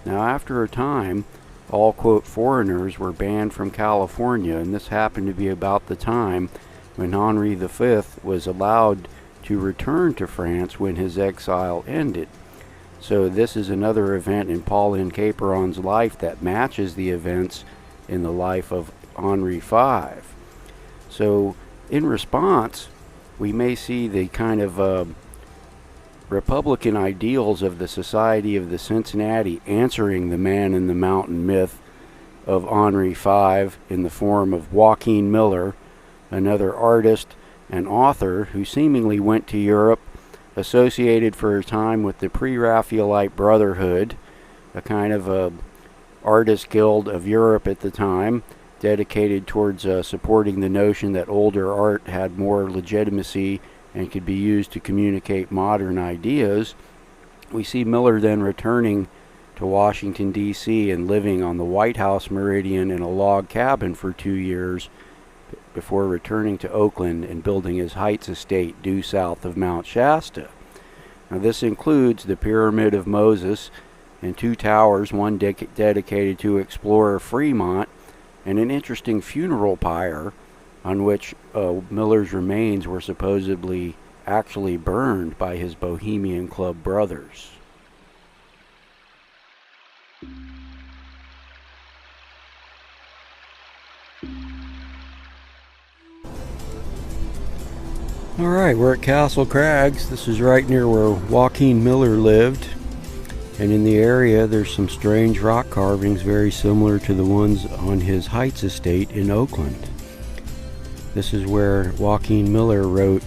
Speaker 1: Now, after a time, all, quote, foreigners were banned from California, and this happened to be about the time when Henri V was allowed to return to France when his exile ended. So this is another event in Pauline Caperon's life that matches the events in the life of Henri V. So in response, we may see the kind of Republican ideals of the Society of the Cincinnati answering the man-in-the-mountain myth of Henri V in the form of Joaquin Miller, another artist and author who seemingly went to Europe, associated for a time with the Pre-Raphaelite Brotherhood, a kind of a artist guild of Europe at the time, dedicated towards supporting the notion that older art had more legitimacy and could be used to communicate modern ideas. We see Miller then returning to Washington, D.C. and living on the White House Meridian in a log cabin for 2 years before returning to Oakland and building his Heights estate due south of Mount Shasta. Now, this includes the Pyramid of Moses and 2 towers, one dedicated to explorer Fremont, and an interesting funeral pyre on which Miller's remains were supposedly actually burned by his Bohemian Club brothers. Alright, we're at Castle Crags. This is right near where Joaquin Miller lived. And in the area there's some strange rock carvings very similar to the ones on his Heights estate in Oakland. This is where Joaquin Miller wrote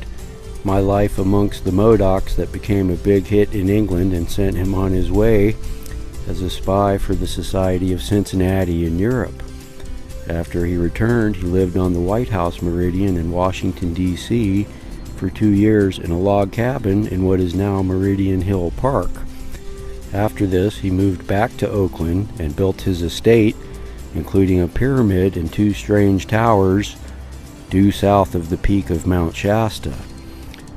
Speaker 1: My Life Amongst the Modocs, that became a big hit in England and sent him on his way as a spy for the Society of Cincinnati in Europe. After he returned, he lived on the White House Meridian in Washington, D.C. for 2 years in a log cabin in what is now Meridian Hill Park. After this, he moved back to Oakland and built his estate, including a pyramid and 2 strange towers due south of the peak of Mount Shasta.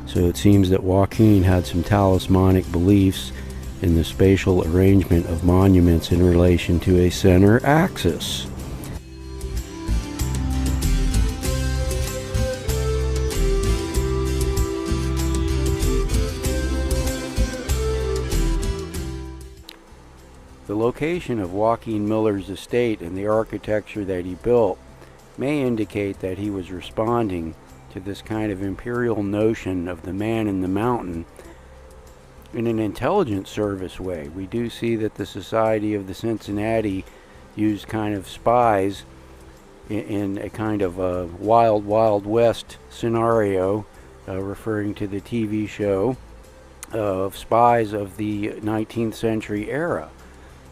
Speaker 1: So it seems that Joaquin had some talismanic beliefs in the spatial arrangement of monuments in relation to a center axis. The location of Joaquin Miller's estate and the architecture that he built may indicate that he was responding to this kind of imperial notion of the man in the mountain in an intelligence service way. We do see that the Society of the Cincinnati used kind of spies in a kind of a Wild Wild West scenario, referring to the TV show of spies of the 19th century era.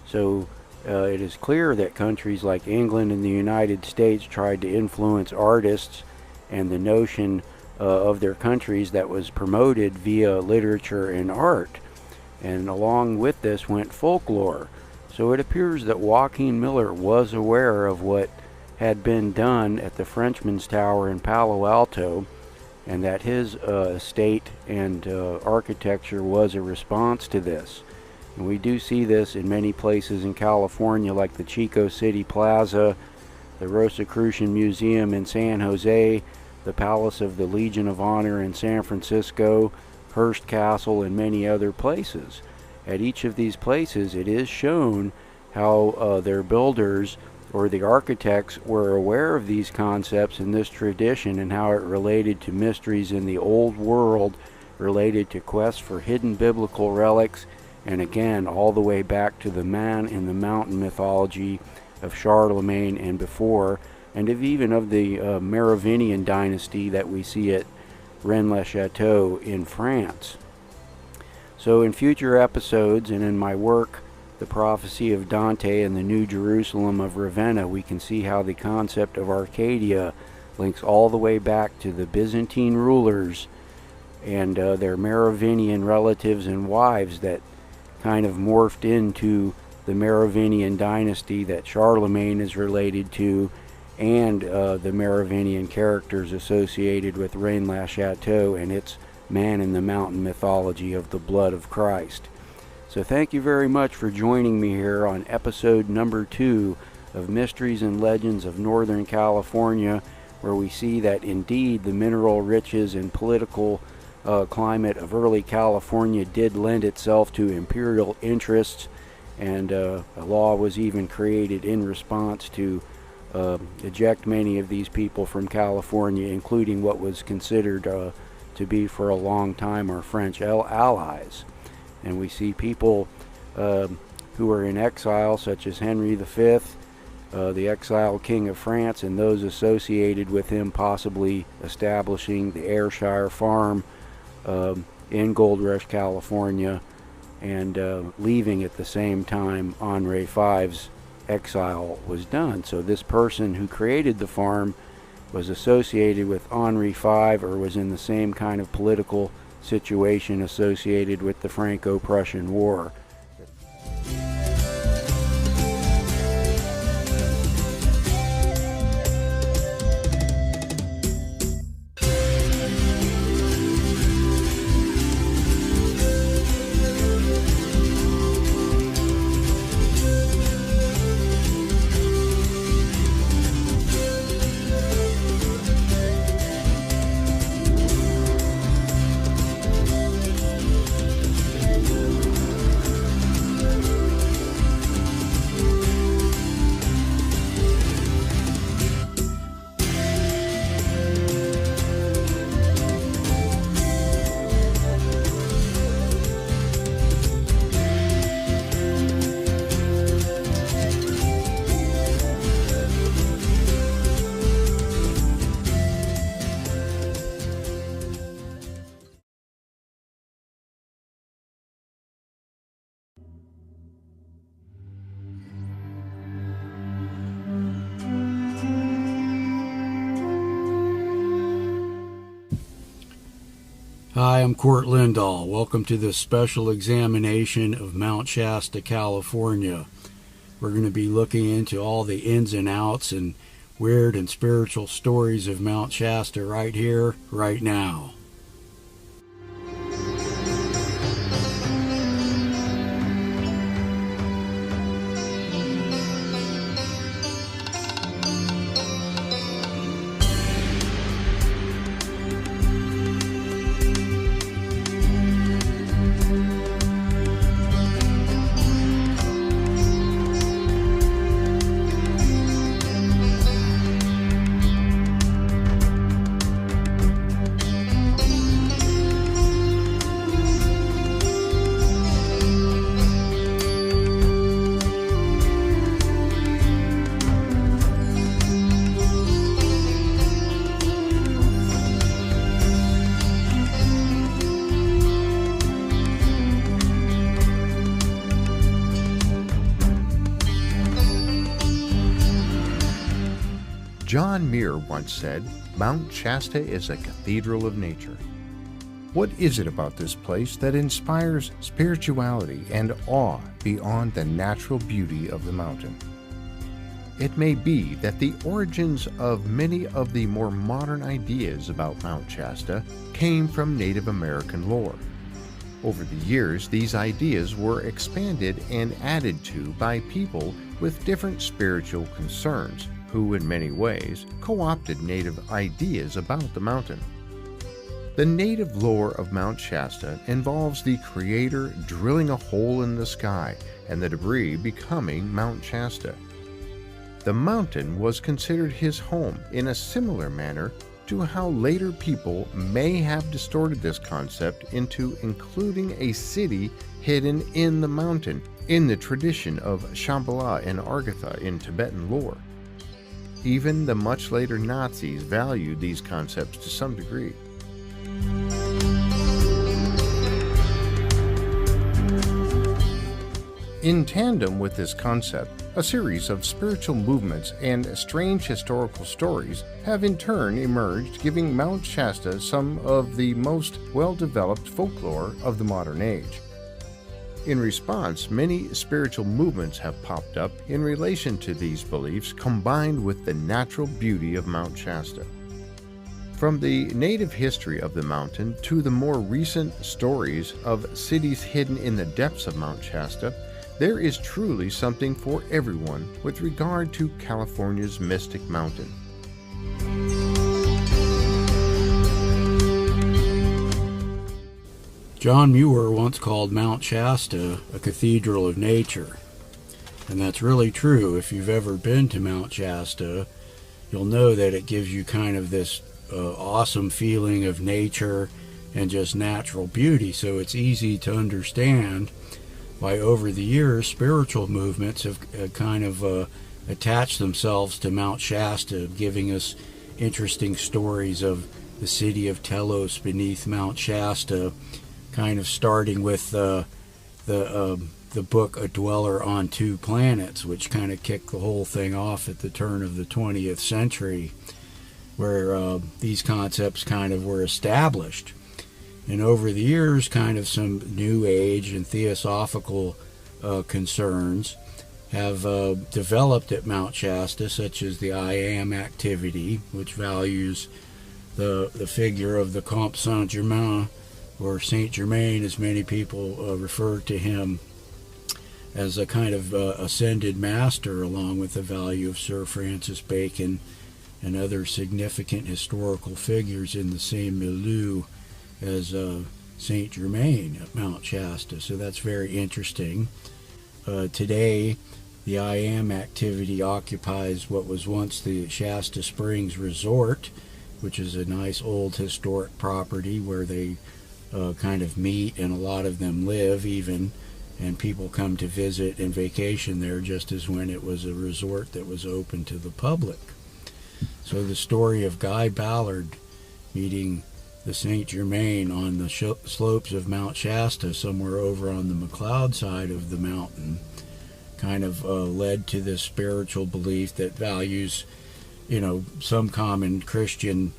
Speaker 1: So it is clear that countries like England and the United States tried to influence artists and the notion of their countries that was promoted via literature and art. And along with this went folklore. So it appears that Joaquin Miller was aware of what had been done at the Frenchman's Tower in Palo Alto, and that his estate and architecture was a response to this. And we do see this in many places in California, like the Chico City Plaza, the Rosicrucian Museum in San Jose, the Palace of the Legion of Honor in San Francisco, Hearst Castle, and many other places. At each of these places, it is shown how their builders or the architects were aware of these concepts in this tradition and how it related to mysteries in the old world, related to quests for hidden biblical relics, and again all the way back to the man in the mountain mythology of Charlemagne and before, and even of the Merovingian dynasty that we see at Rennes le Chateau in France. So in future episodes and in my work, The Prophecy of Dante and the New Jerusalem of Ravenna, we can see how the concept of Arcadia links all the way back to the Byzantine rulers and their Merovingian relatives and wives that kind of morphed into the Merovingian dynasty that Charlemagne is related to, and the Merovingian characters associated with Rennes le Chateau and its man in the mountain mythology of the blood of Christ. So thank you very much for joining me here on episode number 2 of Mysteries and Legends of Northern California, where we see that indeed the mineral riches and political climate of early California did lend itself to imperial interests, and a law was even created in response to eject many of these people from California, including what was considered to be for a long time our French allies. And we see people who are in exile, such as Henry V, the exiled king of France, and those associated with him possibly establishing the Ayrshire farm in Gold Rush, California, and leaving at the same time Henri V's exile was done. So this person who created the farm was associated with Henri V, or was in the same kind of political situation associated with the Franco-Prussian War. Hi, I'm Cort Lindahl. Welcome to this special examination of Mount Shasta, California. We're going to be looking into all the ins and outs and weird and spiritual stories of Mount Shasta right here, right now.
Speaker 6: John Muir once said, "Mount Shasta is a cathedral of nature." What is it about this place that inspires spirituality and awe beyond the natural beauty of the mountain? It may be that the origins of many of the more modern ideas about Mount Shasta came from Native American lore. Over the years, these ideas were expanded and added to by people with different spiritual concerns, who in many ways co-opted Native ideas about the mountain. The native lore of Mount Shasta involves the Creator drilling a hole in the sky and the debris becoming Mount Shasta. The mountain was considered his home in a similar manner to how later people may have distorted this concept into including a city hidden in the mountain in the tradition of Shambhala and Argatha in Tibetan lore. Even the much later Nazis valued these concepts to some degree. In tandem with this concept, a series of spiritual movements and strange historical stories have in turn emerged, giving Mount Shasta some of the most well-developed folklore of the modern age. In response, many spiritual movements have popped up in relation to these beliefs, combined with the natural beauty of Mount Shasta. From the native history of the mountain to the more recent stories of cities hidden in the depths of Mount Shasta, there is truly something for everyone with regard to California's mystic mountain.
Speaker 1: John Muir once called Mount Shasta a cathedral of nature. And that's really true. If you've ever been to Mount Shasta, you'll know that it gives you kind of this awesome feeling of nature and just natural beauty. So it's easy to understand why over the years spiritual movements have kind of attached themselves to Mount Shasta, giving us interesting stories of the city of Telos beneath Mount Shasta, kind of starting with the book A Dweller on Two Planets, which kind of kicked the whole thing off at the turn of the 20th century, where these concepts kind of were established. And over the years, kind of some New Age and theosophical concerns have developed at Mount Shasta, such as the I Am activity, which values the figure of the Comte Saint-Germain, or Saint Germain, as many people refer to him, as a kind of ascended master, along with the value of Sir Francis Bacon and other significant historical figures in the same milieu as Saint Germain at Mount Shasta. So that's very interesting. Today, the I Am activity occupies what was once the Shasta Springs Resort, which is a nice old historic property where they kind of meet, and a lot of them live even, and people come to visit and vacation there, just as when it was a resort that was open to the public. So the story of Guy Ballard meeting the Saint Germain on the slopes of Mount Shasta, somewhere over on the McLeod side of the mountain, kind of led to this spiritual belief that values, some common Christian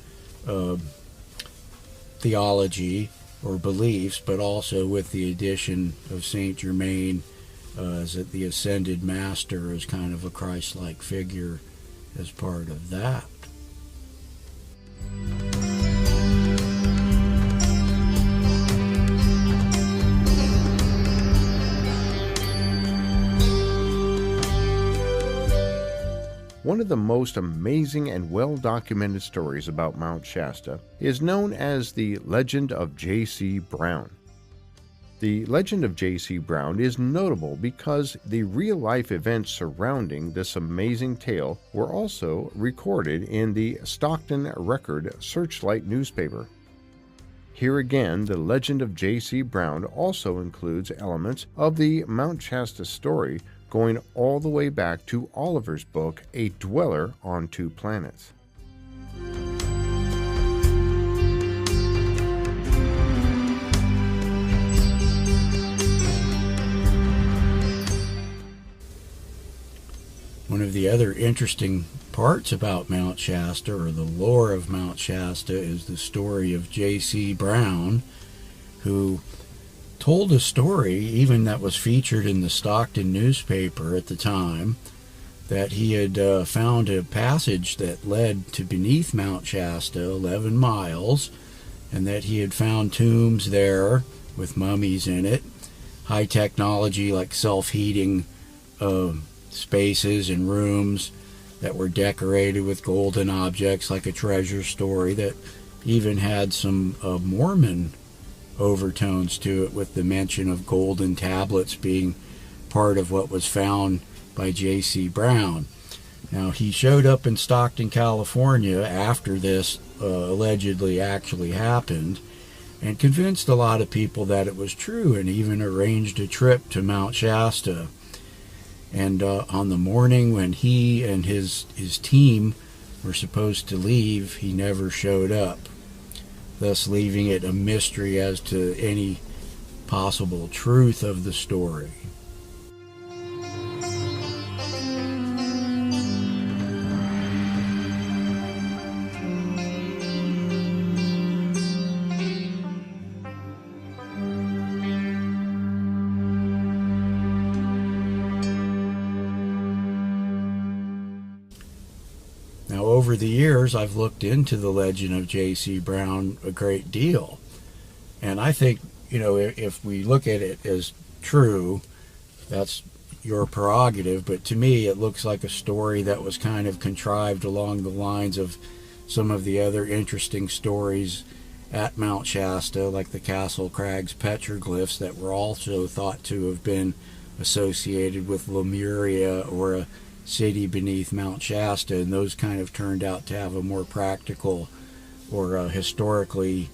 Speaker 1: theology or beliefs, but also with the addition of Saint Germain as the ascended master, as kind of a Christ-like figure as part of that.
Speaker 6: One of the most amazing and well-documented stories about Mount Shasta is known as the Legend of J.C. Brown. The Legend of J.C. Brown is notable because the real-life events surrounding this amazing tale were also recorded in the Stockton Record Searchlight newspaper. Here again, the Legend of J.C. Brown also includes elements of the Mount Shasta story, going all the way back to Oliver's book, A Dweller on Two Planets.
Speaker 1: One of the other interesting parts about Mount Shasta, or the lore of Mount Shasta, is the story of J.C. Brown, who told a story, even that was featured in the Stockton newspaper at the time, that he had found a passage that led to beneath Mount Shasta, 11 miles, and that he had found tombs there with mummies in it, high technology like self-heating spaces and rooms that were decorated with golden objects, like a treasure story that even had some Mormon overtones to it, with the mention of golden tablets being part of what was found by J.C. Brown. Now, he showed up in Stockton, California after this allegedly actually happened, and convinced a lot of people that it was true, and even arranged a trip to Mount Shasta. And on the morning when he and his team were supposed to leave, he never showed up, thus leaving it a mystery as to any possible truth of the story. Now, over the years, I've looked into the legend of J.C. Brown a great deal. And I think, if we look at it as true, that's your prerogative. But to me, it looks like a story that was kind of contrived along the lines of some of the other interesting stories at Mount Shasta, like the Castle Crags petroglyphs that were also thought to have been associated with Lemuria, or a city beneath Mount Shasta, and those kind of turned out to have a more practical or historically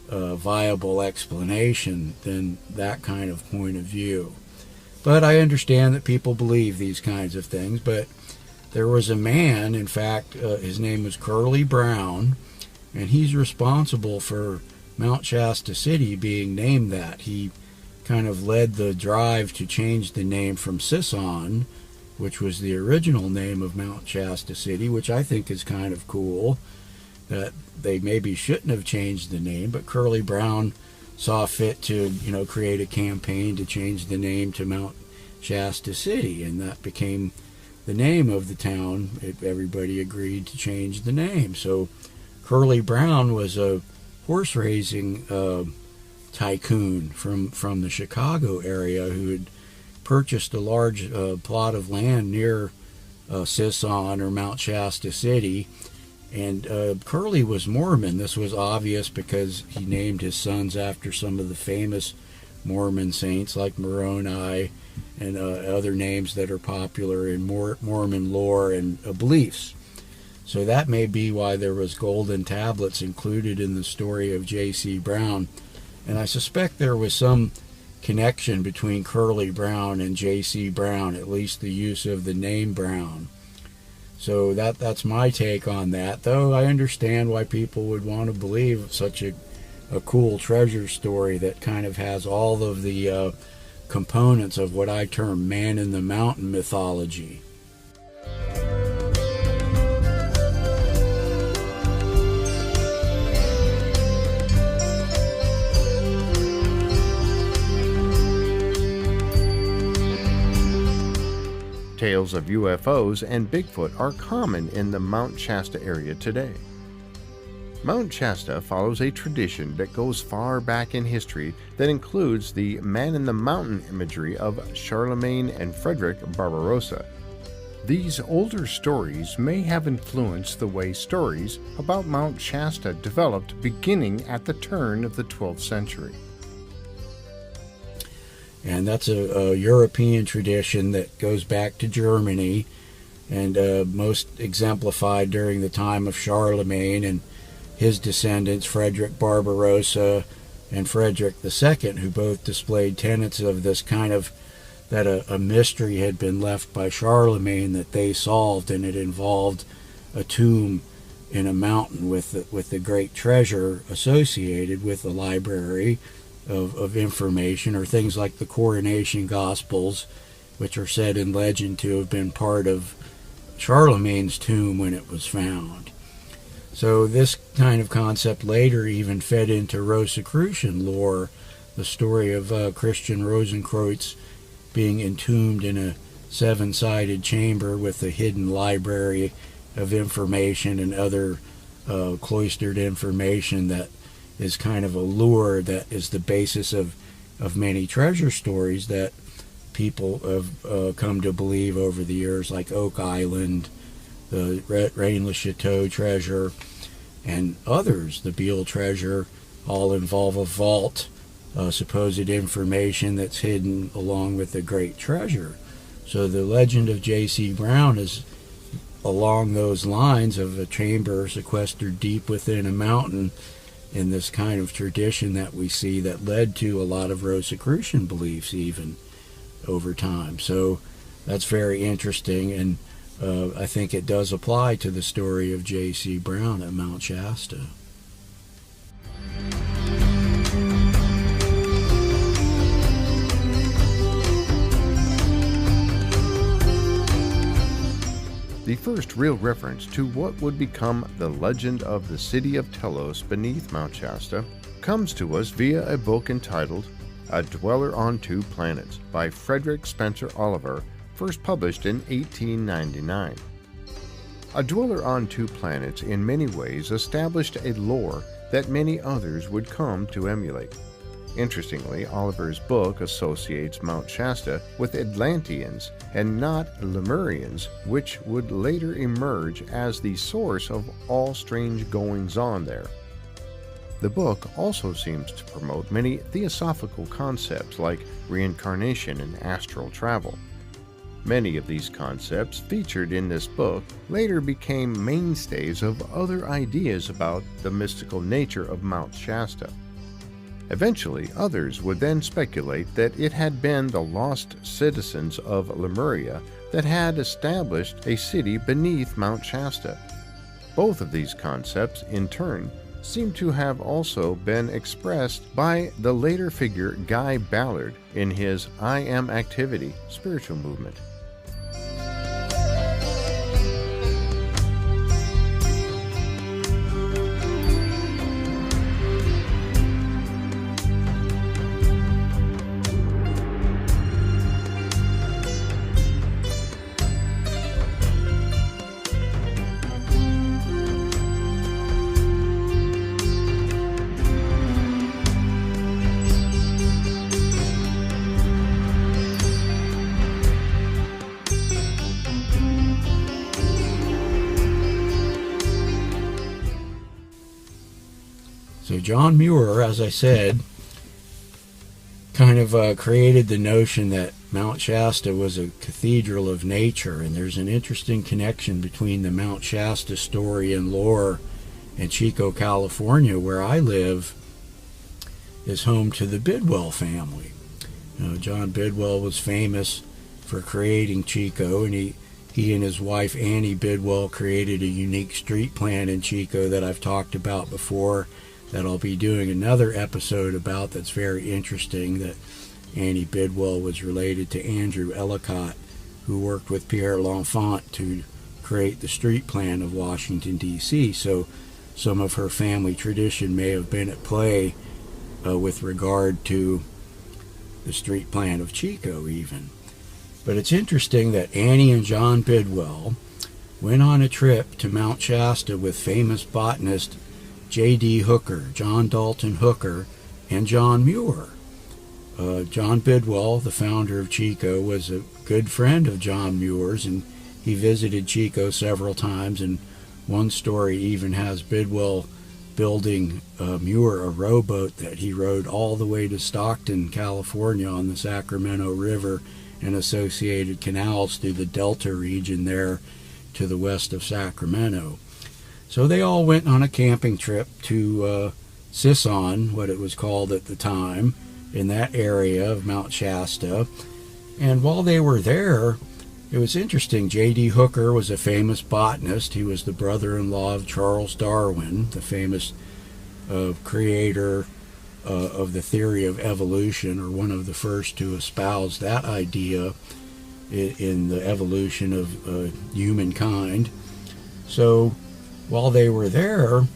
Speaker 1: viable explanation than that kind of point of view. But I understand that people believe these kinds of things. But there was a man, in fact, his name was Curly Brown, and he's responsible for Mount Shasta City being named that. He kind of led the drive to change the name from Sisson, which was the original name of Mount Shasta City, which I think is kind of cool, that they maybe shouldn't have changed the name, but Curly Brown saw fit to, create a campaign to change the name to Mount Shasta City, and that became the name of the town. Everybody agreed to change the name. So Curly Brown was a horse racing tycoon from the Chicago area who had purchased a large plot of land near Sisson or Mount Shasta City. And Curly was Mormon. This was obvious because he named his sons after some of the famous Mormon saints like Moroni and other names that are popular in Mormon lore and beliefs. So that may be why there was golden tablets included in the story of J.C. Brown. And I suspect there was some connection between Curly Brown and J.C. Brown, at least the use of the name Brown. So that's my take on that, though I understand why people would want to believe such a cool treasure story that kind of has all of the components of what I term man-in-the-mountain mythology.
Speaker 6: Tales of UFOs and Bigfoot are common in the Mount Shasta area today. Mount Shasta follows a tradition that goes far back in history that includes the man-in-the-mountain imagery of Charlemagne and Frederick Barbarossa. These older stories may have influenced the way stories about Mount Shasta developed beginning at the turn of the 12th century.
Speaker 1: And that's a European tradition that goes back to Germany, and most exemplified during the time of Charlemagne and his descendants, Frederick Barbarossa and Frederick II, who both displayed tenets of this kind of, that a mystery had been left by Charlemagne that they solved, and it involved a tomb in a mountain with the great treasure associated with the library of information, or things like the Coronation Gospels, which are said in legend to have been part of Charlemagne's tomb when it was found. So this kind of concept later even fed into Rosicrucian lore, the story of Christian Rosenkreuz being entombed in a seven-sided chamber with a hidden library of information and other cloistered information that is kind of a lure that is the basis of many treasure stories that people have come to believe over the years, like Oak Island, the Rennes le Chateau treasure, and others. The Beale treasure all involve a vault, supposed information that's hidden along with the great treasure. So the legend of J.C. Brown is along those lines of a chamber sequestered deep within a mountain, in this kind of tradition that we see that led to a lot of Rosicrucian beliefs even over time. So that's very interesting, and I think it does apply to the story of J.C. Brown at Mount Shasta.
Speaker 6: The first real reference to what would become the legend of the city of Telos beneath Mount Shasta comes to us via a book entitled A Dweller on Two Planets by Frederick Spencer Oliver, first published in 1899. A Dweller on Two Planets in many ways established a lore that many others would come to emulate. Interestingly, Oliver's book associates Mount Shasta with Atlanteans and not Lemurians, which would later emerge as the source of all strange goings-on there. The book also seems to promote many theosophical concepts like reincarnation and astral travel. Many of these concepts featured in this book later became mainstays of other ideas about the mystical nature of Mount Shasta. Eventually, others would then speculate that it had been the lost citizens of Lemuria that had established a city beneath Mount Shasta. Both of these concepts, in turn, seem to have also been expressed by the later figure Guy Ballard in his I Am Activity spiritual movement.
Speaker 1: So John Muir, as I said, kind of created the notion that Mount Shasta was a cathedral of nature, and there's an interesting connection between the Mount Shasta story and lore and Chico, California, where I live, is home to the Bidwell family. John Bidwell was famous for creating Chico, and he and his wife Annie Bidwell created a unique street plan in Chico that I've talked about before, that I'll be doing another episode about, that's very interesting, that Annie Bidwell was related to Andrew Ellicott, who worked with Pierre L'Enfant to create the street plan of Washington, D.C. So some of her family tradition may have been at play with regard to the street plan of Chico even. But it's interesting that Annie and John Bidwell went on a trip to Mount Shasta with famous botanist J.D. Hooker, John Dalton Hooker, and John Muir. John Bidwell, the founder of Chico, was a good friend of John Muir's, and he visited Chico several times, and one story even has Bidwell building Muir a rowboat that he rowed all the way to Stockton, California on the Sacramento River and associated canals through the Delta region there to the west of Sacramento. So they all went on a camping trip to Sisson, what it was called at the time, in that area of Mount Shasta. And while they were there, it was interesting. J.D. Hooker was a famous botanist. He was the brother-in-law of Charles Darwin, the famous creator of the theory of evolution, or one of the first to espouse that idea. in the evolution of humankind. So while they were there,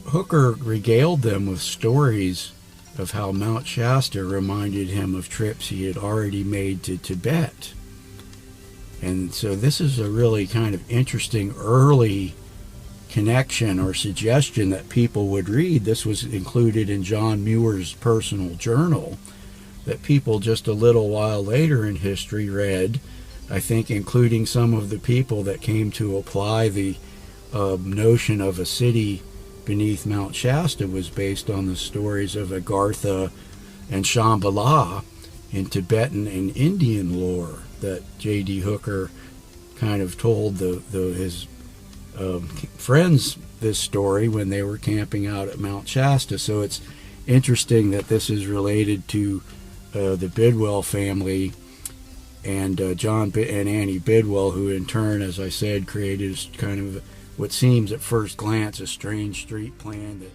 Speaker 1: Hooker regaled them with stories of how Mount Shasta reminded him of trips he had already made to Tibet. And so this is a really kind of interesting early connection or suggestion that people would read. This was included in John Muir's personal journal, that people just a little while later in history read, I think including some of the people that came to apply the notion of a city beneath Mount Shasta was based on the stories of Agartha and Shambhala in Tibetan and Indian lore that J.D. Hooker kind of told his friends this story when they were camping out at Mount Shasta. So it's interesting that this is related to the Bidwell family and John and Annie Bidwell, who in turn, as I said, created kind of what seems at first glance a strange street plan that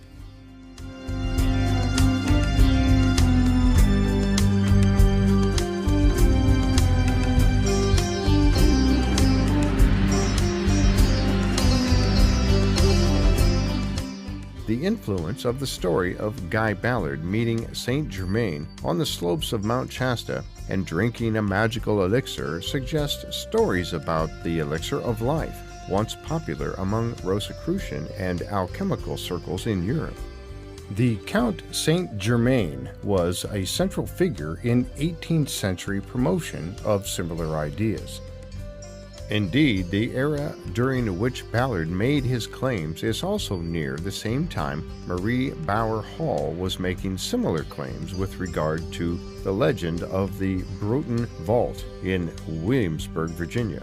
Speaker 6: The influence of the story of Guy Ballard meeting Saint Germain on the slopes of Mount Shasta and drinking a magical elixir suggests stories about the elixir of life, once popular among Rosicrucian and alchemical circles in Europe. The Count Saint Germain was a central figure in 18th century promotion of similar ideas. Indeed, the era during which Ballard made his claims is also near the same time Marie Bauer Hall was making similar claims with regard to the legend of the Broughton Vault in Williamsburg, Virginia.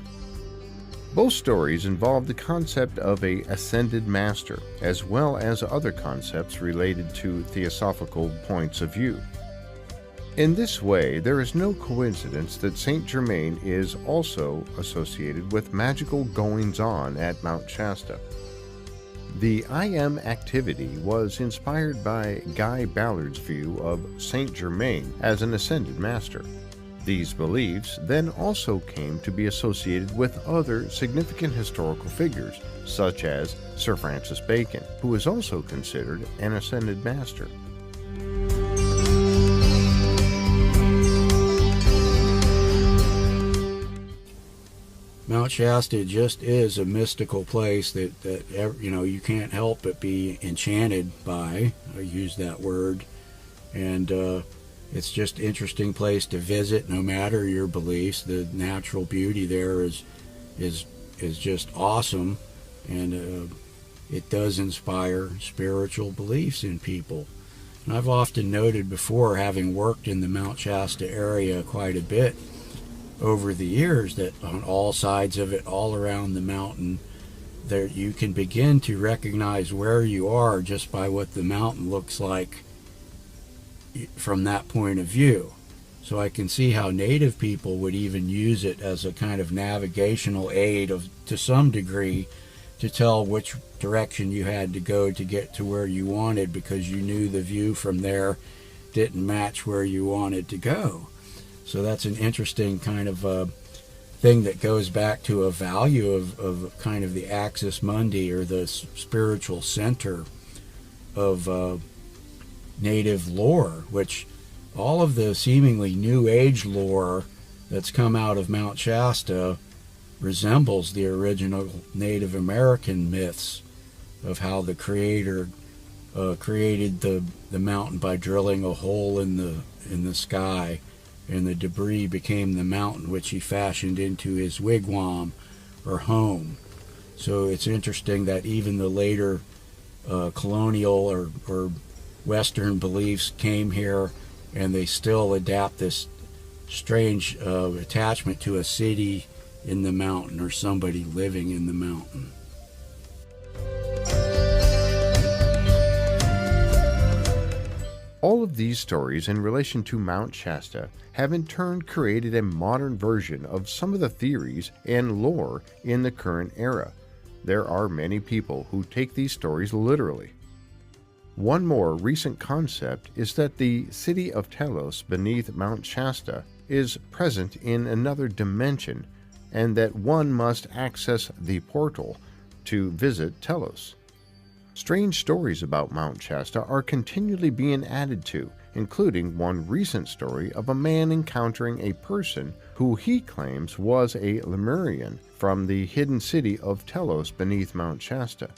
Speaker 6: Both stories involve the concept of a ascended master, as well as other concepts related to theosophical points of view. In this way, there is no coincidence that Saint Germain is also associated with magical goings-on at Mount Shasta. The I Am activity was inspired by Guy Ballard's view of Saint Germain as an ascended master. These beliefs then also came to be associated with other significant historical figures, such as Sir Francis Bacon, who is also considered an ascended master.
Speaker 1: Mount Shasta just is a mystical place that you can't help but be enchanted by. I use that word, and it's just an interesting place to visit, no matter your beliefs. The natural beauty there is just awesome, and it does inspire spiritual beliefs in people. And I've often noted before, having worked in the Mount Shasta area quite a bit over the years, that on all sides of it, all around the mountain, there you can begin to recognize where you are just by what the mountain looks like from that point of view. So I can see how native people would even use it as a kind of navigational aid to some degree, to tell which direction you had to go to get to where you wanted, because you knew the view from there didn't match where you wanted to go. So that's an interesting kind of thing that goes back to a value of kind of the axis mundi, or the spiritual center of native lore, which all of the seemingly New Age lore that's come out of Mount Shasta resembles the original Native American myths of how the Creator created the mountain by drilling a hole in the sky, and the debris became the mountain, which he fashioned into his wigwam or home. So it's interesting that even the later colonial or Western beliefs came here, and they still adapt this strange attachment to a city in the mountain, or somebody living in the mountain.
Speaker 6: All of these stories in relation to Mount Shasta have in turn created a modern version of some of the theories and lore in the current era. There are many people who take these stories literally. One more recent concept is that the city of Telos beneath Mount Shasta is present in another dimension and that one must access the portal to visit Telos. Strange stories about Mount Shasta are continually being added to, including one recent story of a man encountering a person who he claims was a Lemurian from the hidden city of Telos beneath Mount Shasta.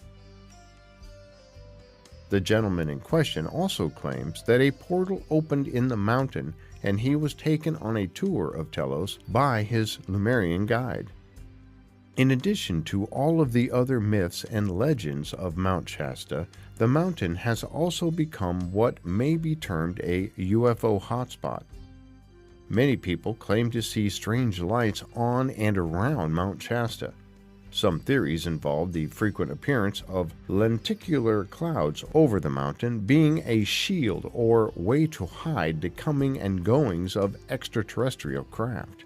Speaker 6: The gentleman in question also claims that a portal opened in the mountain and he was taken on a tour of Telos by his Lemurian guide. In addition to all of the other myths and legends of Mount Shasta, the mountain has also become what may be termed a UFO hotspot. Many people claim to see strange lights on and around Mount Shasta. Some theories involve the frequent appearance of lenticular clouds over the mountain being a shield or way to hide the coming and goings of extraterrestrial craft.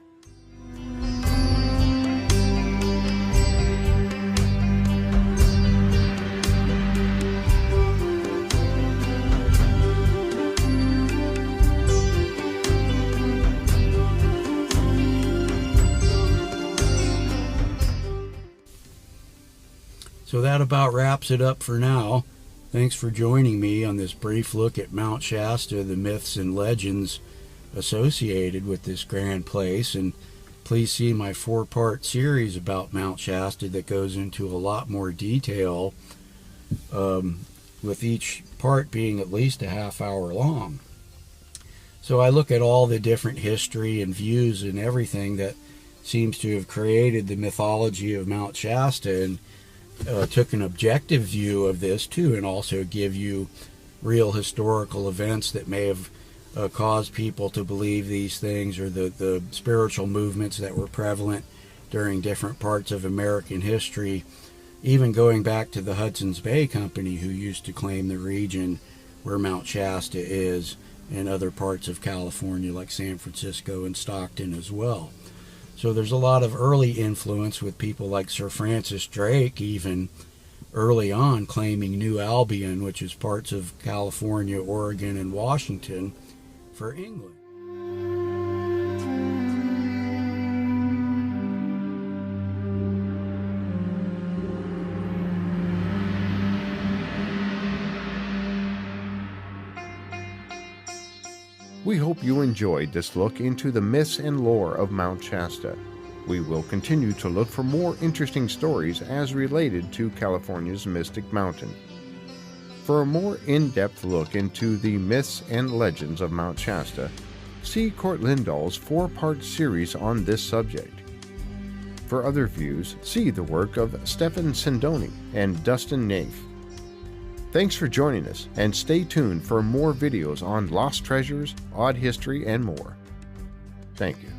Speaker 1: So that about wraps it up for now. Thanks for joining me on this brief look at Mount Shasta, the myths and legends associated with this grand place. And please see my 4-part series about Mount Shasta that goes into a lot more detail, with each part being at least a half-hour long. So I look at all the different history and views and everything that seems to have created the mythology of Mount Shasta, and took an objective view of this too, and also give you real historical events that may have caused people to believe these things, or the spiritual movements that were prevalent during different parts of American history, even going back to the Hudson's Bay Company, who used to claim the region where Mount Shasta is, and other parts of California like San Francisco and Stockton as well. So there's a lot of early influence with people like Sir Francis Drake, even early on, claiming New Albion, which is parts of California, Oregon, and Washington, for England.
Speaker 6: We hope you enjoyed this look into the myths and lore of Mount Shasta. We will continue to look for more interesting stories as related to California's Mystic Mountain. For a more in-depth look into the myths and legends of Mount Shasta, see Cort Lindahl's 4-part series on this subject. For other views, see the work of Stefan Sindoni and Dustin Naif. Thanks for joining us, and stay tuned for more videos on lost treasures, odd history, and more. Thank you.